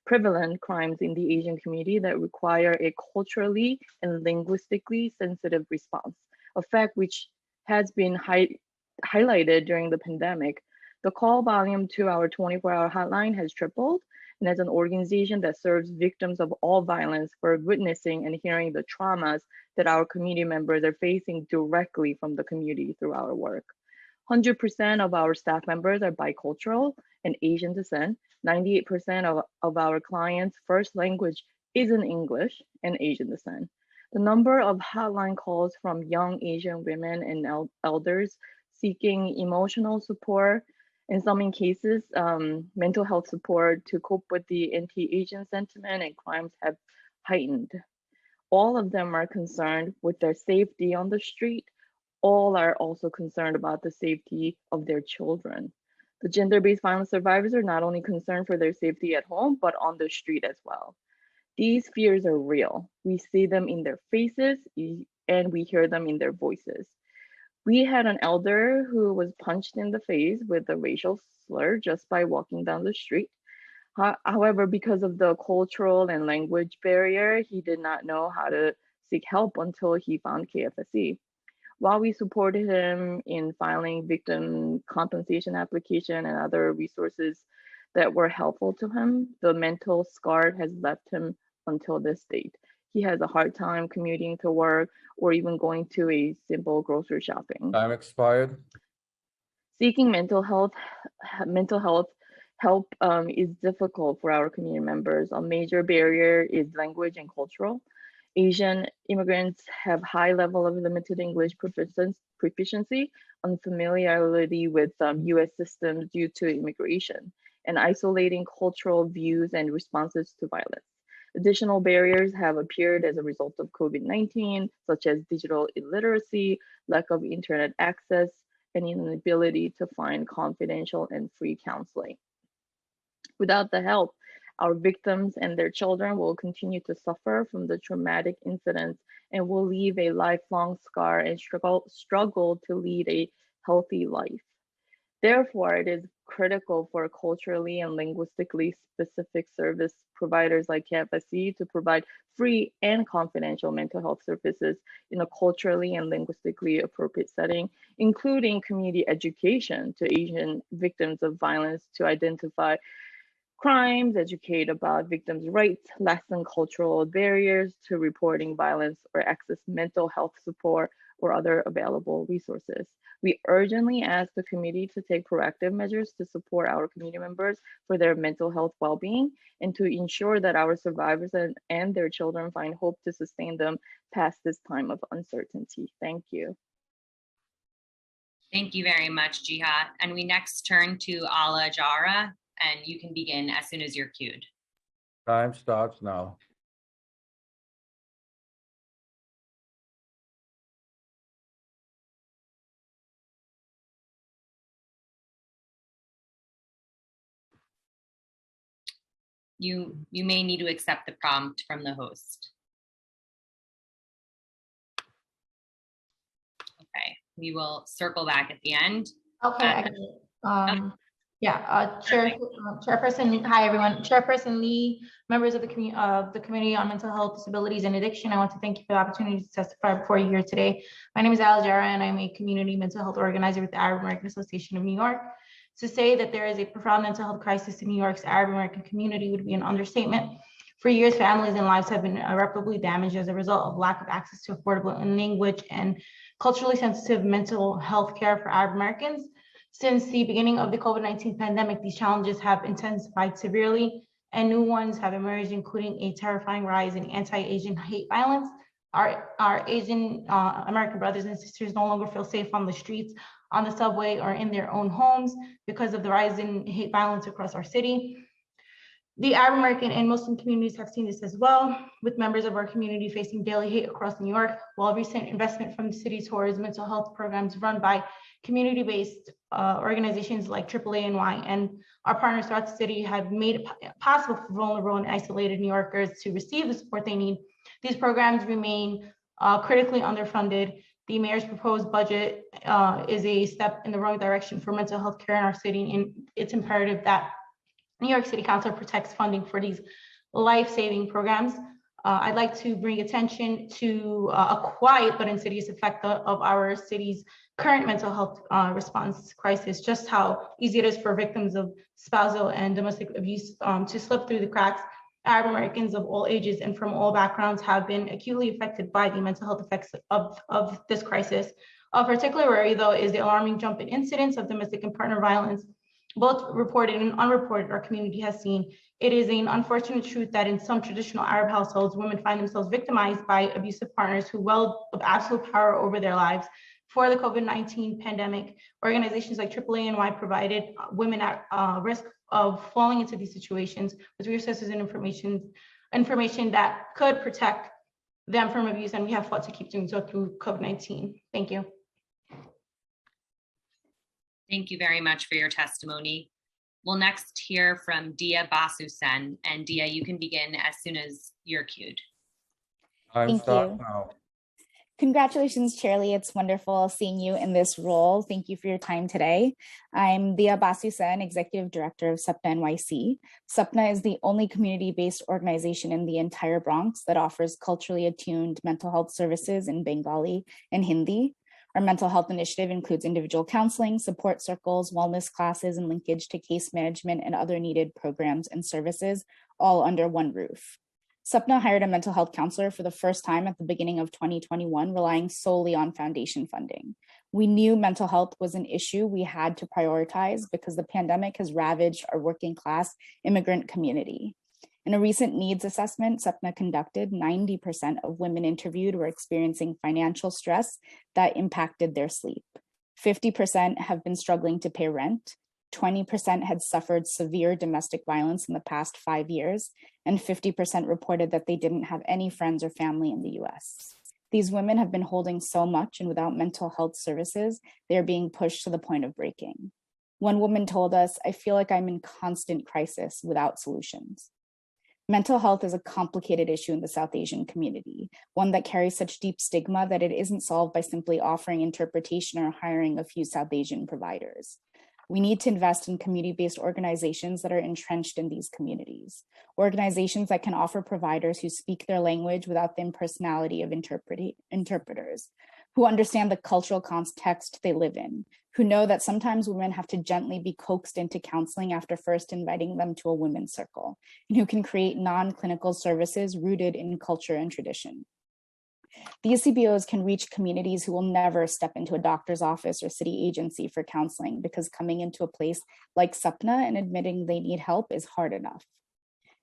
prevalent crimes in the Asian community that require a culturally and linguistically sensitive response, a fact which has been highlighted during the pandemic. The call volume to our 24-hour hotline has tripled, and as an organization that serves victims of all violence, we're witnessing and hearing the traumas that our community members are facing directly from the community through our work. 100% of our staff members are bicultural and Asian descent. 98% of our clients' first language isn't English and Asian descent. The number of hotline calls from young Asian women and elders seeking emotional support, in some cases, mental health support to cope with the anti-Asian sentiment and crimes have heightened. All of them are concerned with their safety on the street, All are also concerned about the safety of their children. The gender-based violence survivors are not only concerned for their safety at home, but on the street as well. These fears are real. We see them in their faces and we hear them in their voices. We had an elder who was punched in the face with a racial slur just by walking down the street. However, because of the cultural and language barrier, he did not know how to seek help until he found KFSC. While we supported him in filing victim compensation application and other resources that were helpful to him, the mental scar has left him until this date. He has a hard time commuting to work or even going to a simple grocery shopping. Time expired. Seeking mental health help is difficult for our community members. A major barrier is language and cultural. Asian immigrants have high level of limited English proficiency, unfamiliarity with US systems due to immigration, and isolating cultural views and responses to violence. Additional barriers have appeared as a result of COVID-19, such as digital illiteracy, lack of internet access, and inability to find confidential and free counseling. Without the help, our victims and their children will continue to suffer from the traumatic incidents and will leave a lifelong scar and struggle to lead a healthy life. Therefore, it is critical for culturally and linguistically specific service providers like KFSC to provide free and confidential mental health services in a culturally and linguistically appropriate setting, including community education to Asian victims of violence to identify crimes, educate about victims' rights, lessen cultural barriers to reporting violence, or access mental health support or other available resources. We urgently ask the committee to take proactive measures to support our community members for their mental health well-being and to ensure that our survivors and their children find hope to sustain them past this time of uncertainty. Thank you. Thank you very much, Jiha. And we next turn to Ala Jara, and you can begin as soon as you're cued. Time starts now. You may need to accept the prompt from the host. Okay, we will circle back at the end. Okay, I got it. Chairperson, hi everyone. Chairperson Lee, members of the Committee on Mental Health, Disabilities, and Addiction, I want to thank you for the opportunity to testify before you here today. My name is Al Jara, and I'm a community mental health organizer with the Arab American Association of New York. To say that there is a profound mental health crisis in New York's Arab American community would be an understatement. For years, families and lives have been irreparably damaged as a result of lack of access to affordable language and culturally sensitive mental health care for Arab Americans. Since the beginning of the COVID-19 pandemic, these challenges have intensified severely and new ones have emerged, including a terrifying rise in anti-Asian hate violence. Our Asian American brothers and sisters no longer feel safe on the streets, on the subway, or in their own homes because of the rise in hate violence across our city. The Arab American and Muslim communities have seen this as well, with members of our community facing daily hate across New York, while recent investment from the city towards mental health programs run by community-based organizations like AAA-NY and our partners throughout the city have made it possible for vulnerable and isolated New Yorkers to receive the support they need. These programs remain critically underfunded. The mayor's proposed budget is a step in the wrong direction for mental health care in our city, and it's imperative that New York City Council protects funding for these life-saving programs. I'd like to bring attention to a quiet but insidious effect of our city's current mental health response crisis, just how easy it is for victims of spousal and domestic abuse to slip through the cracks. Arab Americans of all ages and from all backgrounds have been acutely affected by the mental health effects of this crisis. Of particular worry, though, is the alarming jump in incidents of domestic and partner violence, both reported and unreported, our community has seen. It is an unfortunate truth that in some traditional Arab households, women find themselves victimized by abusive partners who wield absolute power over their lives. For the COVID-19 pandemic, organizations like AAA-NY provided women at risk of falling into these situations with resources and information that could protect them from abuse, and we have fought to keep doing so through COVID-19. Thank you. Thank you very much for your testimony. We'll next hear from Dia Basusen, and Dia, you can begin as soon as you're cued. Time Thank starts you. now. Congratulations, Charlie. It's wonderful seeing you in this role. Thank you for your time today. I'm Dia Basusen, Executive Director of SUPNA NYC. SUPNA is the only community-based organization in the entire Bronx that offers culturally attuned mental health services in Bengali and Hindi. Our mental health initiative includes individual counseling, support circles, wellness classes, and linkage to case management and other needed programs and services, all under one roof. SUPNA hired a mental health counselor for the first time at the beginning of 2021, relying solely on foundation funding. We knew mental health was an issue we had to prioritize because the pandemic has ravaged our working class immigrant community. In a recent needs assessment SUPNA conducted, 90% of women interviewed were experiencing financial stress that impacted their sleep. 50% have been struggling to pay rent. 20% had suffered severe domestic violence in the past 5 years, and 50% reported that they didn't have any friends or family in the US. These women have been holding so much, and without mental health services, they are being pushed to the point of breaking. One woman told us, "I feel like I'm in constant crisis without solutions." Mental health is a complicated issue in the South Asian community, one that carries such deep stigma that it isn't solved by simply offering interpretation or hiring a few South Asian providers. We need to invest in community-based organizations that are entrenched in these communities, organizations that can offer providers who speak their language without the impersonality of interpreters, who understand the cultural context they live in, who know that sometimes women have to gently be coaxed into counseling after first inviting them to a women's circle, and who can create non-clinical services rooted in culture and tradition. These CBOs can reach communities who will never step into a doctor's office or city agency for counseling because coming into a place like SUPNA and admitting they need help is hard enough.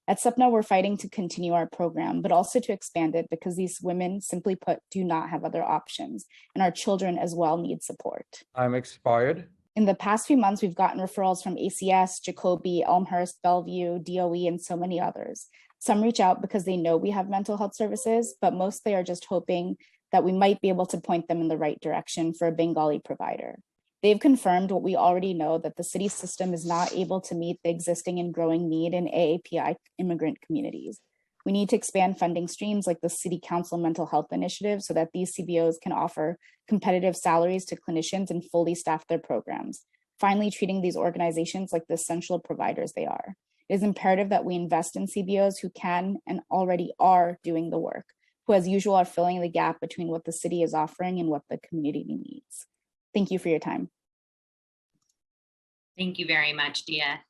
At SUPNA, we're fighting to continue our program, but also to expand it because these women, simply put, do not have other options, and our children as well need support. Time expired. In the past few months, we've gotten referrals from ACS, Jacoby, Elmhurst, Bellevue, DOE, and so many others. Some reach out because they know we have mental health services, but mostly are just hoping that we might be able to point them in the right direction for a Bengali provider. They've confirmed what we already know, that the city system is not able to meet the existing and growing need in AAPI immigrant communities. We need to expand funding streams like the City Council Mental Health Initiative so that these CBOs can offer competitive salaries to clinicians and fully staff their programs, finally treating these organizations like the essential providers they are. It is imperative that we invest in CBOs who can and already are doing the work, who as usual are filling the gap between what the city is offering and what the community needs. Thank you for your time. Thank you very much, Dia.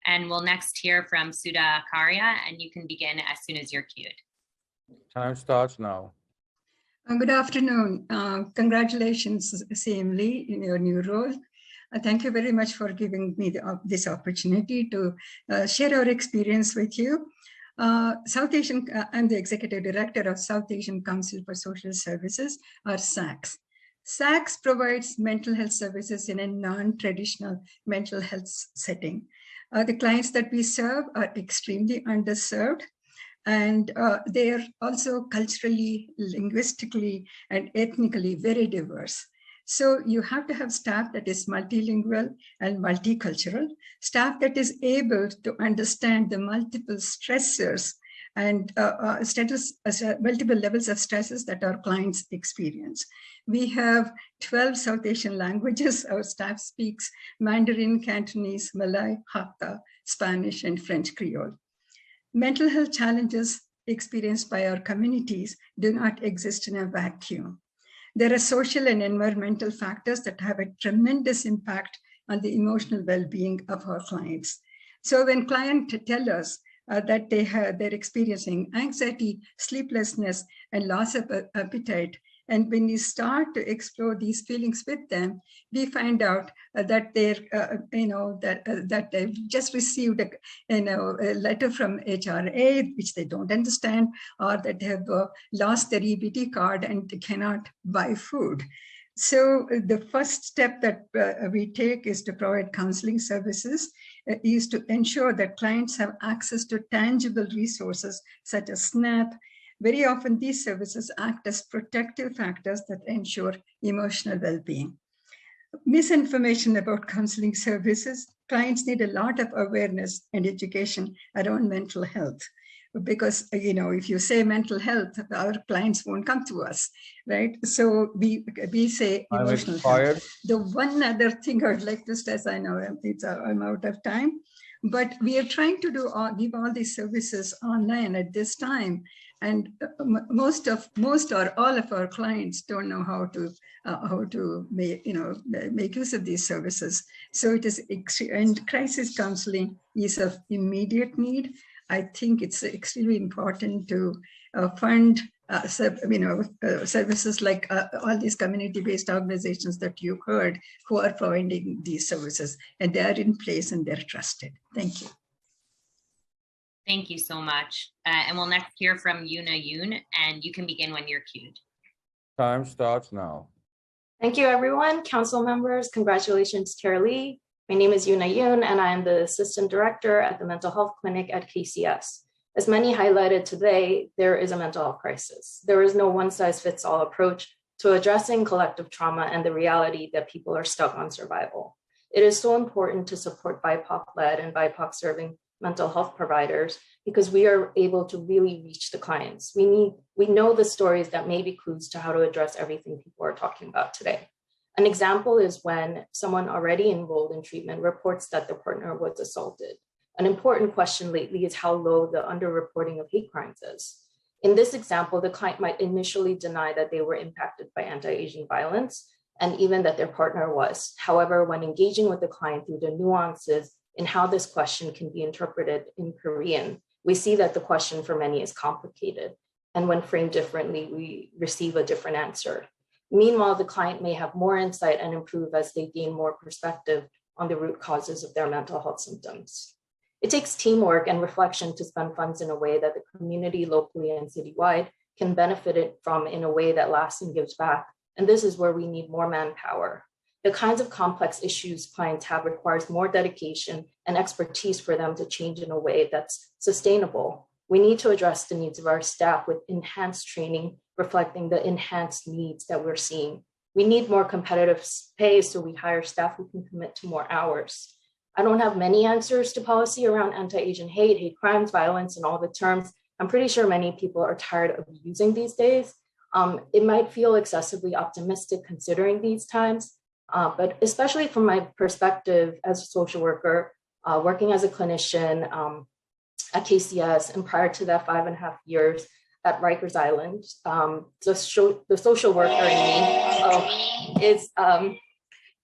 And we'll next hear from Sudha Akaria, and you can begin as soon as you're cued. Time starts now. Good afternoon. Congratulations, CM Lee, in your new role. Thank you very much for giving me this opportunity to share our experience with you. South Asian, I'm the Executive Director of South Asian Council for Social Services, or SACS. SACS provides mental health services in a non-traditional mental health setting. The clients that we serve are extremely underserved, and they are also culturally, linguistically, and ethnically very diverse. So you have to have staff that is multilingual and multicultural, staff that is able to understand the multiple stressors and multiple levels of stresses that our clients experience. We have 12 South Asian languages. Our staff speaks Mandarin, Cantonese, Malay, Hakka, Spanish, and French Creole. Mental health challenges experienced by our communities do not exist in a vacuum. There are social and environmental factors that have a tremendous impact on the emotional well-being of our clients. So when clients tell us that they're experiencing anxiety, sleeplessness, and loss of appetite, and when we start to explore these feelings with them, we find out that that they've just received a letter from HRA, which they don't understand, or that they have lost their EBT card and they cannot buy food. So the first step that we take is to provide counseling services, is to ensure that clients have access to tangible resources such as SNAP. Very often these services act as protective factors that ensure emotional well-being. misinformation about counseling services. Clients need a lot of awareness and education around mental health. Because, if you say mental health, our clients won't come to us, right? So we say Time emotional expired. health. The one other thing I'd like to stress, I know I'm out of time, but we are trying to give all these services online at this time. And most or all of our clients don't know how to make use of these services. So it is, and crisis counseling is of immediate need. I think it's extremely important to fund services like all these community-based organizations that you heard who are providing these services, and they are in place and they're trusted. Thank you. Thank you so much. And we'll next hear from Yuna Yoon, and you can begin when you're cued. Time starts now. Thank you, everyone. Council members, congratulations, Chair Lee. My name is Yuna Yoon, and I am the Assistant Director at the Mental Health Clinic at KCS. As many highlighted today, there is a mental health crisis. There is no one-size-fits-all approach to addressing collective trauma and the reality that people are stuck on survival. It is so important to support BIPOC-led and BIPOC-serving mental health providers because we are able to really reach the clients. We know the stories that may be clues to how to address everything people are talking about today. An example is when someone already enrolled in treatment reports that their partner was assaulted. An important question lately is how low the underreporting of hate crimes is. In this example, the client might initially deny that they were impacted by anti-Asian violence and even that their partner was. However, when engaging with the client through the nuances in how this question can be interpreted in Korean, we see that the question for many is complicated. And when framed differently, we receive a different answer. Meanwhile, the client may have more insight and improve as they gain more perspective on the root causes of their mental health symptoms. It takes teamwork and reflection to spend funds in a way that the community locally and citywide can benefit it from in a way that lasts and gives back. And this is where we need more manpower. The kinds of complex issues clients have requires more dedication and expertise for them to change in a way that's sustainable. We need to address the needs of our staff with enhanced training, reflecting the enhanced needs that we're seeing. We need more competitive pay so we hire staff who can commit to more hours. I don't have many answers to policy around anti-Asian hate crimes, violence, and all the terms. I'm pretty sure many people are tired of using these days. It might feel excessively optimistic considering these times, but especially from my perspective as a social worker, working as a clinician at KCS, and prior to that 5.5 years at Rikers Island, the social worker in me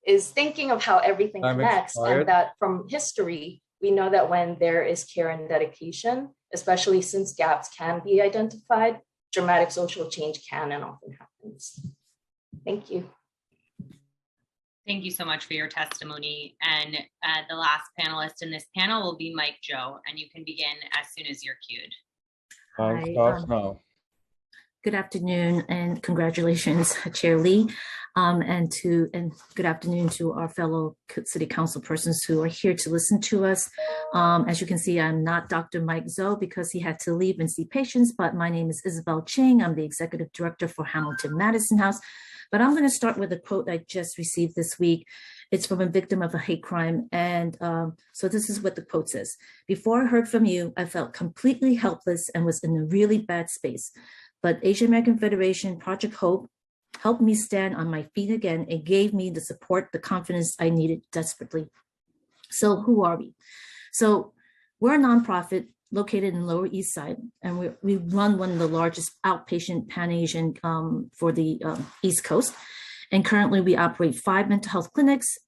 is thinking of how everything connects, and that from history, we know that when there is care and dedication, especially since gaps can be identified, dramatic social change can and often happens. Thank you. Thank you so much for your testimony. And the last panelist in this panel will be Mike Joe, and you can begin as soon as you're cued. Time starts now. Good afternoon and congratulations, Chair Lee, and good afternoon to our fellow City Council persons who are here to listen to us. As you can see, I'm not Dr. Mike Zoe because he had to leave and see patients, but my name is Isabel Ching. I'm the Executive Director for Hamilton Madison House. But I'm going to start with a quote I just received this week. It's from a victim of a hate crime. And so this is what the quote says. "Before I heard from you, I felt completely helpless and was in a really bad space. But Asian American Federation Project Hope helped me stand on my feet again and gave me the support, the confidence I needed desperately." So who are we? So we're a nonprofit located in Lower East Side, and we run one of the largest outpatient Pan-Asian for the East Coast. And currently we operate 5 mental health clinics,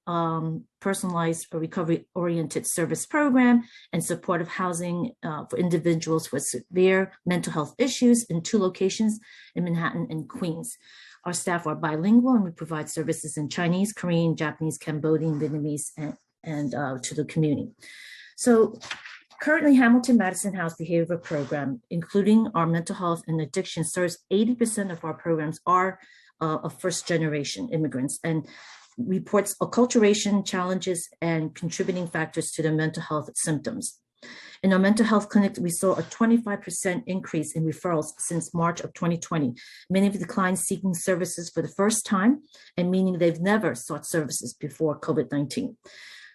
personalized or recovery-oriented service program, and supportive housing for individuals with severe mental health issues in 2 locations in Manhattan and Queens. Our staff are bilingual, and we provide services in Chinese, Korean, Japanese, Cambodian, Vietnamese, and to the community. So currently, Hamilton Madison House Behavioral Program, including our mental health and addiction, serves 80% of our programs are of first-generation immigrants and reports acculturation challenges and contributing factors to their mental health symptoms. In our mental health clinic, we saw a 25% increase in referrals since March of 2020. Many of the clients seeking services for the first time, and meaning they've never sought services before COVID-19.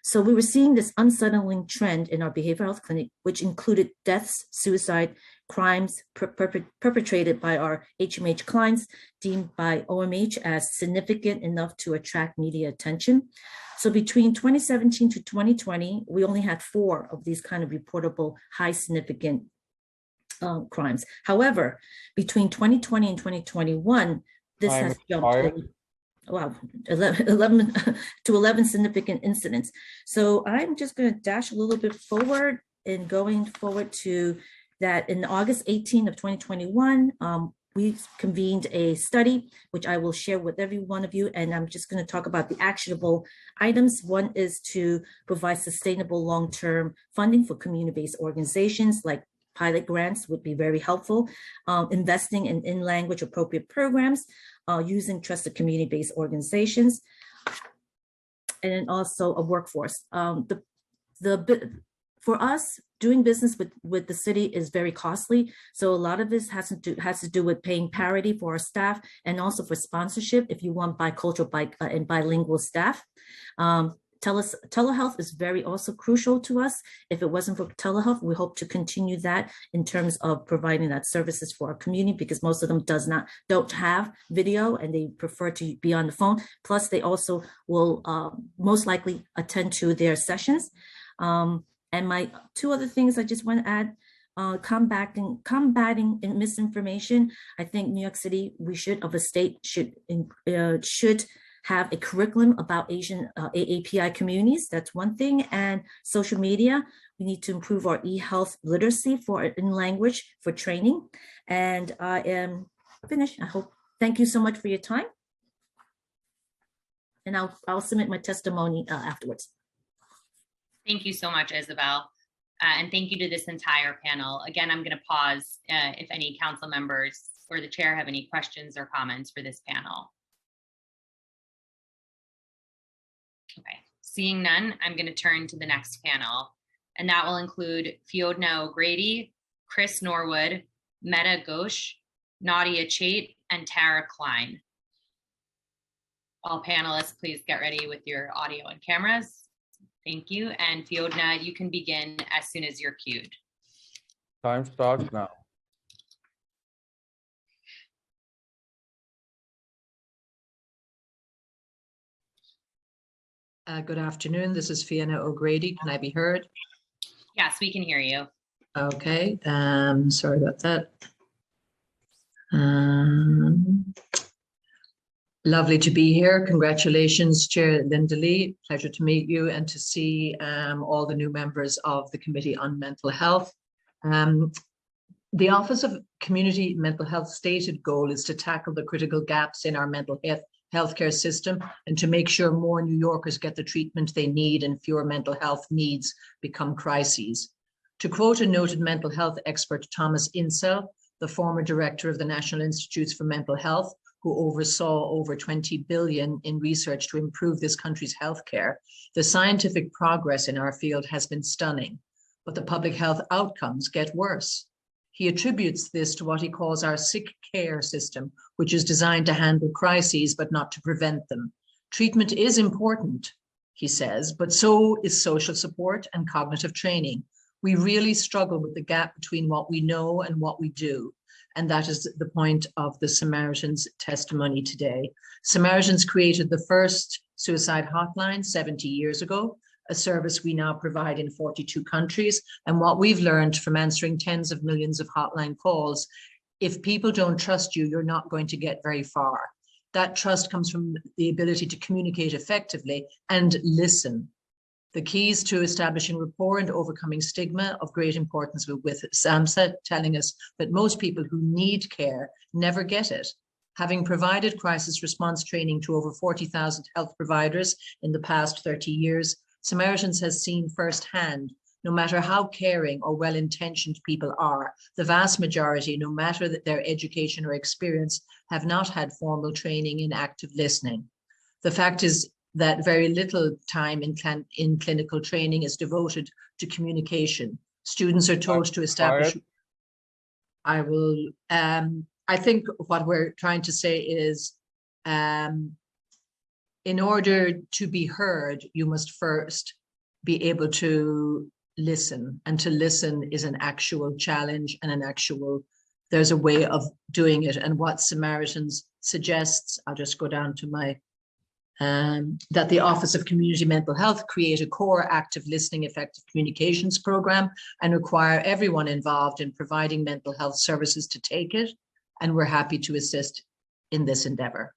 So we were seeing this unsettling trend in our behavioral health clinic, which included deaths, suicide, crimes perpetrated by our HMH clients deemed by OMH as significant enough to attract media attention. So between 2017 to 2020, we only had 4 of these kind of reportable high significant crimes. However, between 2020 and 2021, this has jumped. Wow, 11 to 11 significant incidents. So I'm just going to dash a little bit forward and going forward to that in August 18 of 2021, we convened a study, which I will share with every one of you. And I'm just going to talk about the actionable items. One is to provide sustainable long-term funding for community-based organizations, like pilot grants would be very helpful. Investing in language appropriate programs, using trusted community-based organizations, and then also a workforce. For us, doing business with the city is very costly. So a lot of this has to do with paying parity for our staff and also for sponsorship if you want bicultural and bilingual staff. Telehealth is very also crucial to us. If it wasn't for telehealth, we hope to continue that in terms of providing that services for our community, because most of them don't have video and they prefer to be on the phone. Plus, they also will most likely attend to their sessions. And my 2 other things I just want to add, combating misinformation. I think New York City, should have a curriculum about Asian AAPI communities. That's one thing. And social media, we need to improve our e-health literacy in language for training. And I am finished. Thank you so much for your time. And I'll submit my testimony afterwards. Thank you so much, Isabel. And thank you to this entire panel. Again, I'm going to pause if any council members or the chair have any questions or comments for this panel. Okay, seeing none, I'm going to turn to the next panel, and that will include Fiona O'Grady, Chris Norwood, Meta Ghosh, Nadia Chait, and Tara Klein. All panelists, please get ready with your audio and cameras. Thank you. And Fiona, you can begin as soon as you're cued. Time starts now. Good afternoon. This is Fiona O'Grady. Can I be heard? Yes, we can hear you. Okay. Sorry about that. Lovely to be here. Congratulations, Chair Linda Lee. Pleasure to meet you and to see all the new members of the Committee on Mental Health. The Office of Community Mental Health stated goal is to tackle the critical gaps in our mental healthcare system and to make sure more New Yorkers get the treatment they need and fewer mental health needs become crises. To quote a noted mental health expert, Thomas Insel, the former director of the National Institutes for Mental Health, who oversaw over 20 billion in research to improve this country's healthcare, the scientific progress in our field has been stunning, but the public health outcomes get worse. He attributes this to what he calls our sick care system, which is designed to handle crises, but not to prevent them. Treatment is important, he says, but so is social support and cognitive training. We really struggle with the gap between what we know and what we do. And that is the point of the Samaritans testimony today. Samaritans created the first suicide hotline 70 years ago, a service we now provide in 42 countries. And what we've learned from answering tens of millions of hotline calls, if people don't trust you, you're not going to get very far. That trust comes from the ability to communicate effectively and listen. The keys to establishing rapport and overcoming stigma of great importance with SAMHSA telling us that most people who need care never get it. Having provided crisis response training to over 40,000 health providers in the past 30 years, Samaritans has seen firsthand, no matter how caring or well-intentioned people are, the vast majority, no matter their education or experience, have not had formal training in active listening. The fact is that very little time in clinical training is devoted to communication, Students are told to establish. Quiet. I will, I think what we're trying to say is, in order to be heard, you must first be able to listen, and to listen is an actual challenge and there's a way of doing it. And what Samaritans suggests, I'll just go down to my, that the Office of Community Mental Health create a core active listening effective communications program and require everyone involved in providing mental health services to take it. And we're happy to assist in this endeavor.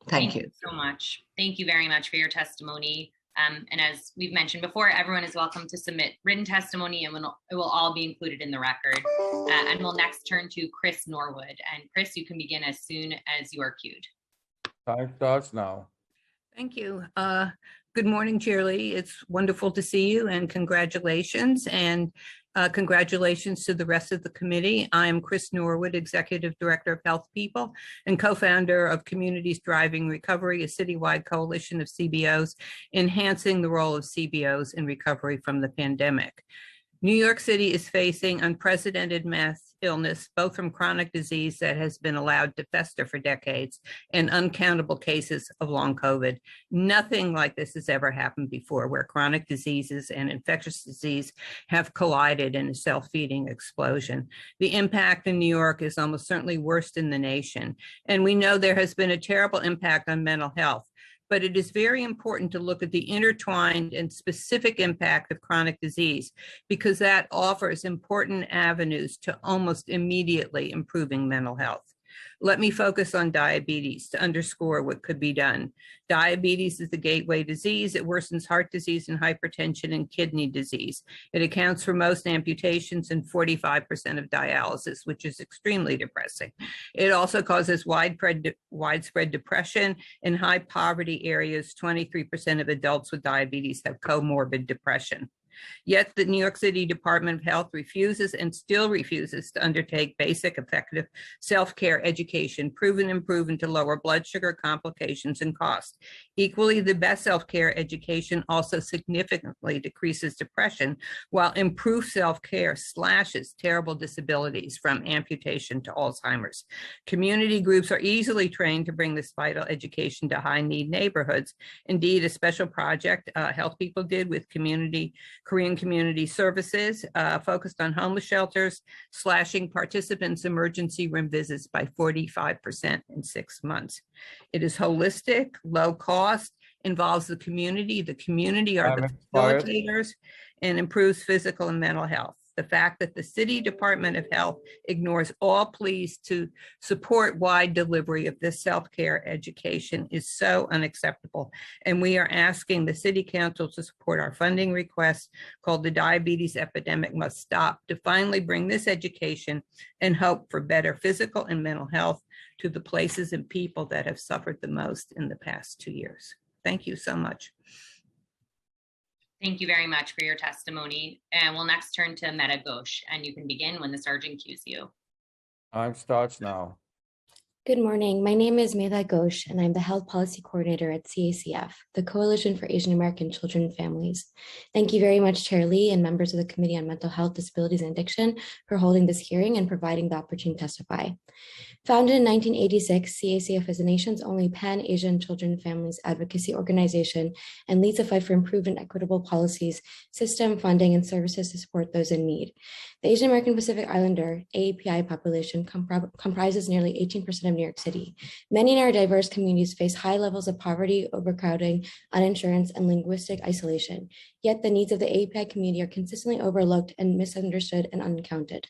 Thank you so much. Thank you very much for your testimony. And as we've mentioned before, everyone is welcome to submit written testimony, and it will all be included in the record. And we'll next turn to Chris Norwood. And Chris, you can begin as soon as you are cued. Time starts now. Thank you. Good morning, Chair Lee. It's wonderful to see you, and congratulations. And congratulations to the rest of the committee. I am Chris Norwood, Executive Director of Health People and co-founder of Communities Driving Recovery, a citywide coalition of CBOs, enhancing the role of CBOs in recovery from the pandemic. New York City is facing unprecedented mass illness, both from chronic disease that has been allowed to fester for decades and uncountable cases of long COVID. Nothing like this has ever happened before, where chronic diseases and infectious disease have collided in a self-feeding explosion. The impact in New York is almost certainly worst in the nation. And we know there has been a terrible impact on mental health. But it is very important to look at the intertwined and specific impact of chronic disease, because that offers important avenues to almost immediately improving mental health. Let me focus on diabetes to underscore what could be done. Diabetes is the gateway disease. It worsens heart disease and hypertension and kidney disease. It accounts for most amputations and 45% of dialysis, which is extremely depressing. It also causes widespread depression. In high poverty areas, 23% of adults with diabetes have comorbid depression. Yet the New York City Department of Health refuses and still refuses to undertake basic, effective self-care education, proven and proven to lower blood sugar complications and cost. Equally, the best self-care education also significantly decreases depression, while improved self-care slashes terrible disabilities from amputation to Alzheimer's. Community groups are easily trained to bring this vital education to high-need neighborhoods. Indeed, a special project Health People did with Korean Community Services focused on homeless shelters, slashing participants' emergency room visits by 45% in 6 months. It is holistic, low cost, involves the community. The community are the facilitators, and improves physical and mental health. The fact that the City Department of Health ignores all pleas to support wide delivery of this self-care education is so unacceptable. And we are asking the City Council to support our funding request called The Diabetes Epidemic Must Stop, to finally bring this education and hope for better physical and mental health to the places and people that have suffered the most in the past 2 years. Thank you so much. Thank you very much for your testimony. And we'll next turn to Meta Ghosh, and you can begin when the sergeant cues you. Time starts now. Good morning. My name is Medha Ghosh, and I'm the Health Policy Coordinator at CACF, the Coalition for Asian American Children and Families. Thank you very much, Chair Lee and members of the Committee on Mental Health, Disabilities, and Addiction for holding this hearing and providing the opportunity to testify. Founded in 1986, CACF is the nation's only pan-Asian children and families advocacy organization and leads a fight for improved and equitable policies, system, funding, and services to support those in need. The Asian American Pacific Islander, AAPI population comprises nearly 18% of New York City. Many in our diverse communities face high levels of poverty, overcrowding, uninsurance, and linguistic isolation. Yet the needs of the AAPI community are consistently overlooked and misunderstood and uncounted.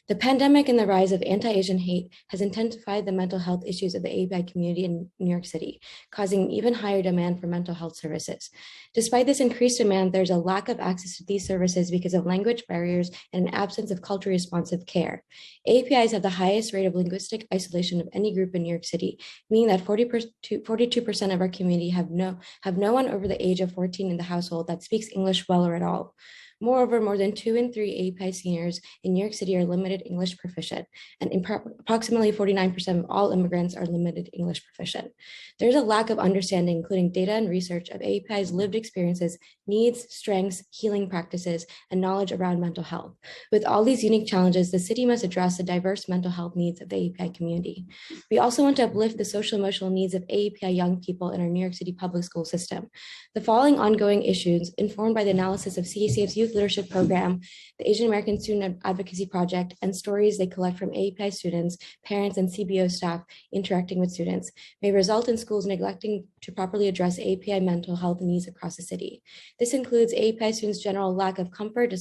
The pandemic and the rise of anti-Asian hate has intensified the mental health issues of the AAPI community in New York City, causing even higher demand for mental health services. Despite this increased demand, there's a lack of access to these services because of language barriers and an absence of culturally responsive care. AAPIs have the highest rate of linguistic isolation of any group in New York City, meaning that 42% of our community have no one over the age of 14 in the household that speaks English well or at all. Moreover, more than 2 in 3 API seniors in New York City are limited English proficient, and approximately 49% of all immigrants are limited English proficient. There's a lack of understanding, including data and research of API's lived experiences, needs, strengths, healing practices, and knowledge around mental health. With all these unique challenges, the city must address the diverse mental health needs of the API community. We also want to uplift the social emotional needs of API young people in our New York City public school system. The following ongoing issues, informed by the analysis of CACF's Youth Leadership Program, the Asian American Student Advocacy Project, and stories they collect from API students, parents, and CBO staff interacting with students, may result in schools neglecting to properly address API mental health needs across the city. This includes API students' general lack of comfort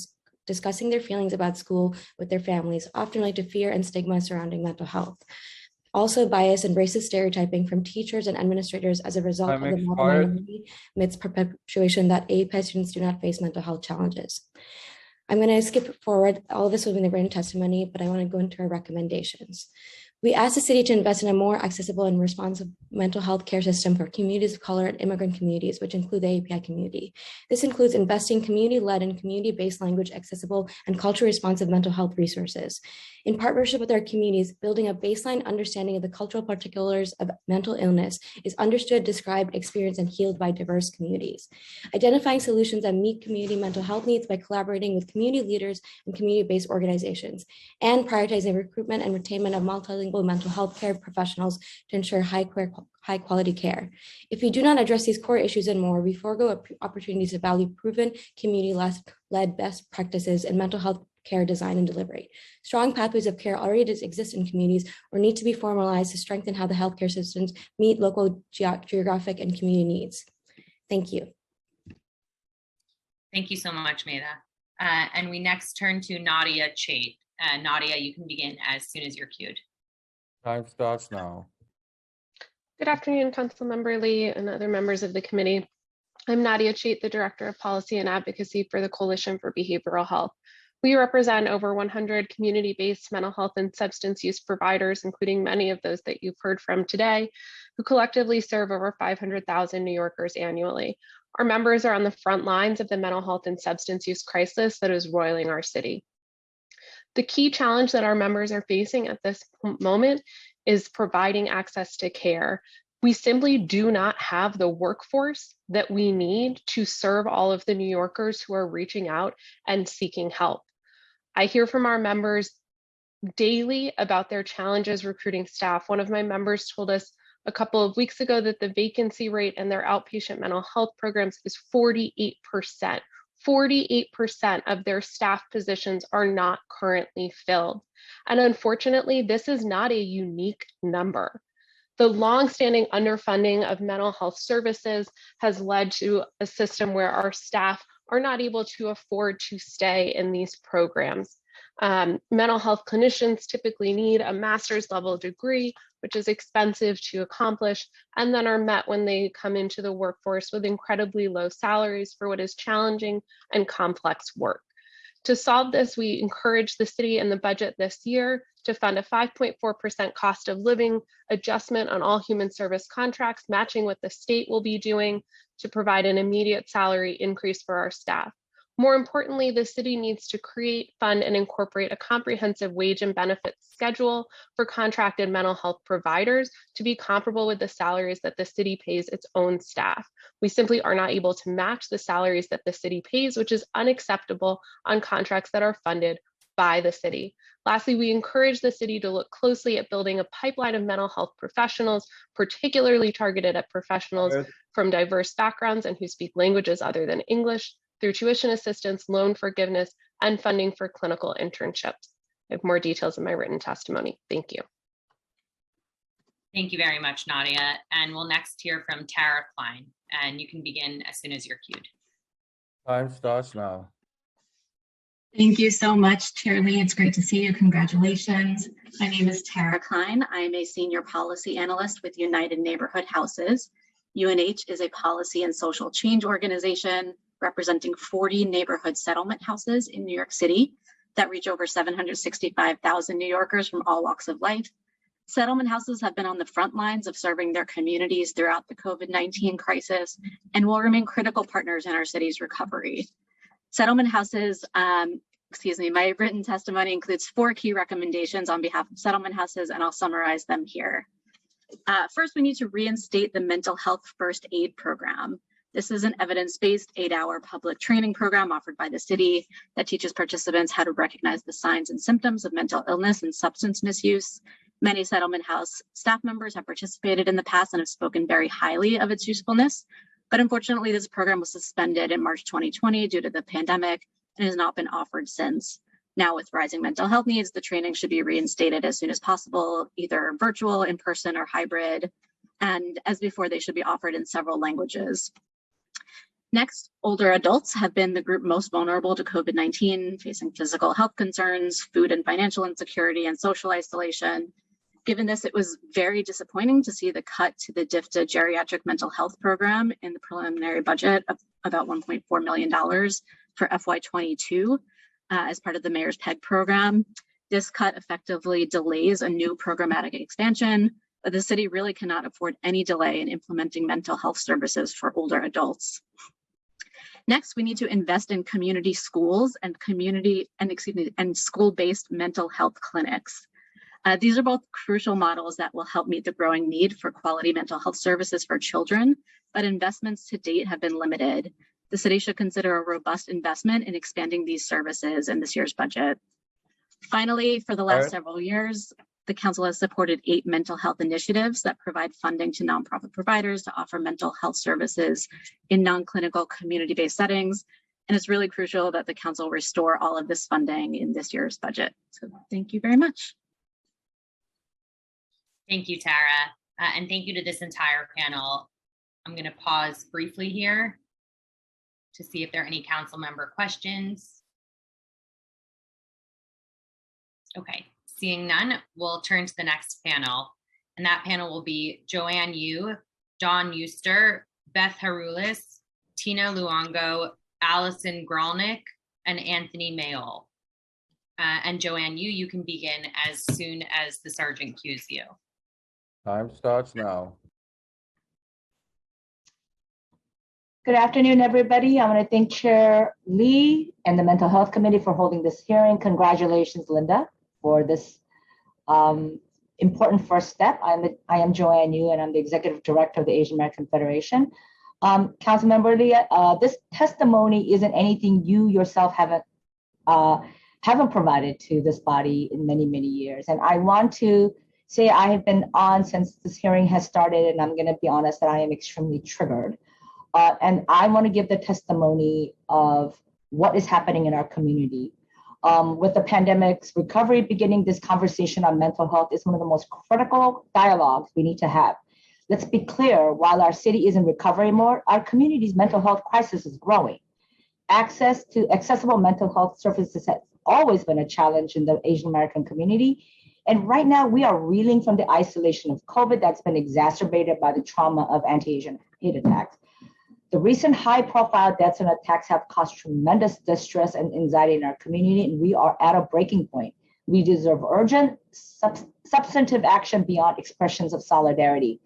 discussing their feelings about school with their families, often led to fear and stigma surrounding mental health. Also, bias and racist stereotyping from teachers and administrators as a result of the model minority myths perpetuation that API students do not face mental health challenges. I'm going to skip forward. All of this will be in the written testimony, but I want to go into our recommendations. We asked the city to invest in a more accessible and responsive mental health care system for communities of color and immigrant communities, which include the API community. This includes investing community-led and community-based language accessible and culturally responsive mental health resources. In partnership with our communities, building a baseline understanding of the cultural particulars of mental illness is understood, described, experienced, and healed by diverse communities. Identifying solutions that meet community mental health needs by collaborating with community leaders and community-based organizations, and prioritizing recruitment and retainment of multilingual mental health care professionals to ensure high quality care. If we do not address these core issues and more, we forego opportunities to value proven community-led best practices in mental health care design and delivery. Strong pathways of care already exist in communities or need to be formalized to strengthen how the healthcare systems meet local geographic and community needs. Thank you. Thank you so much, Maida. And we next turn to Nadia Chait. Nadia, you can begin as soon as you're queued. Time starts now. Good afternoon, Councilmember Lee and other members of the committee. I'm Nadia Chait, the Director of Policy and Advocacy for the Coalition for Behavioral Health. We represent over 100 community-based mental health and substance use providers, including many of those that you've heard from today, who collectively serve over 500,000 New Yorkers annually. Our members are on the front lines of the mental health and substance use crisis that is roiling our city. The key challenge that our members are facing at this moment is providing access to care. We simply do not have the workforce that we need to serve all of the New Yorkers who are reaching out and seeking help. I hear from our members daily about their challenges recruiting staff. One of my members told us a couple of weeks ago that the vacancy rate in their outpatient mental health programs is 48%. 48% of their staff positions are not currently filled. And unfortunately, this is not a unique number. The longstanding underfunding of mental health services has led to a system where our staff are not able to afford to stay in these programs. Mental health clinicians typically need a master's level degree, which is expensive to accomplish, and then are met when they come into the workforce with incredibly low salaries for what is challenging and complex work. To solve this, we encourage the city in the budget this year to fund a 5.4% cost of living adjustment on all human service contracts, matching what the state will be doing to provide an immediate salary increase for our staff. More importantly, the city needs to create, fund, and incorporate a comprehensive wage and benefits schedule for contracted mental health providers to be comparable with the salaries that the city pays its own staff. We simply are not able to match the salaries that the city pays, which is unacceptable on contracts that are funded by the city. Lastly, we encourage the city to look closely at building a pipeline of mental health professionals, particularly targeted at professionals from diverse backgrounds and who speak languages other than English, through tuition assistance, loan forgiveness, and funding for clinical internships. I have more details in my written testimony. Thank you. Thank you very much, Nadia. And we'll next hear from Tara Klein, and you can begin as soon as you're queued. Time starts now. Thank you so much, Chair Lee. It's great to see you. Congratulations. My name is Tara Klein. I am a senior policy analyst with United Neighborhood Houses. UNH is a policy and social change organization representing 40 neighborhood settlement houses in New York City that reach over 765,000 New Yorkers from all walks of life. Settlement houses have been on the front lines of serving their communities throughout the COVID-19 crisis and will remain critical partners in our city's recovery. Settlement houses, my written testimony includes 4 key recommendations on behalf of settlement houses, and I'll summarize them here. First, we need to reinstate the mental health first aid program. This is an evidence-based 8-hour public training program offered by the city that teaches participants how to recognize the signs and symptoms of mental illness and substance misuse. Many settlement house staff members have participated in the past and have spoken very highly of its usefulness. But unfortunately, this program was suspended in March 2020 due to the pandemic and has not been offered since. Now, with rising mental health needs, the training should be reinstated as soon as possible, either virtual, in person, or hybrid. And as before, they should be offered in several languages. Next, older adults have been the group most vulnerable to COVID-19, facing physical health concerns, food and financial insecurity, and social isolation. Given this, it was very disappointing to see the cut to the DFTA geriatric mental health program in the preliminary budget of about $1.4 million for FY22 as part of the Mayor's PEG program. This cut effectively delays a new programmatic expansion, but the city really cannot afford any delay in implementing mental health services for older adults. Next, we need to invest in community schools and school-based mental health clinics. These are both crucial models that will help meet the growing need for quality mental health services for children, but investments to date have been limited. The city should consider a robust investment in expanding these services in this year's budget. Finally, for the last several years, the council has supported 8 mental health initiatives that provide funding to nonprofit providers to offer mental health services in non-clinical community-based settings. And it's really crucial that the council restore all of this funding in this year's budget. So thank you very much. Thank you, Tara. And thank you to this entire panel. I'm going to pause briefly here to see if there are any council member questions. Okay, seeing none, we'll turn to the next panel. And that panel will be Joanne Yu, Dawn Euster, Beth Harulis, Tina Luongo, Allison Gralnick, and Anthony Mayol. And Joanne Yu, you can begin as soon as the sergeant cues you. Time starts now. Good afternoon, everybody. I want to thank Chair Lee and the Mental Health Committee for holding this hearing. Congratulations, Linda, for this important first step. I am Joanne Yu, and I'm the Executive Director of the Asian American Federation. Councilmember Lee, this testimony isn't anything you yourself haven't provided to this body in many, many years. And I want to say I have been on since this hearing has started, and I'm going to be honest that I am extremely triggered. And I want to give the testimony of what is happening in our community. With the pandemic's recovery beginning, this conversation on mental health is one of the most critical dialogues we need to have. Let's be clear, while our city is in recovery mode, our community's mental health crisis is growing. Access to accessible mental health services has always been a challenge in the Asian American community. And right now we are reeling from the isolation of COVID that's been exacerbated by the trauma of anti-Asian hate attacks. The recent high-profile deaths and attacks have caused tremendous distress and anxiety in our community, and we are at a breaking point. We deserve urgent, substantive action beyond expressions of solidarity.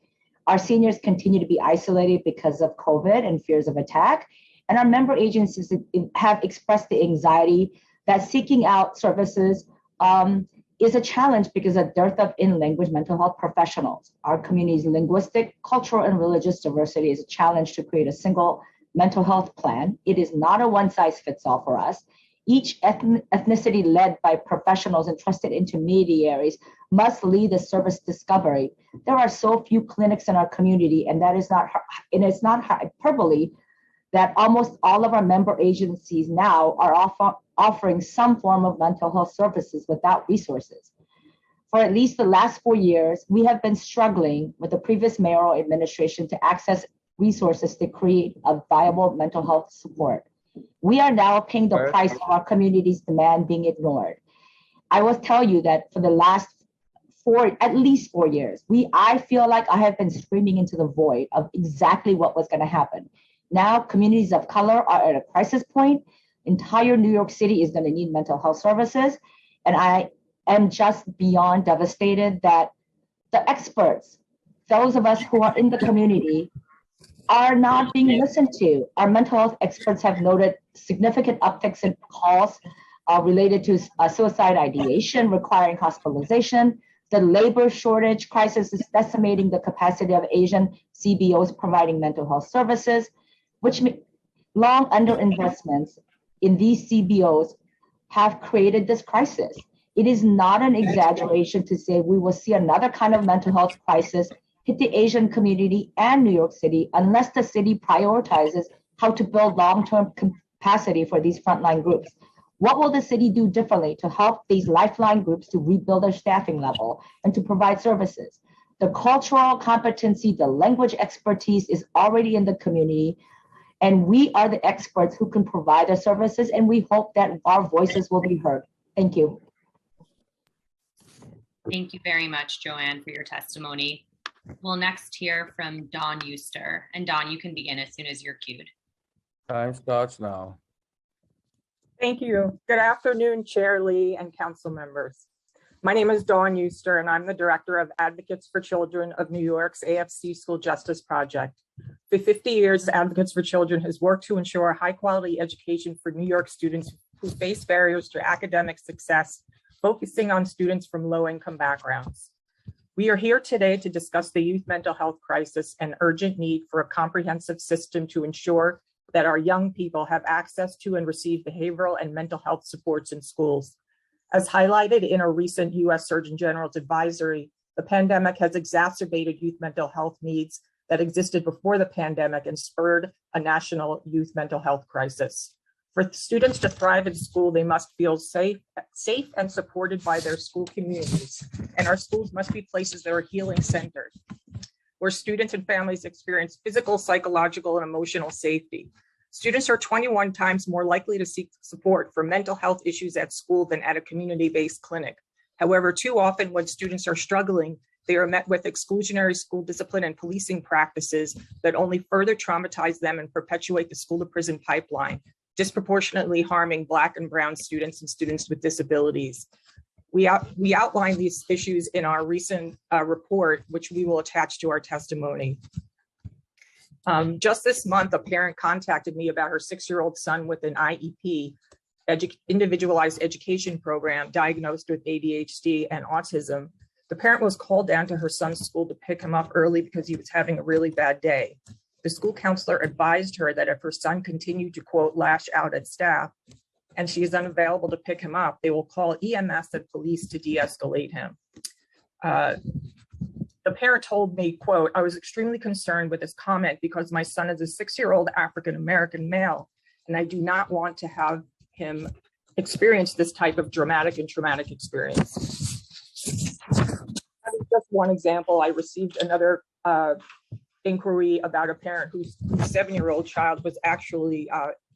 Our seniors continue to be isolated because of COVID and fears of attack, and our member agencies have expressed the anxiety that seeking out services is a challenge because of dearth of in-language mental health professionals. Our community's linguistic, cultural, and religious diversity is a challenge to create a single mental health plan. It is not a one-size-fits-all for us. Each ethnicity led by professionals and trusted intermediaries must lead the service discovery. There are so few clinics in our community, and it's not hyperbole that almost all of our member agencies now are offering some form of mental health services without resources. For at least the last 4 years, we have been struggling with the previous mayoral administration to access resources to create a viable mental health support. We are now paying the price of our community's demand being ignored. I will tell you that for the last at least 4 years, I feel like I have been screaming into the void of exactly what was going to happen. Now, communities of color are at a crisis point. Entire New York City is going to need mental health services. And I am just beyond devastated that the experts, those of us who are in the community, are not being listened to. Our mental health experts have noted significant upticks in calls related to suicide ideation requiring hospitalization. The labor shortage crisis is decimating the capacity of Asian CBOs providing mental health services, which long underinvestments in these CBOs have created this crisis. It is not an exaggeration to say we will see another kind of mental health crisis hit the Asian community and New York City unless the city prioritizes how to build long-term capacity for these frontline groups. What will the city do differently to help these lifeline groups to rebuild their staffing level and to provide services? The cultural competency, the language expertise is already in the community, and we are the experts who can provide the services, and we hope that our voices will be heard. Thank you. Thank you very much, Joanne, for your testimony. We'll next hear from Dawn Euster. And Dawn, you can begin as soon as you're queued. Time starts now. Thank you. Good afternoon, Chair Lee and council members. My name is Dawn Euster, and I'm the Director of Advocates for Children of New York's AFC School Justice Project. For 50 years, Advocates for Children has worked to ensure a high-quality education for New York students who face barriers to academic success, focusing on students from low-income backgrounds. We are here today to discuss the youth mental health crisis and urgent need for a comprehensive system to ensure that our young people have access to and receive behavioral and mental health supports in schools. As highlighted in a recent U.S. Surgeon General's advisory, the pandemic has exacerbated youth mental health needs that existed before the pandemic and spurred a national youth mental health crisis. For students to thrive in school, they must feel safe and supported by their school communities. And our schools must be places that are healing centered, where students and families experience physical, psychological, and emotional safety. Students are 21 times more likely to seek support for mental health issues at school than at a community-based clinic. However, too often when students are struggling, they are met with exclusionary school discipline and policing practices that only further traumatize them and perpetuate the school to prison pipeline, disproportionately harming Black and Brown students and students with disabilities. We outline these issues in our recent report, which we will attach to our testimony. Just this month, a parent contacted me about her 6-year-old son with an IEP, individualized education program, diagnosed with ADHD and autism. The parent was called down to her son's school to pick him up early because he was having a really bad day. The school counselor advised her that if her son continued to, quote, lash out at staff and she is unavailable to pick him up, they will call EMS and police to de-escalate him. The parent told me, quote, I was extremely concerned with this comment because my son is a 6-year-old African-American male, and I do not want to have him experience this type of dramatic and traumatic experience. That is just one example. I received another inquiry about a parent whose 7-year-old child was actually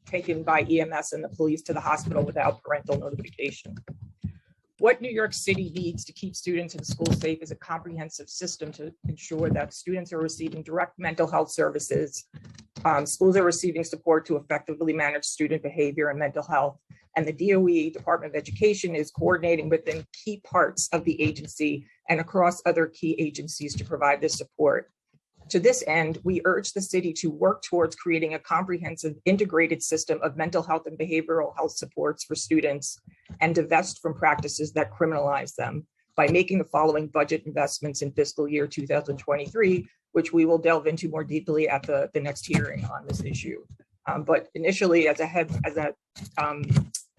taken by EMS and the police to the hospital without parental notification. What New York City needs to keep students in school safe is a comprehensive system to ensure that students are receiving direct mental health services, schools are receiving support to effectively manage student behavior and mental health, and the DOE, Department of Education, is coordinating within key parts of the agency and across other key agencies to provide this support. To this end, we urge the city to work towards creating a comprehensive integrated system of mental health and behavioral health supports for students and divest from practices that criminalize them by making the following budget investments in fiscal year 2023, which we will delve into more deeply at the next hearing on this issue. But initially, as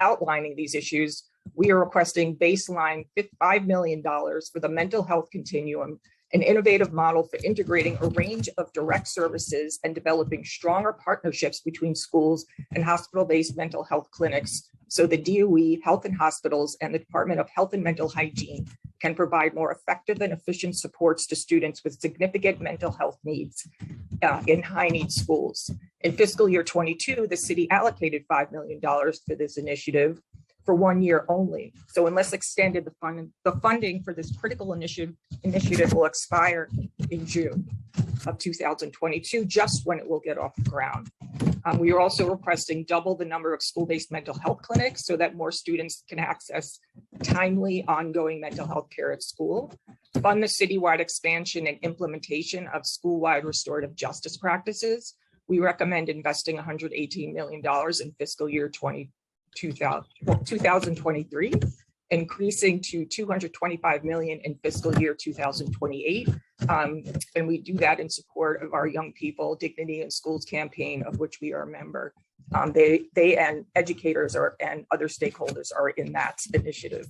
outlining these issues, we are requesting baseline $5 million for the mental health continuum, an innovative model for integrating a range of direct services and developing stronger partnerships between schools and hospital-based mental health clinics so the DOE, Health and Hospitals, and the Department of Health and Mental Hygiene can provide more effective and efficient supports to students with significant mental health needs in high-need schools. In fiscal year 22, the city allocated $5 million for this initiative for 1 year only. So unless extended, the funding for this critical initiative will expire in June of 2022, just when it will get off the ground. We are also requesting double the number of school-based mental health clinics so that more students can access timely, ongoing mental health care at school. fund the citywide expansion and implementation of school-wide restorative justice practices. We recommend investing $118 million in fiscal year 2023, increasing to $225 million in fiscal year 2028. And we do that in support of our Young People Dignity in Schools campaign, of which we are a member. They and educators and other stakeholders are in that initiative.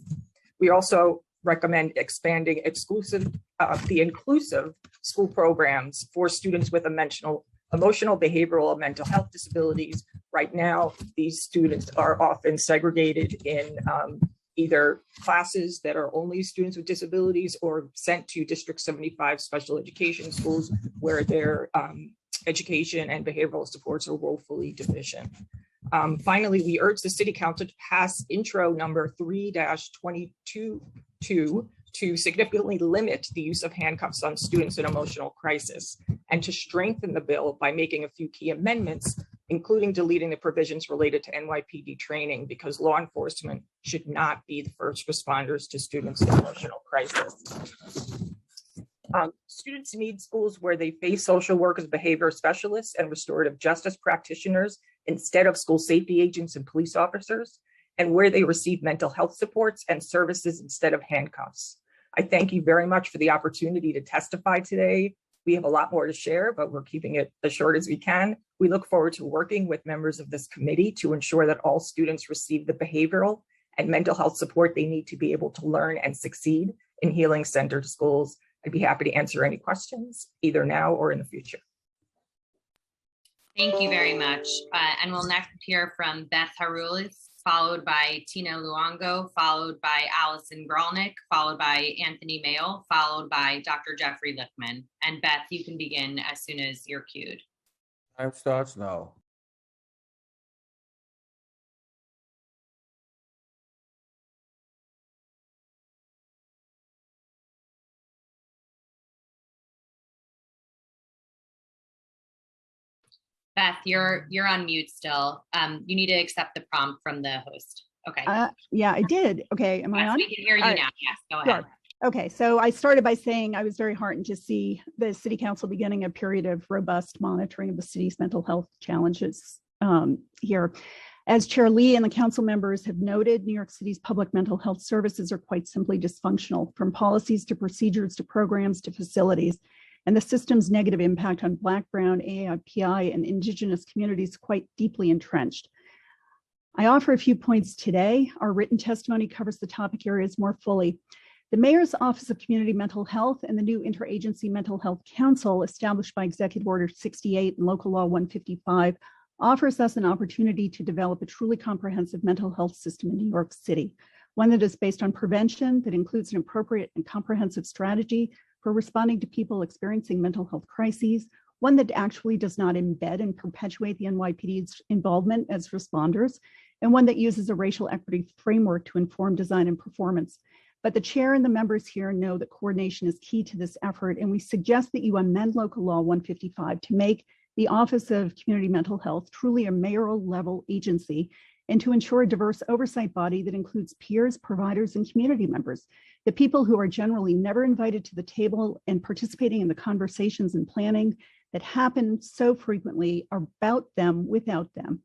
We also recommend expanding the inclusive school programs for students with emotional, behavioral, and mental health disabilities. Right now, these students are often segregated in either classes that are only students with disabilities or sent to District 75 special education schools where their education and behavioral supports are woefully deficient. Finally, we urge the City Council to pass intro number 3-22 to significantly limit the use of handcuffs on students in emotional crisis, and to strengthen the bill by making a few key amendments, including deleting the provisions related to NYPD training, because law enforcement should not be the first responders to students in emotional crisis. Students need schools where they face social workers, behavior specialists, and restorative justice practitioners instead of school safety agents and police officers, and where they receive mental health supports and services instead of handcuffs. I thank you very much for the opportunity to testify today. We have a lot more to share, but we're keeping it as short as we can. We look forward to working with members of this committee to ensure that all students receive the behavioral and mental health support they need to be able to learn and succeed in healing-centered schools. I'd be happy to answer any questions, either now or in the future. Thank you very much. And we'll next hear from Beth Harulis, followed by Tina Luongo, followed by Allison Gralnick, followed by Anthony Mayo, followed by Dr. Jeffrey Lichtman. And Beth, you can begin as soon as you're cued. Time starts now. Beth, you're on mute still. You need to accept the prompt from the host. Okay. Yeah, I did. Okay, am I on? We can hear you now. Yes, go ahead. Okay, so I started by saying I was very heartened to see the City Council beginning a period of robust monitoring of the city's mental health challenges here. As Chair Lee and the council members have noted, New York City's public mental health services are quite simply dysfunctional, from policies to procedures to programs to facilities. And the system's negative impact on Black, Brown, AIPI, and Indigenous communities quite deeply entrenched. I offer a few points today. Our written testimony covers the topic areas more fully. The Mayor's Office of Community Mental Health and the new Interagency Mental Health Council, established by Executive Order 68 and Local Law 155, offers us an opportunity to develop a truly comprehensive mental health system in New York City, one that is based on prevention, that includes an appropriate and comprehensive strategy for responding to people experiencing mental health crises, one that actually does not embed and perpetuate the NYPD's involvement as responders, and one that uses a racial equity framework to inform design and performance. But the chair and the members here know that coordination is key to this effort, and we suggest that you amend Local Law 155 to make the Office of Community Mental Health truly a mayoral level agency, and to ensure a diverse oversight body that includes peers, providers, and community members, the people who are generally never invited to the table and participating in the conversations and planning that happen so frequently about them without them.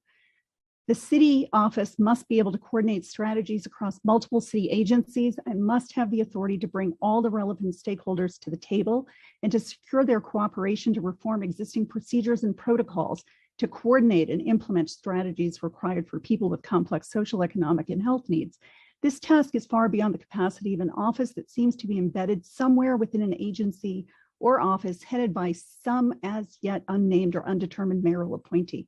The city office must be able to coordinate strategies across multiple city agencies and must have the authority to bring all the relevant stakeholders to the table and to secure their cooperation to reform existing procedures and protocols to coordinate and implement strategies required for people with complex social, economic, and health needs. This task is far beyond the capacity of an office that seems to be embedded somewhere within an agency or office headed by some as yet unnamed or undetermined mayoral appointee.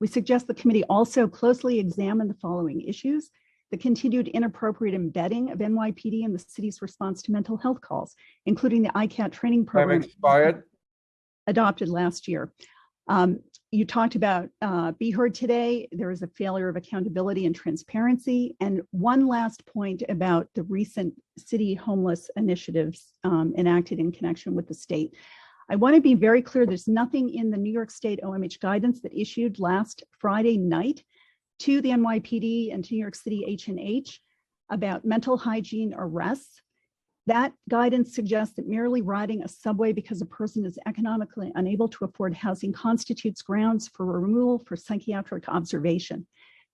We suggest the committee also closely examine the following issues: the continued inappropriate embedding of NYPD in the city's response to mental health calls, including the ICAT training program adopted last year. You talked about Be Heard today. There is a failure of accountability and transparency. And one last point about the recent city homeless initiatives enacted in connection with the state. I want to be very clear, there's nothing in the New York State OMH guidance that issued last Friday night to the NYPD and to New York City H&H about mental hygiene arrests. That guidance suggests that merely riding a subway because a person is economically unable to afford housing constitutes grounds for removal for psychiatric observation.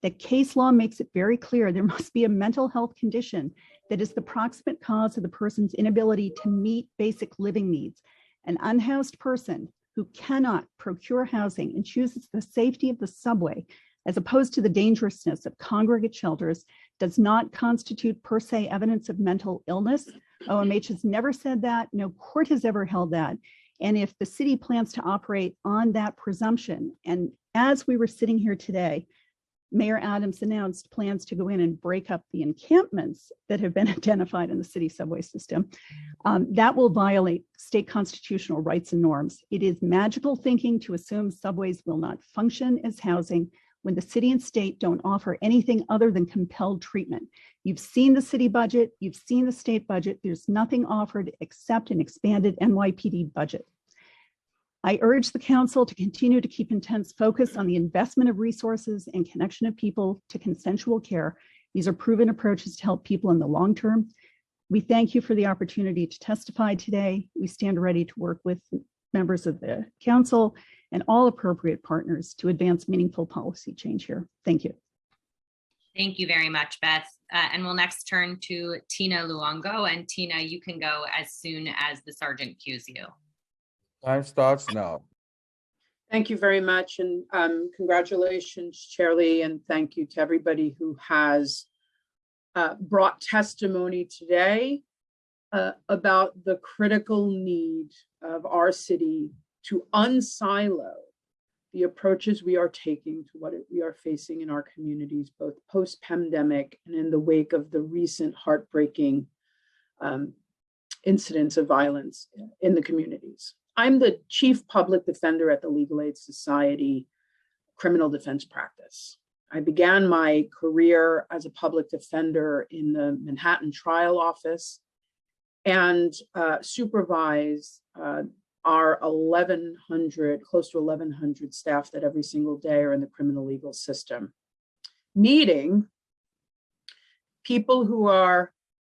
That case law makes it very clear there must be a mental health condition that is the proximate cause of the person's inability to meet basic living needs. An unhoused person who cannot procure housing and chooses the safety of the subway as opposed to the dangerousness of congregate shelters does not constitute per se evidence of mental illness. OMH has never said that. No court has ever held that. And if the city plans to operate on that presumption, and as we were sitting here today, Mayor Adams announced plans to go in and break up the encampments that have been identified in the city subway system. That will violate state constitutional rights and norms. It is magical thinking to assume subways will not function as housing when the city and state don't offer anything other than compelled treatment. You've seen the city budget, you've seen the state budget. There's nothing offered except an expanded NYPD budget. I urge the council to continue to keep intense focus on the investment of resources and connection of people to consensual care. These are proven approaches to help people in the long term. We thank you for the opportunity to testify today. We stand ready to work with members of the council and all appropriate partners to advance meaningful policy change here. Thank you. Thank you very much, Beth. And we'll next turn to Tina Luongo. And Tina, you can go as soon as the sergeant cues you. Time starts now. Thank you very much, and congratulations, Chair Lee, and thank you to everybody who has brought testimony today about the critical need of our city to unsilo the approaches we are taking to what we are facing in our communities, both post-pandemic and in the wake of the recent heartbreaking incidents of violence in the communities. I'm the chief public defender at the Legal Aid Society criminal defense practice. I began my career as a public defender in the Manhattan trial office and supervise our 1,100, close to 1,100 staff that every single day are in the criminal legal system, meeting people who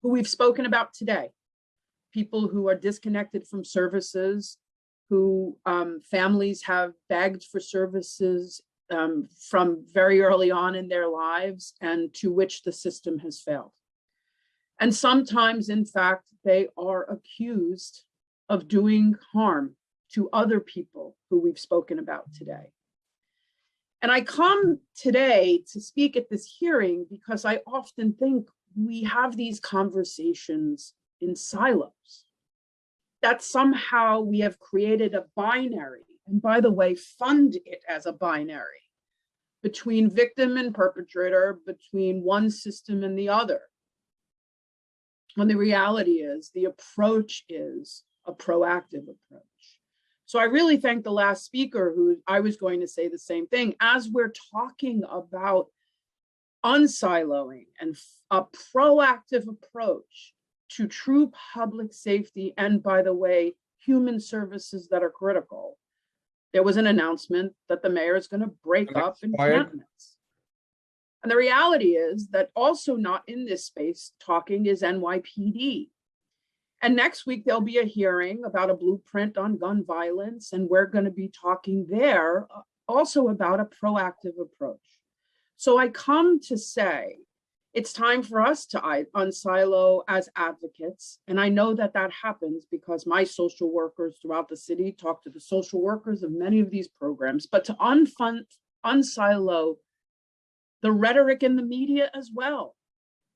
we've spoken about today, people who are disconnected from services, who families have begged for services from very early on in their lives and to which the system has failed. And sometimes, in fact, they are accused of doing harm to other people who we've spoken about today. And I come today to speak at this hearing because I often think we have these conversations in silos, that somehow we have created a binary, and by the way, fund it as a binary, between victim and perpetrator, between one system and the other. When the reality is, the approach is a proactive approach. So I really thank the last speaker, who I was going to say the same thing. As we're talking about unsiloing and a proactive approach to true public safety, and by the way, human services that are critical, there was an announcement that the mayor is going to break up encampments. And the reality is that also not in this space talking is NYPD. And next week, there'll be a hearing about a blueprint on gun violence, and we're going to be talking there also about a proactive approach. So I come to say, it's time for us to unsilo as advocates. And I know that that happens because my social workers throughout the city talk to the social workers of many of these programs, but to unsilo the rhetoric in the media as well.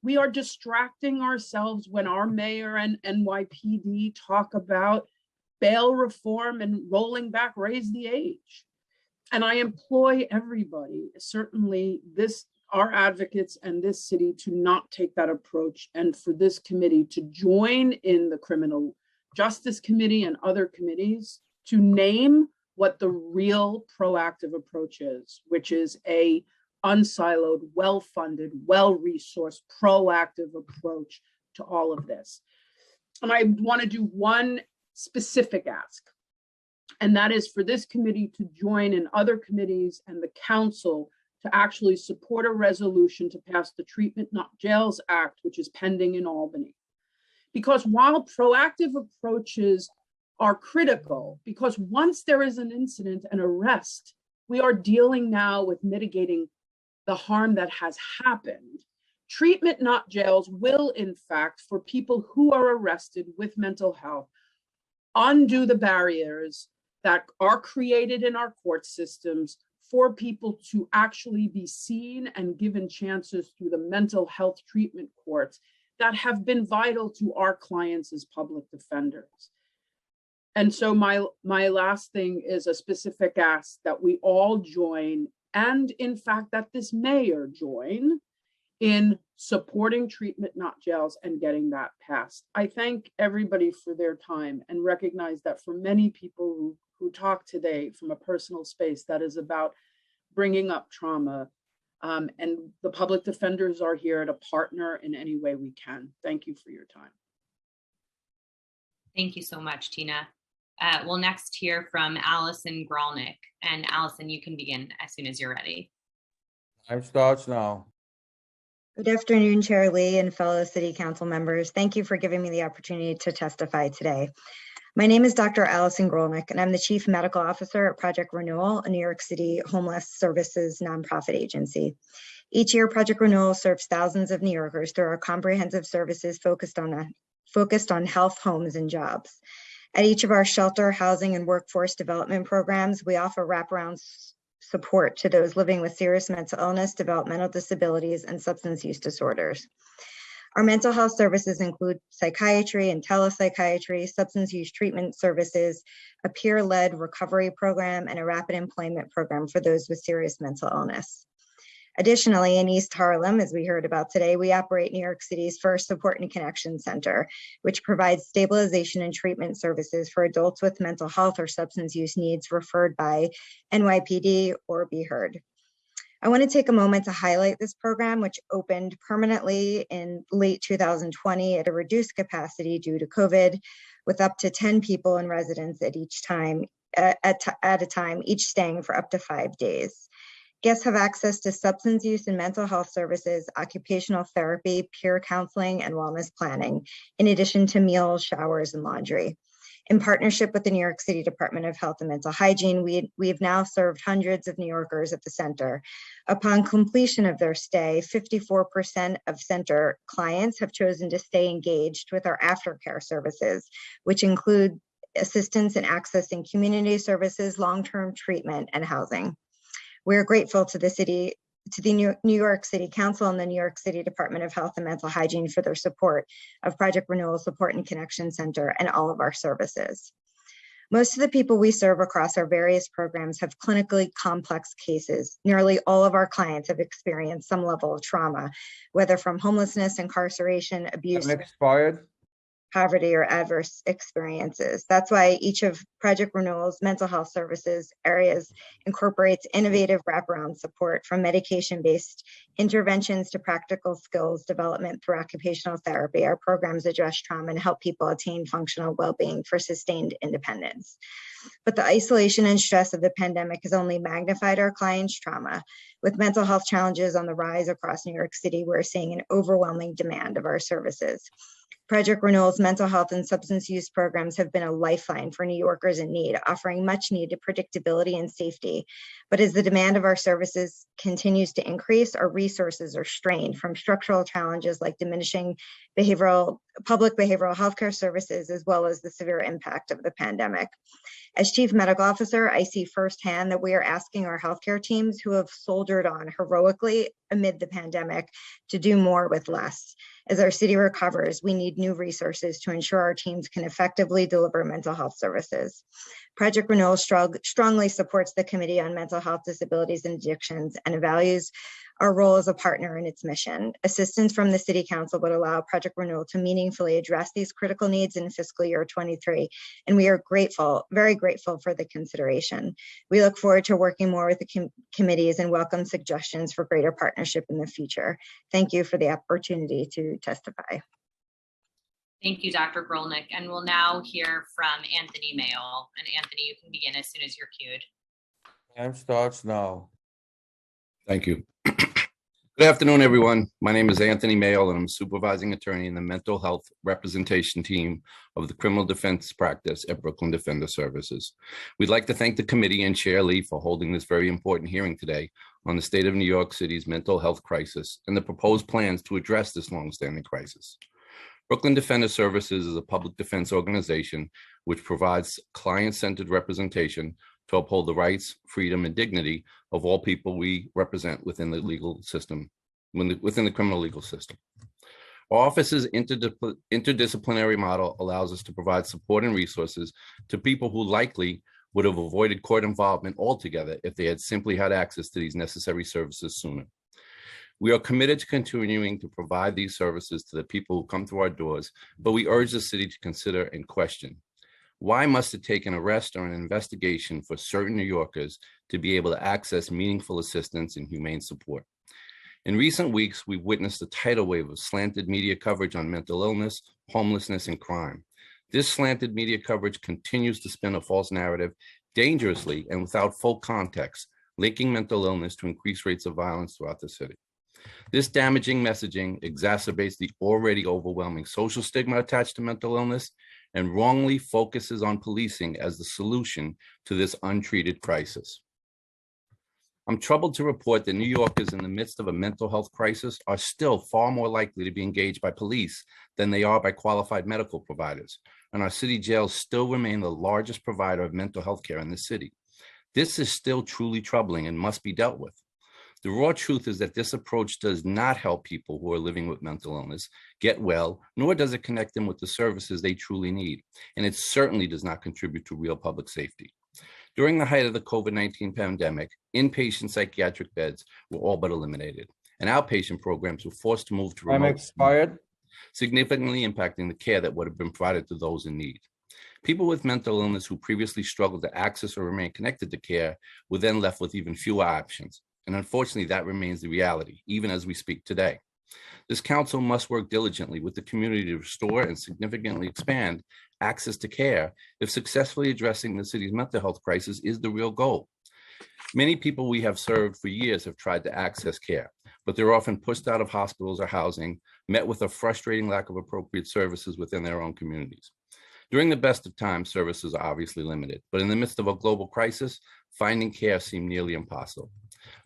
We are distracting ourselves when our mayor and NYPD talk about bail reform and rolling back, raise the age. And I employ everybody, certainly our advocates and this city, to not take that approach, and for this committee to join in the Criminal Justice Committee and other committees to name what the real proactive approach is, which is a unsiloed, well-funded, well-resourced, proactive approach to all of this. And I want to do one specific ask, and that is for this committee to join in other committees and the council to actually support a resolution to pass the Treatment Not Jails Act, which is pending in Albany. Because while proactive approaches are critical, because once there is an incident, an arrest, we are dealing now with mitigating the harm that has happened. Treatment, not jails, will in fact, for people who are arrested with mental health, undo the barriers that are created in our court systems for people to actually be seen and given chances through the mental health treatment courts that have been vital to our clients as public defenders. And so my last thing is a specific ask that we all join, and in fact that this mayor join, in supporting treatment, not jails, and getting that passed. I thank everybody for their time and recognize that for many people who talk today from a personal space, that is about bringing up trauma. And the public defenders are here to partner in any way we can. Thank you for your time. Thank you so much, Tina. We'll next hear from Allison Grolnick. And Allison, you can begin as soon as you're ready. Time starts now. Good afternoon, Chair Lee and fellow City Council members. Thank you for giving me the opportunity to testify today. My name is Dr. Allison Grolnick, and I'm the Chief Medical Officer at Project Renewal, a New York City homeless services nonprofit agency. Each year, Project Renewal serves thousands of New Yorkers through our comprehensive services focused on health, homes, and jobs. At each of our shelter, housing, and workforce development programs, we offer wraparound support to those living with serious mental illness, developmental disabilities, and substance use disorders. Our mental health services include psychiatry and telepsychiatry, substance use treatment services, a peer-led recovery program, and a rapid employment program for those with serious mental illness. Additionally, in East Harlem, as we heard about today, we operate New York City's first Support and Connection Center, which provides stabilization and treatment services for adults with mental health or substance use needs referred by NYPD or Be Heard. I want to take a moment to highlight this program, which opened permanently in late 2020 at a reduced capacity due to COVID, with up to 10 people in residence at a time, each staying for up to 5 days. Guests have access to substance use and mental health services, occupational therapy, peer counseling, and wellness planning, in addition to meals, showers, and laundry. In partnership with the New York City Department of Health and Mental Hygiene, we've now served hundreds of New Yorkers at the center. Upon completion of their stay, 54% of center clients have chosen to stay engaged with our aftercare services, which include assistance in accessing community services, long-term treatment, and housing. We're grateful to the New York City Council and the New York City Department of Health and Mental Hygiene for their support of Project Renewal Support and Connection Center and all of our services. Most of the people we serve across our various programs have clinically complex cases. Nearly all of our clients have experienced some level of trauma, whether from homelessness, incarceration, abuse, poverty, or adverse experiences. That's why each of Project Renewal's mental health services areas incorporates innovative wraparound support, from medication-based interventions to practical skills development through occupational therapy. Our programs address trauma and help people attain functional well-being for sustained independence. But the isolation and stress of the pandemic has only magnified our clients' trauma. With mental health challenges on the rise across New York City, we're seeing an overwhelming demand of our services. Project Renewal's mental health and substance use programs have been a lifeline for New Yorkers in need, offering much needed predictability and safety. But as the demand of our services continues to increase, our resources are strained from structural challenges like diminishing public behavioral healthcare services, as well as the severe impact of the pandemic. As Chief Medical Officer, I see firsthand that we are asking our healthcare teams, who have soldiered on heroically amid the pandemic, to do more with less. As our city recovers, we need new resources to ensure our teams can effectively deliver mental health services. Project Renewal strongly supports the Committee on Mental Health, Disabilities, and Addictions, and values our role as a partner in its mission. Assistance from the City Council would allow Project Renewal to meaningfully address these critical needs in fiscal year 23, and we are grateful, very grateful for the consideration. We look forward to working more with the committees and welcome suggestions for greater partnership in the future. Thank you for the opportunity to testify. Thank you, Dr. Grolnick. And we'll now hear from Anthony Mayo. And Anthony, you can begin as soon as you're queued. Time starts now. Thank you. Good afternoon, everyone. My name is Anthony Mayo, and I'm a supervising attorney in the mental health representation team of the criminal defense practice at Brooklyn Defender Services. We'd like to thank the committee and Chair Lee for holding this very important hearing today on the state of New York City's mental health crisis and the proposed plans to address this longstanding crisis. Brooklyn Defender Services is a public defense organization which provides client-centered representation to uphold the rights, freedom, and dignity of all people we represent within the legal system, within the criminal legal system. Our office's interdisciplinary model allows us to provide support and resources to people who likely would have avoided court involvement altogether if they had simply had access to these necessary services sooner. We are committed to continuing to provide these services to the people who come through our doors, but we urge the city to consider and question, why must it take an arrest or an investigation for certain New Yorkers to be able to access meaningful assistance and humane support? In recent weeks, we've witnessed a tidal wave of slanted media coverage on mental illness, homelessness, and crime. This slanted media coverage continues to spin a false narrative dangerously and without full context, linking mental illness to increased rates of violence throughout the city. This damaging messaging exacerbates the already overwhelming social stigma attached to mental illness and wrongly focuses on policing as the solution to this untreated crisis. I'm troubled to report that New Yorkers in the midst of a mental health crisis are still far more likely to be engaged by police than they are by qualified medical providers, and our city jails still remain the largest provider of mental health care in the city. This is still truly troubling and must be dealt with. The raw truth is that this approach does not help people who are living with mental illness get well, nor does it connect them with the services they truly need, and it certainly does not contribute to real public safety. During the height of the COVID-19 pandemic, inpatient psychiatric beds were all but eliminated, and outpatient programs were forced to move to Time remote, expired. significantly impacting the care that would have been provided to those in need. People with mental illness who previously struggled to access or remain connected to care were then left with even fewer options. And unfortunately, that remains the reality, even as we speak today. This council must work diligently with the community to restore and significantly expand access to care if successfully addressing the city's mental health crisis is the real goal. Many people we have served for years have tried to access care, but they're often pushed out of hospitals or housing, met with a frustrating lack of appropriate services within their own communities. During the best of times, services are obviously limited, but in the midst of a global crisis, finding care seemed nearly impossible.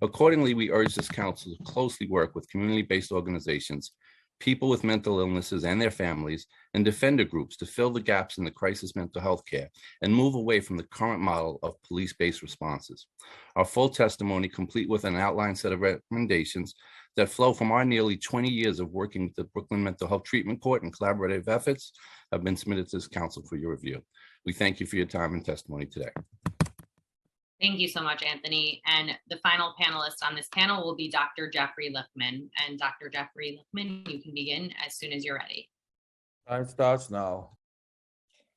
Accordingly, we urge this council to closely work with community-based organizations, people with mental illnesses and their families, and defender groups to fill the gaps in the crisis mental health care and move away from the current model of police-based responses. Our full testimony, complete with an outlined set of recommendations that flow from our nearly 20 years of working with the Brooklyn Mental Health Treatment Court and collaborative efforts, have been submitted to this council for your review. We thank you for your time and testimony today. Thank you so much, Anthony. And the final panelist on this panel will be Dr. Jeffrey Lichtman. And Dr. Jeffrey Lichtman, you can begin as soon as you're ready. Time starts now.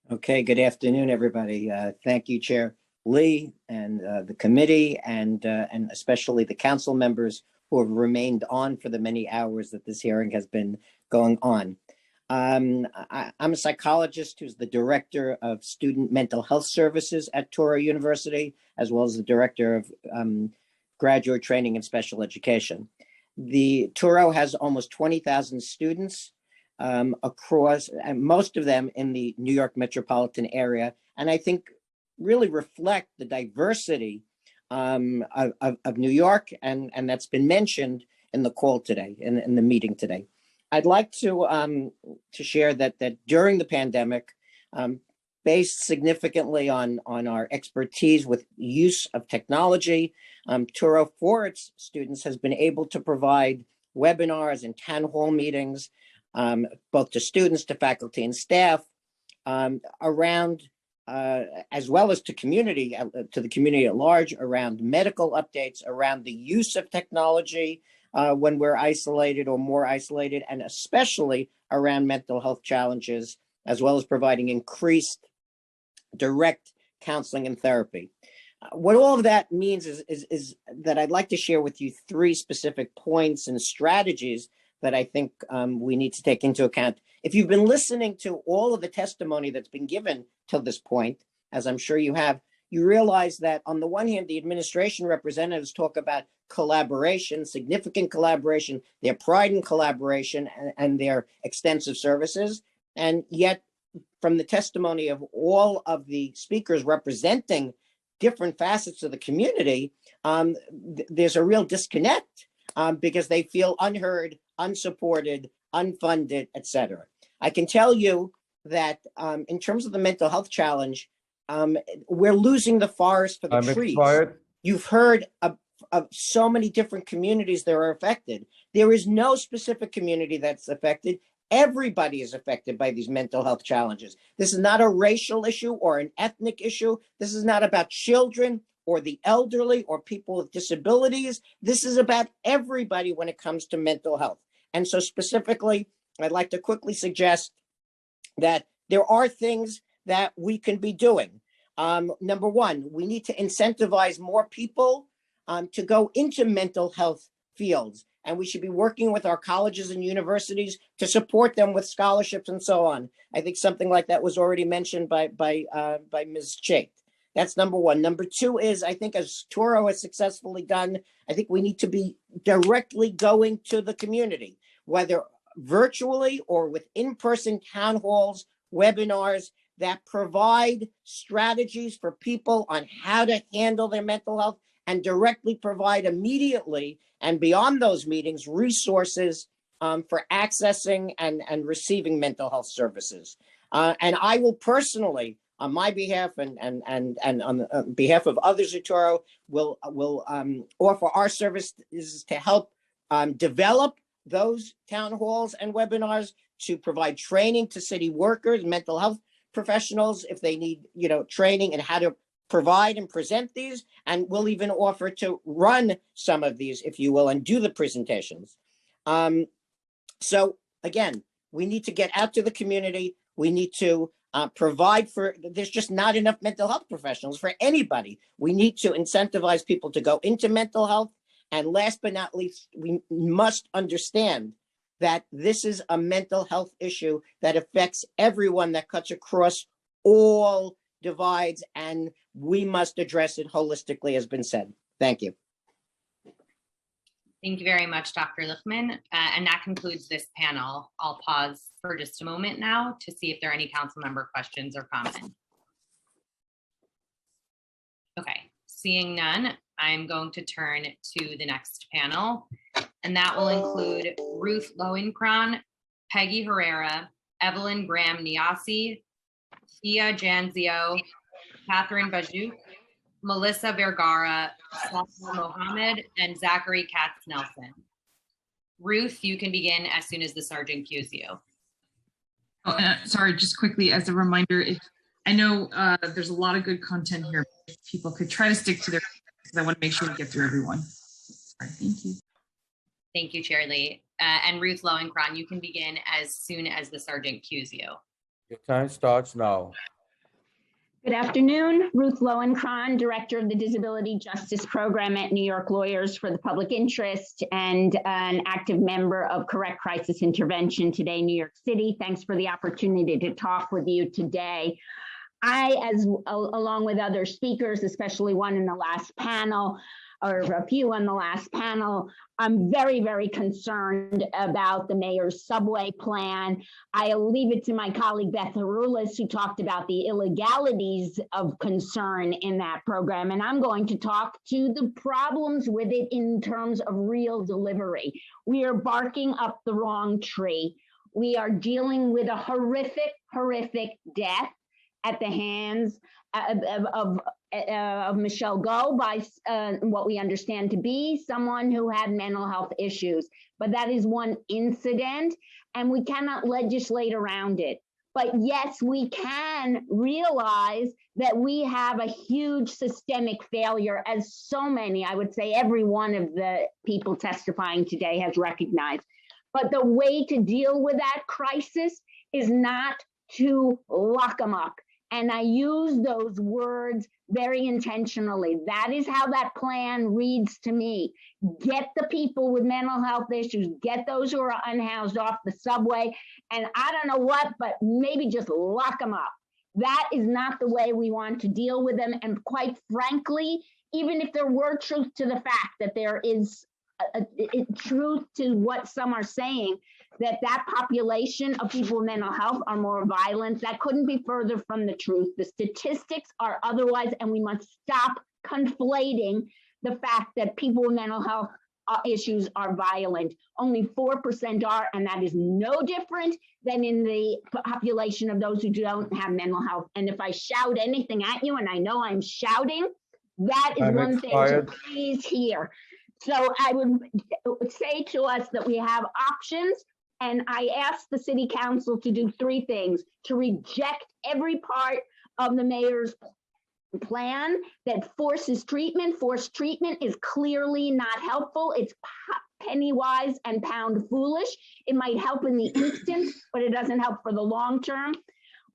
Okay, good afternoon, everybody. Thank you, Chair Lee, and the committee, and especially the council members who have remained on for the many hours that this hearing has been going on. I'm a psychologist who's the director of student mental health services at Touro University, as well as the director of graduate training and special education. The Touro has almost 20,000 students across, and most of them in the New York metropolitan area, and I think really reflect the diversity of New York, and that's been mentioned in the call today, in the meeting today. I'd like to share that during the pandemic, based significantly on our expertise with use of technology, Touro for its students has been able to provide webinars and town hall meetings, both to students, to faculty and staff, around, as well as to the community at large, around medical updates, around the use of technology, when we're isolated or more isolated, and especially around mental health challenges, as well as providing increased direct counseling and therapy. What all of that means is that I'd like to share with you 3 specific points and strategies that I think we need to take into account. If you've been listening to all of the testimony that's been given till this point, as I'm sure you have, you realize that on the one hand, the administration representatives talk about collaboration, significant collaboration, their pride in collaboration and their extensive services. And yet, from the testimony of all of the speakers representing different facets of the community, there's a real disconnect because they feel unheard, unsupported, unfunded, etc. I can tell you that in terms of the mental health challenge, we're losing the forest for the trees. Expired. You've heard of so many different communities that are affected. There is no specific community that's affected. Everybody is affected by these mental health challenges. This is not a racial issue or an ethnic issue. This is not about children or the elderly or people with disabilities. This is about everybody when it comes to mental health. And so specifically, I'd like to quickly suggest that there are things that we can be doing. Number one, we need to incentivize more people to go into mental health fields. And we should be working with our colleges and universities to support them with scholarships and so on. I think something like that was already mentioned by Ms. Chait. That's number one. Number two is, I think as Toro has successfully done, I think we need to be directly going to the community, whether virtually or with in-person town halls, webinars that provide strategies for people on how to handle their mental health and directly provide immediately and beyond those meetings resources for accessing and receiving mental health services. And I will personally, on my behalf and on behalf of others at Toro, will offer our services to help develop those town halls and webinars, to provide training to city workers, mental health professionals, if they need, training in how to provide and present these, and we'll even offer to run some of these, if you will, and do the presentations. So again, we need to get out to the community. We need to provide for, there's just not enough mental health professionals for anybody. We need to incentivize people to go into mental health. And last but not least, we must understand that this is a mental health issue that affects everyone, that cuts across all divides, and we must address it holistically, has been said. Thank you. Thank you very much, Dr. Lichtman. And that concludes this panel. I'll pause for just a moment now to see if there are any council member questions or comments. Okay, seeing none, I'm going to turn to the next panel, and that will include Ruth Lowenkron, Peggy Herrera, Evelyn Graham-Niasi, Thea Janzio, Catherine Bajuk, Melissa Vergara, Safa Mohammed, and Zachary Katz-Nelson. Ruth, you can begin as soon as the sergeant cues you. Sorry, just quickly as a reminder, I know there's a lot of good content here. If people could try to stick to their, because I want to make sure we get through everyone. Sorry, thank you. Thank you, Chair Lee. And Ruth Lowenkron, you can begin as soon as the sergeant cues you. Your time starts now. Good afternoon, Ruth Lowenkron, Director of the Disability Justice Program at New York Lawyers for the Public Interest and an active member of Correct Crisis Intervention today, New York City. Thanks for the opportunity to talk with you today. Along with other speakers, especially one in the last panel, or a few on the last panel, I'm very, very concerned about the mayor's subway plan. I'll leave it to my colleague Beth Harulis, who talked about the illegalities of concern in that program. And I'm going to talk to the problems with it in terms of real delivery. We are barking up the wrong tree. We are dealing with a horrific, horrific death at the hands of Michelle Go by what we understand to be someone who had mental health issues. But that is one incident, and we cannot legislate around it. But yes, we can realize that we have a huge systemic failure, as so many, I would say every one of the people testifying today has recognized. But the way to deal with that crisis is not to lock them up. And I use those words very intentionally. That is how that plan reads to me. Get the people with mental health issues, get those who are unhoused off the subway. And I don't know what, but maybe just lock them up. That is not the way we want to deal with them. And quite frankly, even if there were truth to the fact that there is truth to what some are saying, that population of people with mental health are more violent, that couldn't be further from the truth. The statistics are otherwise, and we must stop conflating the fact that people with mental health issues are violent. Only 4% are, and that is no different than in the population of those who don't have mental health. And if I shout anything at you, and I know I'm shouting, that is one thing to please hear. So I would say to us that we have options, and I asked the city council to do 3 things: to reject every part of the mayor's plan that forces treatment. Forced treatment is clearly not helpful. It's penny wise and pound foolish. It might help in the instant, but it doesn't help for the long term.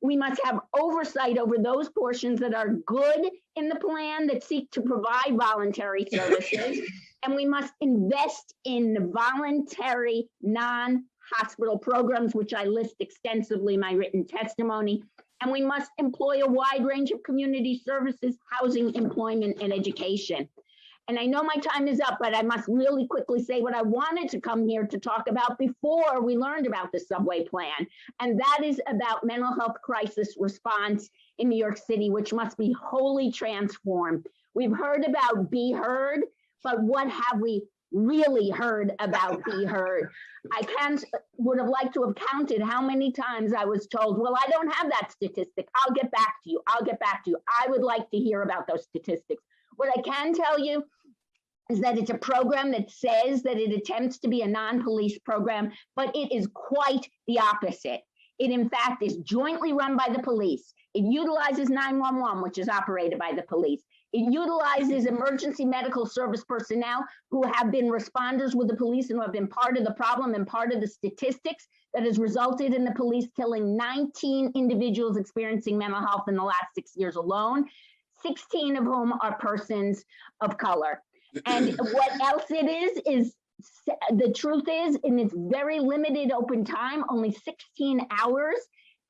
We must have oversight over those portions that are good in the plan that seek to provide voluntary services. And we must invest in the voluntary non-hospital programs, which I list extensively in my written testimony. And we must employ a wide range of community services, housing, employment, and education. And I know my time is up, but I must really quickly say what I wanted to come here to talk about before we learned about the subway plan. And that is about mental health crisis response in New York City, which must be wholly transformed. We've heard about Be Heard, but what have we really heard about Be Heard? I would have liked to have counted how many times I was told, well, I don't have that statistic. I'll get back to you. I'll get back to you. I would like to hear about those statistics. What I can tell you is that it's a program that says that it attempts to be a non-police program, but it is quite the opposite. It, in fact, is jointly run by the police. It utilizes 911, which is operated by the police. It utilizes emergency medical service personnel who have been responders with the police and who have been part of the problem and part of the statistics that has resulted in the police killing 19 individuals experiencing mental health in the last 6 years alone, 16 of whom are persons of color. And what else it is the truth is, in its very limited open time, only 16 hours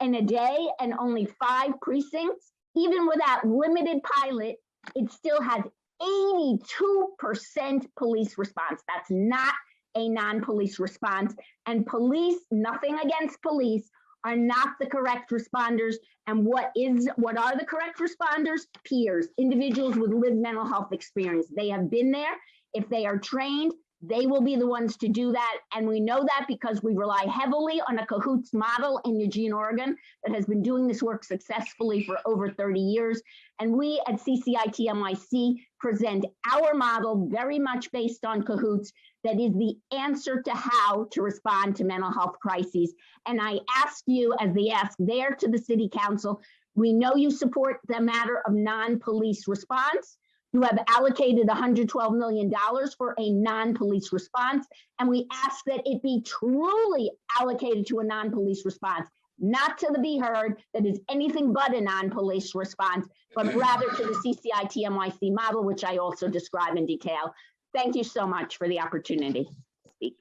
in a day and only 5 precincts, even with that limited pilot, it still has 82% police response. That's not a non-police response. And police, nothing against police, are not the correct responders. And what are the correct responders? Peers, individuals with lived mental health experience. They have been there. If they are trained, they will be the ones to do that. And we know that because we rely heavily on a cahoots model in Eugene, Oregon, that has been doing this work successfully for over 30 years. And we at CCIT NYC present our model very much based on cahoots that is the answer to how to respond to mental health crises. And I ask you, as they ask there to the City Council, we know you support the matter of non-police response. You have allocated $112 million for a non-police response, and we ask that it be truly allocated to a non-police response, not to the Be Heard that is anything but a non-police response, but rather to the CCIT NYC model, which I also describe in detail. Thank you so much for the opportunity to speak.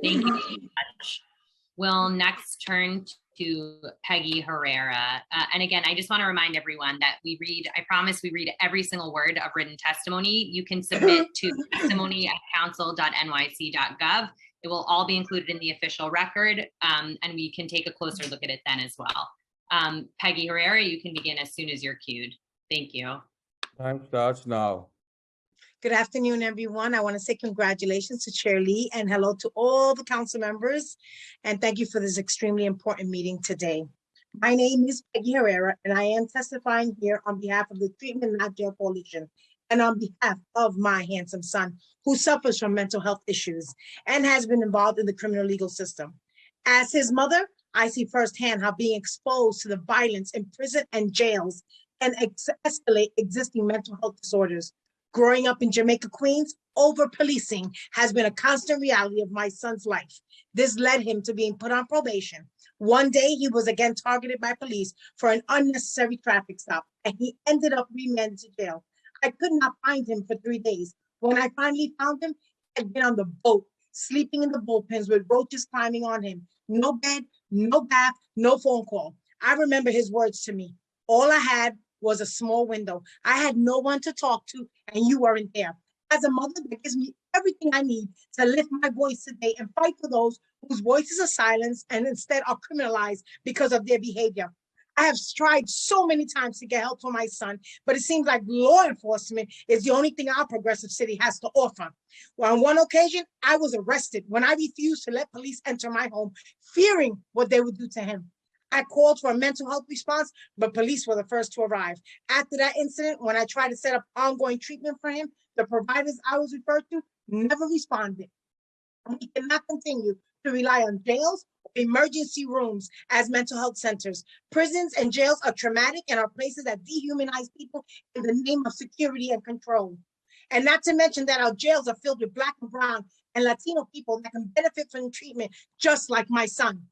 Thank you so much. We'll next turn to Peggy Herrera. And again, I just want to remind everyone that I promise we read every single word of written testimony. You can submit to testimony@council.nyc.gov. It will all be included in the official record, and we can take a closer look at it then as well. Peggy Herrera, you can begin as soon as you're cued. Thank you. Time starts now. Good afternoon, everyone. I want to say congratulations to Chair Lee and hello to all the council members. And thank you for this extremely important meeting today. My name is Peggy Herrera, and I am testifying here on behalf of the Treatment Not Jail Coalition and on behalf of my handsome son, who suffers from mental health issues and has been involved in the criminal legal system. As his mother, I see firsthand how being exposed to the violence in prison and jails can escalate existing mental health disorders. Growing up in Jamaica, Queens, over-policing has been a constant reality of my son's life. This led him to being put on probation. One day, he was again targeted by police for an unnecessary traffic stop, and he ended up remanded to jail. I could not find him for 3 days. When I finally found him, he had been on the boat, sleeping in the bullpens with roaches climbing on him. No bed, no bath, no phone call. I remember his words to me. All I had was a small window. I had no one to talk to, and you weren't there. As a mother, that gives me everything I need to lift my voice today and fight for those whose voices are silenced and instead are criminalized because of their behavior. I have tried so many times to get help for my son, but it seems like law enforcement is the only thing our progressive city has to offer. Well, on one occasion, I was arrested when I refused to let police enter my home, fearing what they would do to him. I called for a mental health response, but police were the first to arrive. After that incident, when I tried to set up ongoing treatment for him, the providers I was referred to never responded. We cannot continue to rely on jails or emergency rooms as mental health centers. Prisons and jails are traumatic and are places that dehumanize people in the name of security and control. And not to mention that our jails are filled with Black and brown and Latino people that can benefit from treatment, just like my son.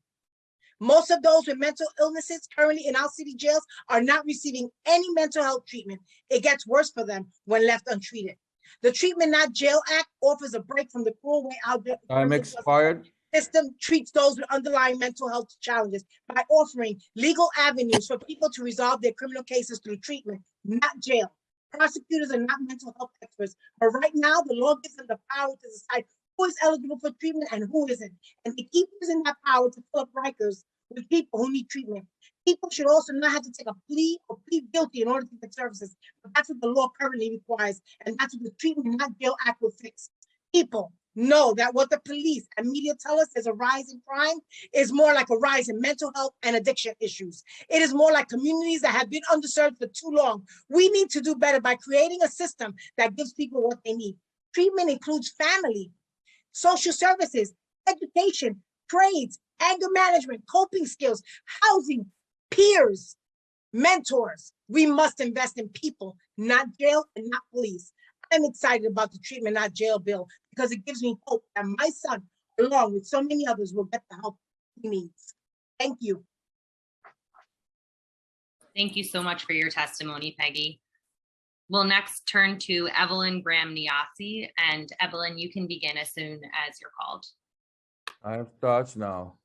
Most of those with mental illnesses currently in our city jails are not receiving any mental health treatment. It gets worse for them when left untreated. The Treatment Not Jail Act offers a break from the cruel way our Time expired. system treats those with underlying mental health challenges by offering legal avenues for people to resolve their criminal cases through treatment, not jail. Prosecutors are not mental health experts, but right now the law gives them the power to decide who is eligible for treatment and who isn't. And they keep using that power to fill up Rikers with people who need treatment. People should also not have to take a plea or plead guilty in order to get services. But that's what the law currently requires. And that's what the Treatment Not Jail Act will fix. People know that what the police and media tell us is a rise in crime is more like a rise in mental health and addiction issues. It is more like communities that have been underserved for too long. We need to do better by creating a system that gives people what they need. Treatment includes family, social services, education, trades, anger management, coping skills, housing, peers, mentors. We must invest in people, not jail and not police. I'm excited about the Treatment Not Jail bill because it gives me hope that my son, along with so many others, will get the help he needs. Thank you. Thank you so much for your testimony, Peggy. We'll next turn to Evelyn Graham-Niasi, and Evelyn, you can begin as soon as you're called. Time starts now.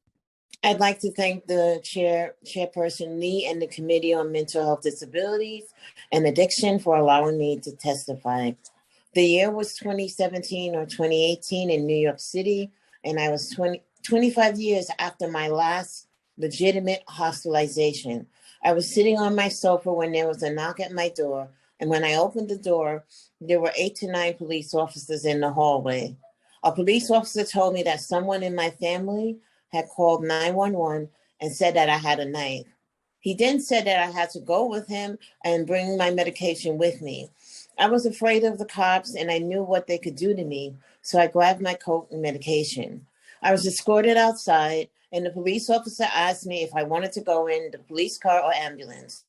I'd like to thank the Chairperson Lee and the Committee on Mental Health Disabilities and Addiction for allowing me to testify. The year was 2017 or 2018 in New York City, and I was 25 years after my last legitimate hospitalization. I was sitting on my sofa when there was a knock at my door, and when I opened the door, there were 8 to 9 police officers in the hallway. A police officer told me that someone in my family had called 911 and said that I had a knife. He then said that I had to go with him and bring my medication with me. I was afraid of the cops and I knew what they could do to me, so I grabbed my coat and medication. I was escorted outside and the police officer asked me if I wanted to go in the police car or ambulance.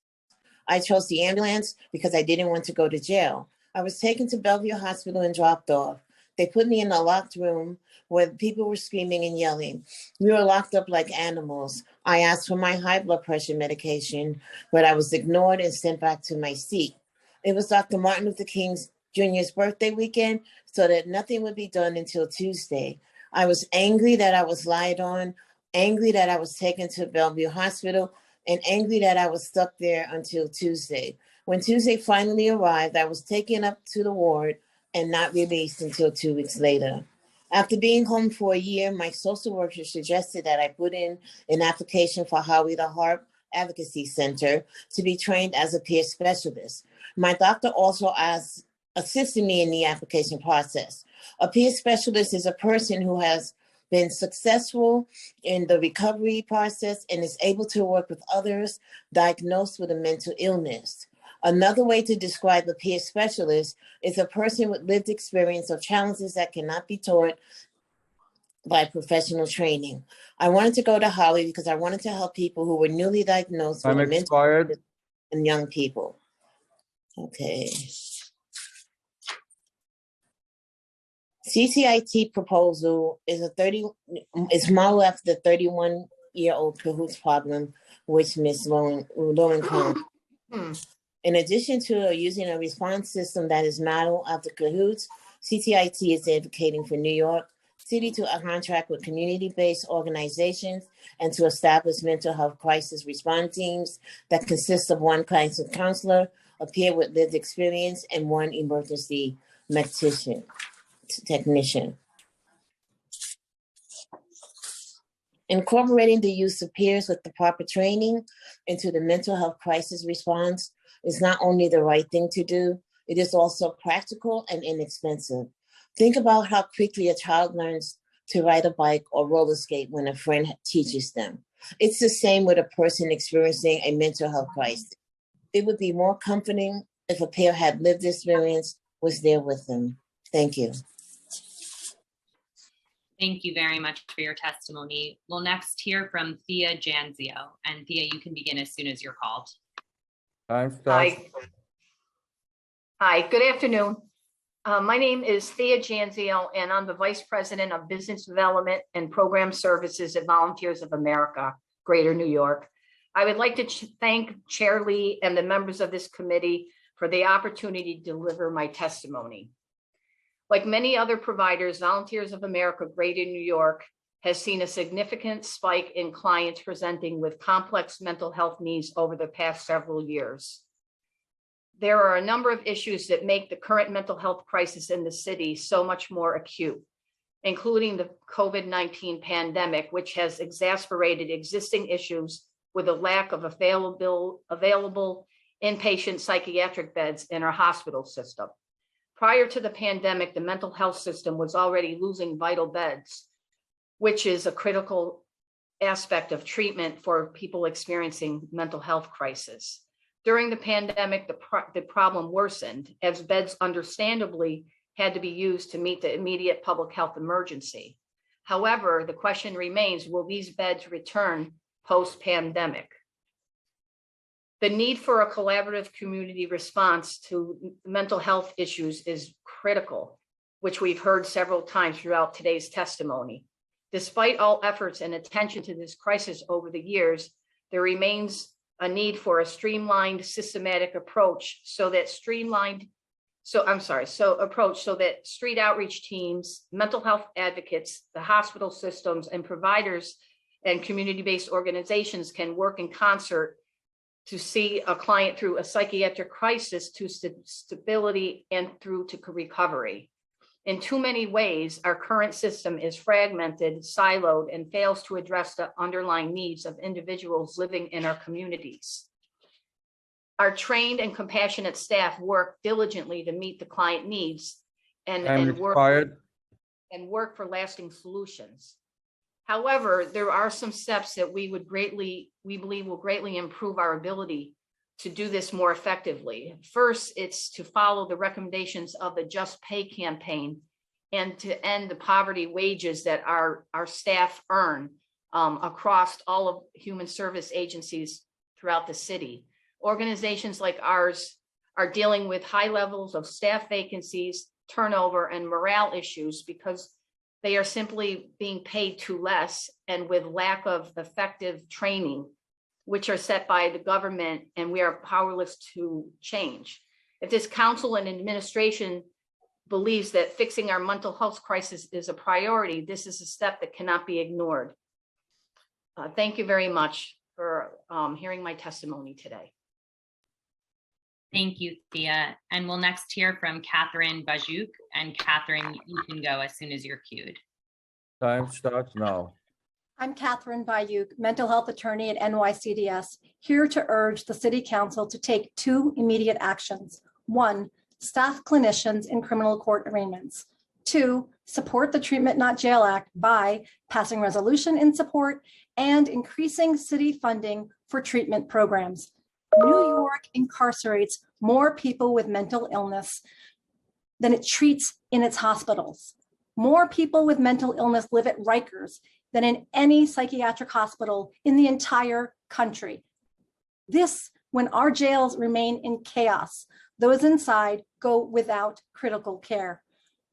I chose the ambulance because I didn't want to go to jail. I was taken to Bellevue Hospital and dropped off. They put me in a locked room where people were screaming and yelling. We were locked up like animals. I asked for my high blood pressure medication, but I was ignored and sent back to my seat. It was Dr. Martin Luther King Jr.'s birthday weekend, so that nothing would be done until Tuesday. I was angry that I was lied on, angry that I was taken to Bellevue Hospital, and angry that I was stuck there until Tuesday. When Tuesday finally arrived, I was taken up to the ward and not released until 2 weeks later. After being home for a year, my social worker suggested that I put in an application for Howie the Harp Advocacy Center to be trained as a peer specialist. My doctor also assisted me in the application process. A peer specialist is a person who has been successful in the recovery process and is able to work with others diagnosed with a mental illness. Another way to describe a peer specialist is a person with lived experience of challenges that cannot be taught by professional training. I wanted to go to Howie because I wanted to help people who were newly diagnosed with a mental illness and young people. Okay. CCIT proposal is modeled after the 31-year-old cahoots problem, which Ms. Lauren Cohn. In addition to using a response system that is modeled after cahoots, CCIT is advocating for New York city to contract with community-based organizations and to establish mental health crisis response teams that consist of one crisis counselor, a peer with lived experience, and one emergency technician. Incorporating the use of peers with the proper training into the mental health crisis response is not only the right thing to do, it is also practical and inexpensive. Think about how quickly a child learns to ride a bike or roller skate when a friend teaches them. It's the same with a person experiencing a mental health crisis. It would be more comforting if a peer had lived experience, was there with them. Thank you. Thank you very much for your testimony. We'll next hear from Thea Janzio. And Thea, you can begin as soon as you're called. Time starts. Hi, good afternoon. My name is Thea Janzio, and I'm the Vice President of Business Development and Program Services at Volunteers of America, Greater New York. I would like to thank Chair Lee and the members of this committee for the opportunity to deliver my testimony. Like many other providers, Volunteers of America, Greater New York has seen a significant spike in clients presenting with complex mental health needs over the past several years. There are a number of issues that make the current mental health crisis in the city so much more acute, including the COVID-19 pandemic, which has exacerbated existing issues with a lack of available inpatient psychiatric beds in our hospital system. Prior to the pandemic, the mental health system was already losing vital beds, which is a critical aspect of treatment for people experiencing mental health crisis. During the pandemic, the problem worsened as beds understandably had to be used to meet the immediate public health emergency. However, the question remains, will these beds return post-pandemic? The need for a collaborative community response to mental health issues is critical, which we've heard several times throughout today's testimony. Despite all efforts and attention to this crisis over the years, there remains a need for a streamlined, systematic approach so that street outreach teams, mental health advocates, the hospital systems, and providers and community-based organizations can work in concert to see a client through a psychiatric crisis to stability and through to recovery. In too many ways, our current system is fragmented, siloed, and fails to address the underlying needs of individuals living in our communities. Our trained and compassionate staff work diligently to meet the client needs and work for lasting solutions. However, there are some steps that we believe will greatly improve our ability to do this more effectively. First, it's to follow the recommendations of the Just Pay campaign and to end the poverty wages that our staff earn across all of human service agencies throughout the city. Organizations like ours are dealing with high levels of staff vacancies, turnover, and morale issues because they are simply being paid too less and with lack of effective training, which are set by the government, and we are powerless to change. If this council and administration believes that fixing our mental health crisis is a priority, this is a step that cannot be ignored. Thank you very much for hearing my testimony today. Thank you, Thea. And we'll next hear from Catherine Bajuk. And Catherine, you can go as soon as you're queued. Time starts now. I'm Catherine Bayuk, mental health attorney at NYCDS, here to urge the City Council to take two immediate actions. One, staff clinicians in criminal court arraignments. Two, support the Treatment Not Jail Act by passing resolution in support and increasing city funding for treatment programs. New York incarcerates more people with mental illness than it treats in its hospitals. More people with mental illness live at Rikers than in any psychiatric hospital in the entire country. This, when our jails remain in chaos, those inside go without critical care.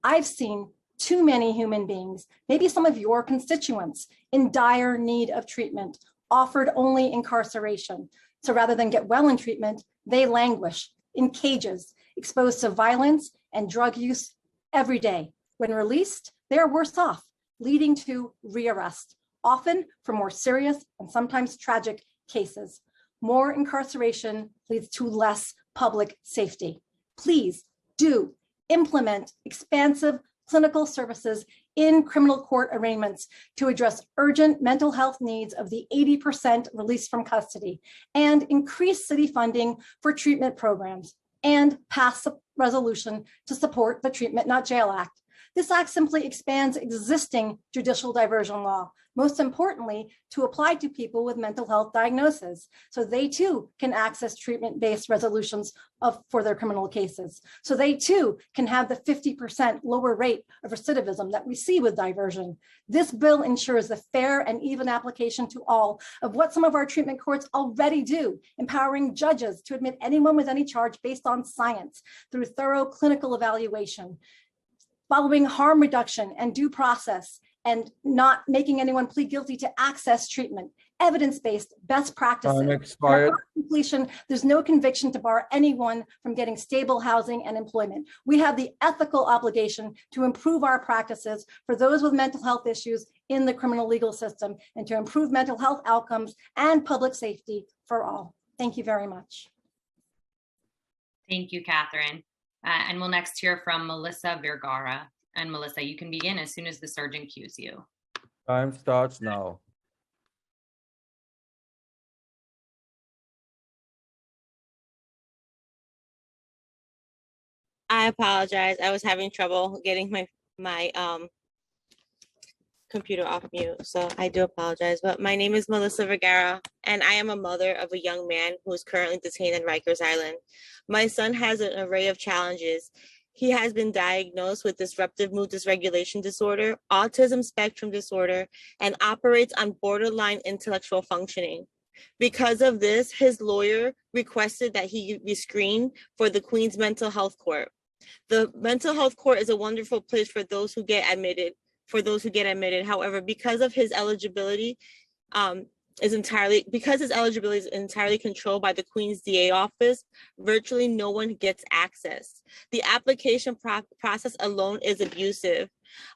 I've seen too many human beings, maybe some of your constituents, in dire need of treatment, offered only incarceration. So rather than get well in treatment, they languish in cages, exposed to violence and drug use every day. When released, they are worse off leading to rearrest, often for more serious and sometimes tragic cases. More incarceration leads to less public safety. Please do implement expansive clinical services in criminal court arraignments to address urgent mental health needs of the 80% released from custody, and increase city funding for treatment programs, and pass a resolution to support the Treatment Not Jail Act. This act simply expands existing judicial diversion law, most importantly, to apply to people with mental health diagnoses, so they too can access treatment-based resolutions for their criminal cases. So they too can have the 50% lower rate of recidivism that we see with diversion. This bill ensures the fair and even application to all of what some of our treatment courts already do, empowering judges to admit anyone with any charge based on science through thorough clinical evaluation, following harm reduction and due process, and not making anyone plead guilty to access treatment, evidence-based best practices. Time expired. Upon completion, there's no conviction to bar anyone from getting stable housing and employment. We have the ethical obligation to improve our practices for those with mental health issues in the criminal legal system, and to improve mental health outcomes and public safety for all. Thank you very much. Thank you, Catherine. And we'll next hear from Melissa Vergara. And Melissa, you can begin as soon as the surgeon cues you. Time starts now. I apologize. I was having trouble getting my computer off mute, so I do apologize. But my name is Melissa Vergara, and I am a mother of a young man who is currently detained in Rikers Island. My son has an array of challenges. He has been diagnosed with disruptive mood dysregulation disorder, autism spectrum disorder, and operates on borderline intellectual functioning. Because of this, his lawyer requested that he be screened for the Queens Mental Health Court. The mental health court is a wonderful place for those who get admitted. However, because his eligibility is entirely controlled by the Queen's DA office, virtually no one gets access. The application process alone is abusive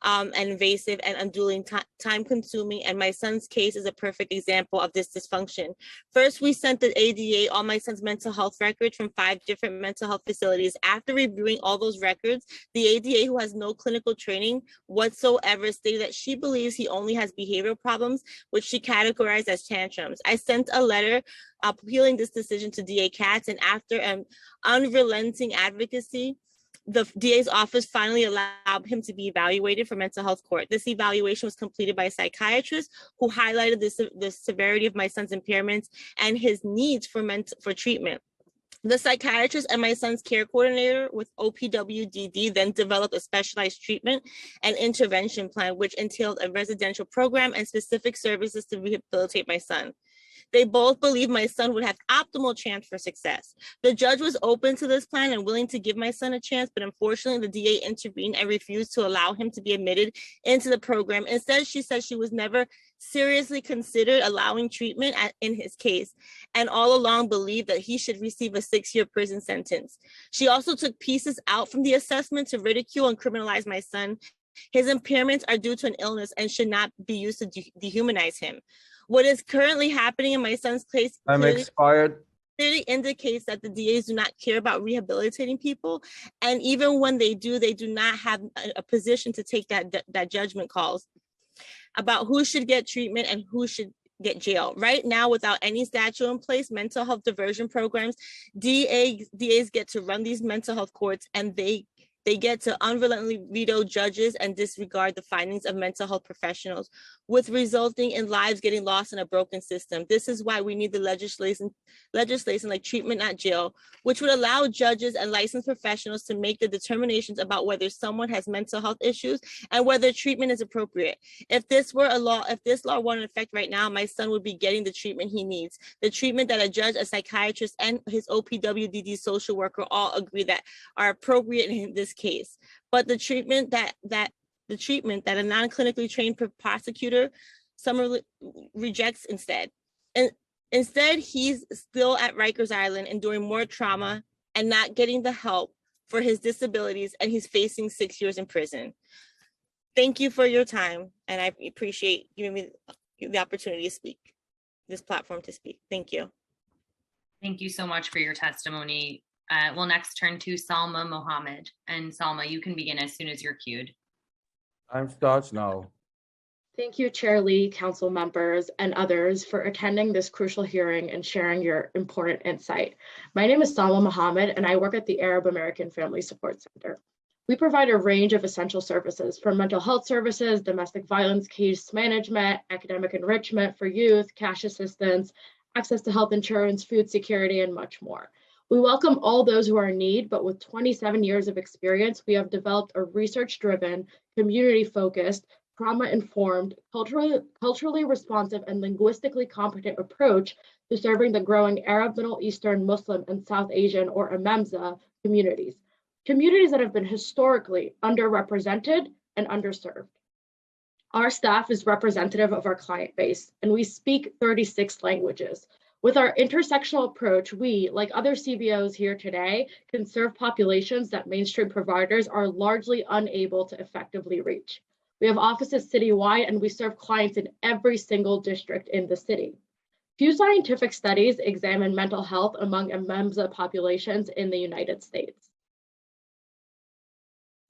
and invasive and unduly time-consuming, and my son's case is a perfect example of this dysfunction. First, we sent the ADA all my son's mental health records from 5 different mental health facilities. After reviewing all those records, the ADA, who has no clinical training whatsoever, stated that she believes he only has behavioral problems, which she categorized as tantrums. I sent a letter appealing this decision to DA Katz, and after unrelenting advocacy, the DA's office finally allowed him to be evaluated for mental health court. This evaluation was completed by a psychiatrist who highlighted the severity of my son's impairments and his needs for treatment. The psychiatrist and my son's care coordinator with OPWDD then developed a specialized treatment and intervention plan, which entailed a residential program and specific services to rehabilitate my son. They both believed my son would have optimal chance for success. The judge was open to this plan and willing to give my son a chance, but unfortunately the DA intervened and refused to allow him to be admitted into the program. Instead, she said she was never seriously considered allowing treatment in his case, and all along believed that he should receive a 6-year prison sentence. She also took pieces out from the assessment to ridicule and criminalize my son. His impairments are due to an illness and should not be used to dehumanize him. What is currently happening in my son's case clearly indicates that the DAs do not care about rehabilitating people. And even when they do not have a position to take that judgment calls about who should get treatment and who should get jail. Right now, without any statute in place, mental health diversion programs, DAs get to run these mental health courts, and they get to unrelentingly veto judges and disregard the findings of mental health professionals, with resulting in lives getting lost in a broken system. This is why we need the legislation like Treatment Not Jail, which would allow judges and licensed professionals to make the determinations about whether someone has mental health issues and whether treatment is appropriate. If this law were in effect right now, my son would be getting the treatment he needs, the treatment that a judge, a psychiatrist, and his OPWDD social worker all agree that are appropriate in this case. But the treatment that a non-clinically trained prosecutor summarily rejects instead. And instead, he's still at Rikers Island enduring more trauma and not getting the help for his disabilities, and he's facing 6 years in prison. Thank you for your time, and I appreciate giving me the opportunity to speak, this platform to speak. Thank you. Thank you so much for your testimony. We'll next turn to Salma Mohammed. And Salma, you can begin as soon as you're queued. Time starts now. Thank you, Chair Lee, council members, and others for attending this crucial hearing and sharing your important insight. My name is Salma Mohammed, and I work at the Arab American Family Support Center. We provide a range of essential services from mental health services, domestic violence case management, academic enrichment for youth, cash assistance, access to health insurance, food security, and much more. We welcome all those who are in need, but with 27 years of experience, we have developed a research-driven, community-focused, trauma-informed, culturally responsive, and linguistically competent approach to serving the growing Arab, Middle Eastern, Muslim, and South Asian, or AMEMSA, communities that have been historically underrepresented and underserved. Our staff is representative of our client base, and we speak 36 languages. With our intersectional approach, we, like other CBOs here today, can serve populations that mainstream providers are largely unable to effectively reach. We have offices citywide, and we serve clients in every single district in the city. Few scientific studies examine mental health among AMEMSA populations in the United States.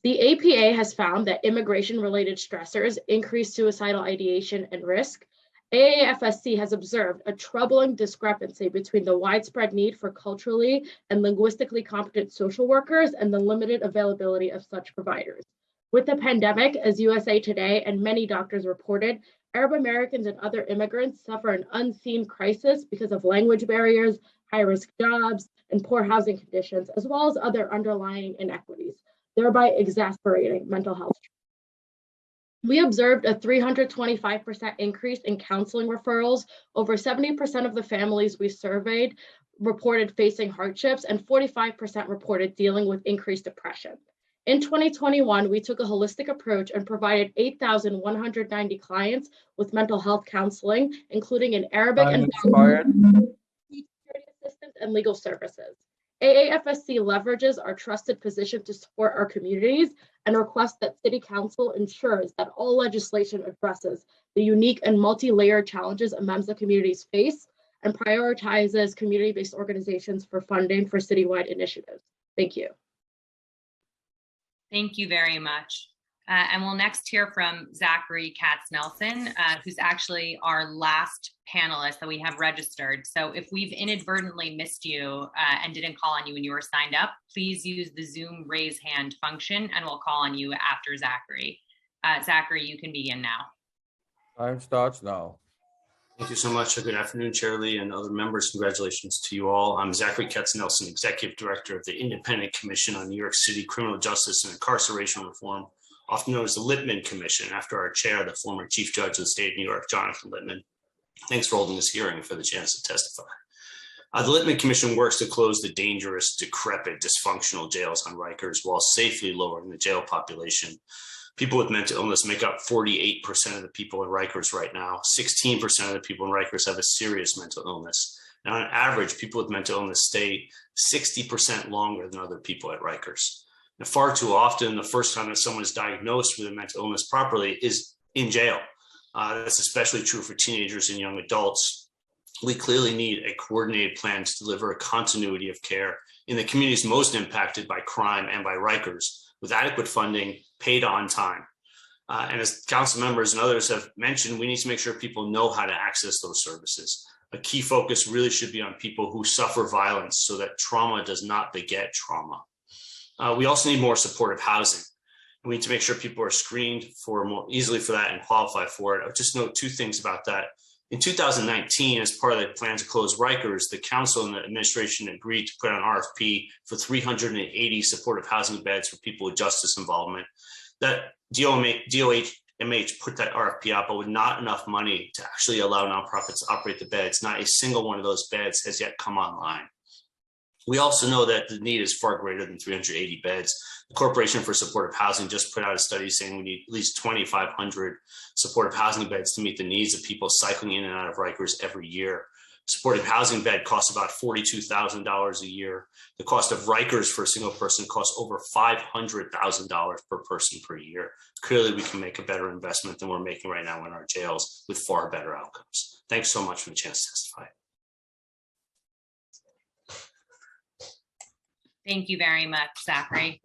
The APA has found that immigration-related stressors increase suicidal ideation and risk. AAFSC has observed a troubling discrepancy between the widespread need for culturally and linguistically competent social workers and the limited availability of such providers. With the pandemic, as USA Today and many doctors reported, Arab Americans and other immigrants suffer an unseen crisis because of language barriers, high-risk jobs, and poor housing conditions, as well as other underlying inequities, thereby exacerbating mental health. We observed a 325% increase in counseling referrals. Over 70% of the families we surveyed reported facing hardships, and 45% reported dealing with increased depression. In 2021, we took a holistic approach and provided 8,190 clients with mental health counseling, including in Arabic and security assistance and legal services. AAFSC leverages our trusted position to support our communities and requests that City Council ensures that all legislation addresses the unique and multi-layered challenges AMEMSA communities face and prioritizes community-based organizations for funding for citywide initiatives. Thank you. Thank you very much. And we'll next hear from Zachary Katz-Nelson, who's actually our last panelist that we have registered. So if we've inadvertently missed you and didn't call on you when you were signed up, please use the Zoom raise hand function and we'll call on you after Zachary. Zachary, you can begin now. Time starts now. Thank you so much. Good afternoon, Chair Lee and other members. Congratulations to you all. I'm Zachary Katz-Nelson, Executive Director of the Independent Commission on New York City Criminal Justice and Incarceration Reform, often known as the Littman Commission, after our chair, the former Chief Judge of the State of New York, Jonathan Littman. Thanks for holding this hearing and for the chance to testify. The Littman Commission works to close the dangerous, decrepit, dysfunctional jails on Rikers while safely lowering the jail population. People with mental illness make up 48% of the people in Rikers right now. 16% of the people in Rikers have a serious mental illness. And on average, people with mental illness stay 60% longer than other people at Rikers. Now, far too often, the first time that someone is diagnosed with a mental illness properly is in jail. That's especially true for teenagers and young adults. We clearly need a coordinated plan to deliver a continuity of care in the communities most impacted by crime and by Rikers, with adequate funding, paid on time. And as council members and others have mentioned, we need to make sure people know how to access those services. A key focus really should be on people who suffer violence so that trauma does not beget trauma. We also need more supportive housing. We need to make sure people are screened for more easily for that and qualify for it. I'll just note two things about that. In 2019, as part of the plan to close Rikers, the council and the administration agreed to put out an RFP for 380 supportive housing beds for people with justice involvement. That DOHMH put that RFP out, but with not enough money to actually allow nonprofits to operate the beds. Not a single one of those beds has yet come online. We also know that the need is far greater than 380 beds. The Corporation for Supportive Housing just put out a study saying we need at least 2,500 supportive housing beds to meet the needs of people cycling in and out of Rikers every year. Supportive housing bed costs about $42,000 a year. The cost of Rikers for a single person costs over $500,000 per person per year. Clearly, we can make a better investment than we're making right now in our jails with far better outcomes. Thanks so much for the chance to testify. Thank you very much, Zachary.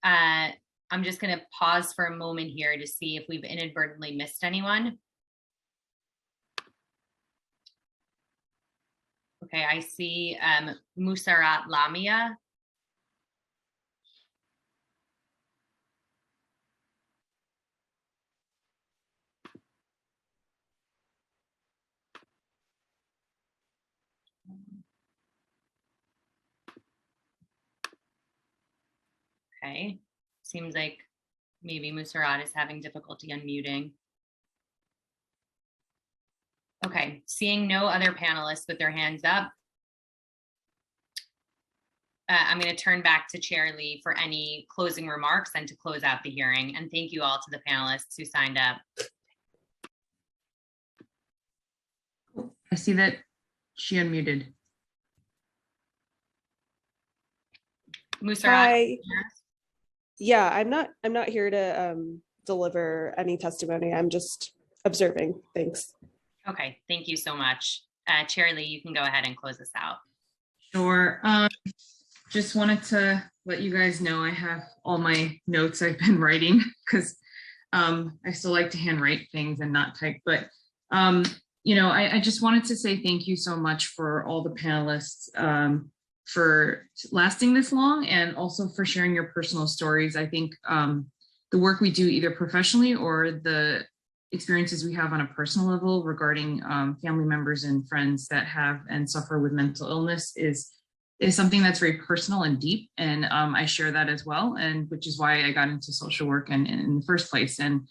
I'm just going to pause for a moment here to see if we've inadvertently missed anyone. Okay, I see Musarat Lamia. Okay, seems like maybe Musarat is having difficulty unmuting. Okay, seeing no other panelists with their hands up, I'm going to turn back to Chair Lee for any closing remarks and to close out the hearing. And thank you all to the panelists who signed up. I see that she unmuted. Musarat. Hi. Yeah, I'm not here to deliver any testimony. I'm just observing. Thanks. Okay, thank you so much. Chair Lee, you can go ahead and close this out. Sure. Just wanted to let you guys know I have all my notes I've been writing because I still like to handwrite things and not type. But, you know, I just wanted to say thank you so much for all the panelists for lasting this long and also for sharing your personal stories. I think the work we do either professionally or the experiences we have on a personal level regarding family members and friends that have and suffer with mental illness is something that's very personal and deep. And I share that as well. And which is why I got into social work and in the first place. And,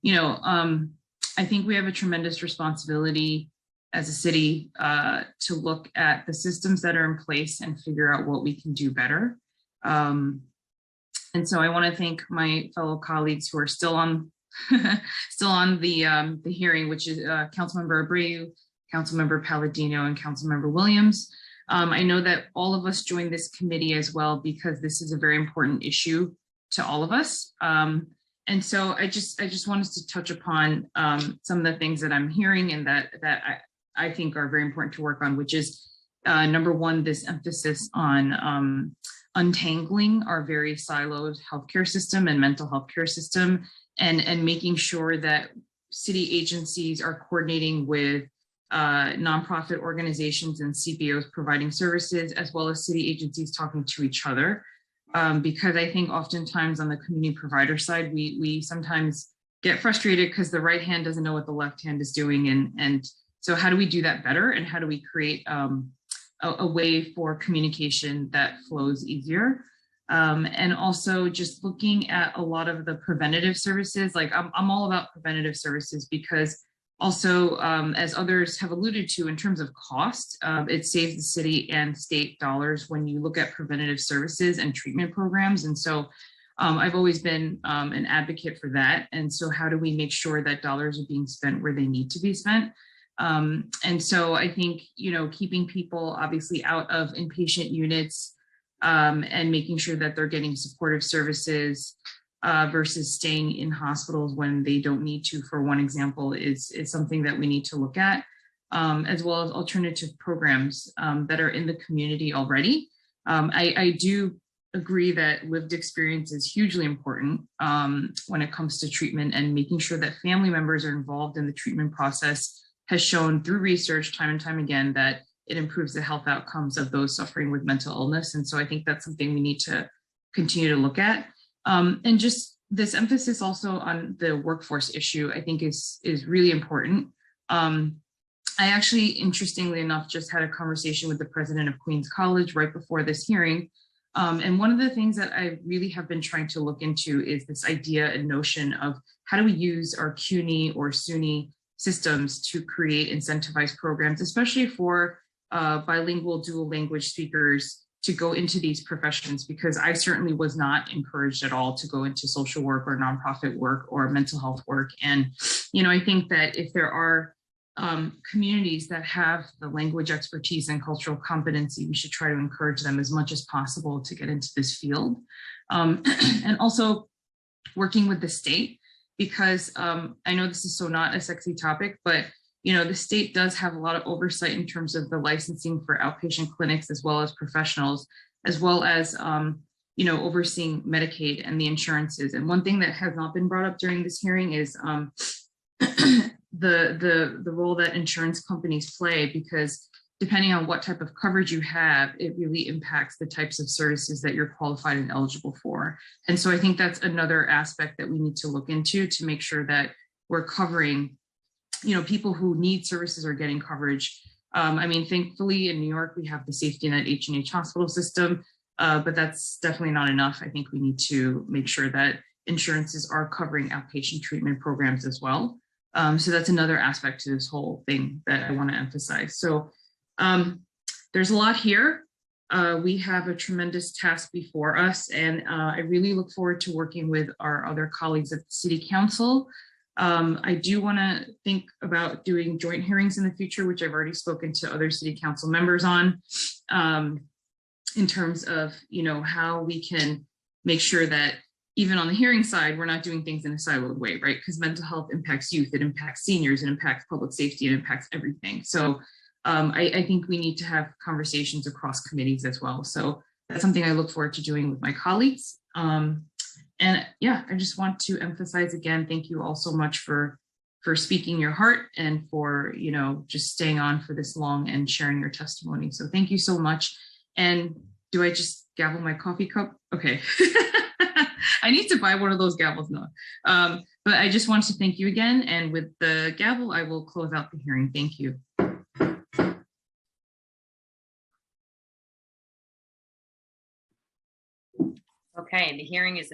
you know, I think we have a tremendous responsibility as a city to look at the systems that are in place and figure out what we can do better. And so I want to thank my fellow colleagues who are still on the hearing, which is Councilmember Abreu, Councilmember Palladino, and Councilmember Williams. I know that all of us joined this committee as well because this is a very important issue to all of us. And so I just wanted to touch upon some of the things that I'm hearing and that I think are very important to work on, which is number one, this emphasis on untangling our very siloed healthcare system and mental health care system, and making sure that city agencies are coordinating with nonprofit organizations and CBOs providing services, as well as city agencies talking to each other. Because I think oftentimes on the community provider side, we sometimes get frustrated because the right hand doesn't know what the left hand is doing. And so how do we do that better? And how do we create a way for communication that flows easier? And also just looking at a lot of the preventative services. Like I'm all about preventative services because also, as others have alluded to in terms of cost, it saves the city and state dollars when you look at preventative services and treatment programs. And so I've always been an advocate for that. And so how do we make sure that dollars are being spent where they need to be spent? And so I think, you know, keeping people obviously out of inpatient units and making sure that they're getting supportive services versus staying in hospitals when they don't need to, for one example, is something that we need to look at, as well as alternative programs that are in the community already. I do agree that lived experience is hugely important when it comes to treatment, and making sure that family members are involved in the treatment process has shown through research time and time again that it improves the health outcomes of those suffering with mental illness. And so I think that's something we need to continue to look at. And just this emphasis also on the workforce issue, I think is really important. I actually, interestingly enough, just had a conversation with the president of Queens College right before this hearing. And one of the things that I really have been trying to look into is this idea and notion of how do we use our CUNY or SUNY systems to create incentivized programs, especially for bilingual dual language speakers to go into these professions, because I certainly was not encouraged at all to go into social work or nonprofit work or mental health work. And, you know, I think that if there are communities that have the language expertise and cultural competency, we should try to encourage them as much as possible to get into this field. And also working with the state, because I know this is so not a sexy topic, but the state does have a lot of oversight in terms of the licensing for outpatient clinics as well as professionals, as well as overseeing Medicaid and the insurances. And one thing that has not been brought up during this hearing is the role that insurance companies play, because depending on what type of coverage you have, it really impacts the types of services that you're qualified and eligible for. And so I think that's another aspect that we need to look into to make sure that we're covering, people who need services are getting coverage. Thankfully in New York, we have the safety net H&H hospital system, but that's definitely not enough. I think we need to make sure that insurances are covering outpatient treatment programs as well. So that's another aspect to this whole thing that I want to emphasize. So there's a lot here. We have a tremendous task before us, and I really look forward to working with our other colleagues at the City Council. I do want to think about doing joint hearings in the future, which I've already spoken to other City Council members on, in terms of, how we can make sure that even on the hearing side, we're not doing things in a siloed way, right? Because mental health impacts youth, it impacts seniors, it impacts public safety, it impacts everything. So I think we need to have conversations across committees as well. So that's something I look forward to doing with my colleagues. And yeah, I just want to emphasize again, thank you all so much for speaking your heart and for, just staying on for this long and sharing your testimony. So thank you so much. And do I just gavel my coffee cup? Okay. I need to buy one of those gavels now. But I just want to thank you again. And with the gavel, I will close out the hearing. Thank you. Okay, the hearing is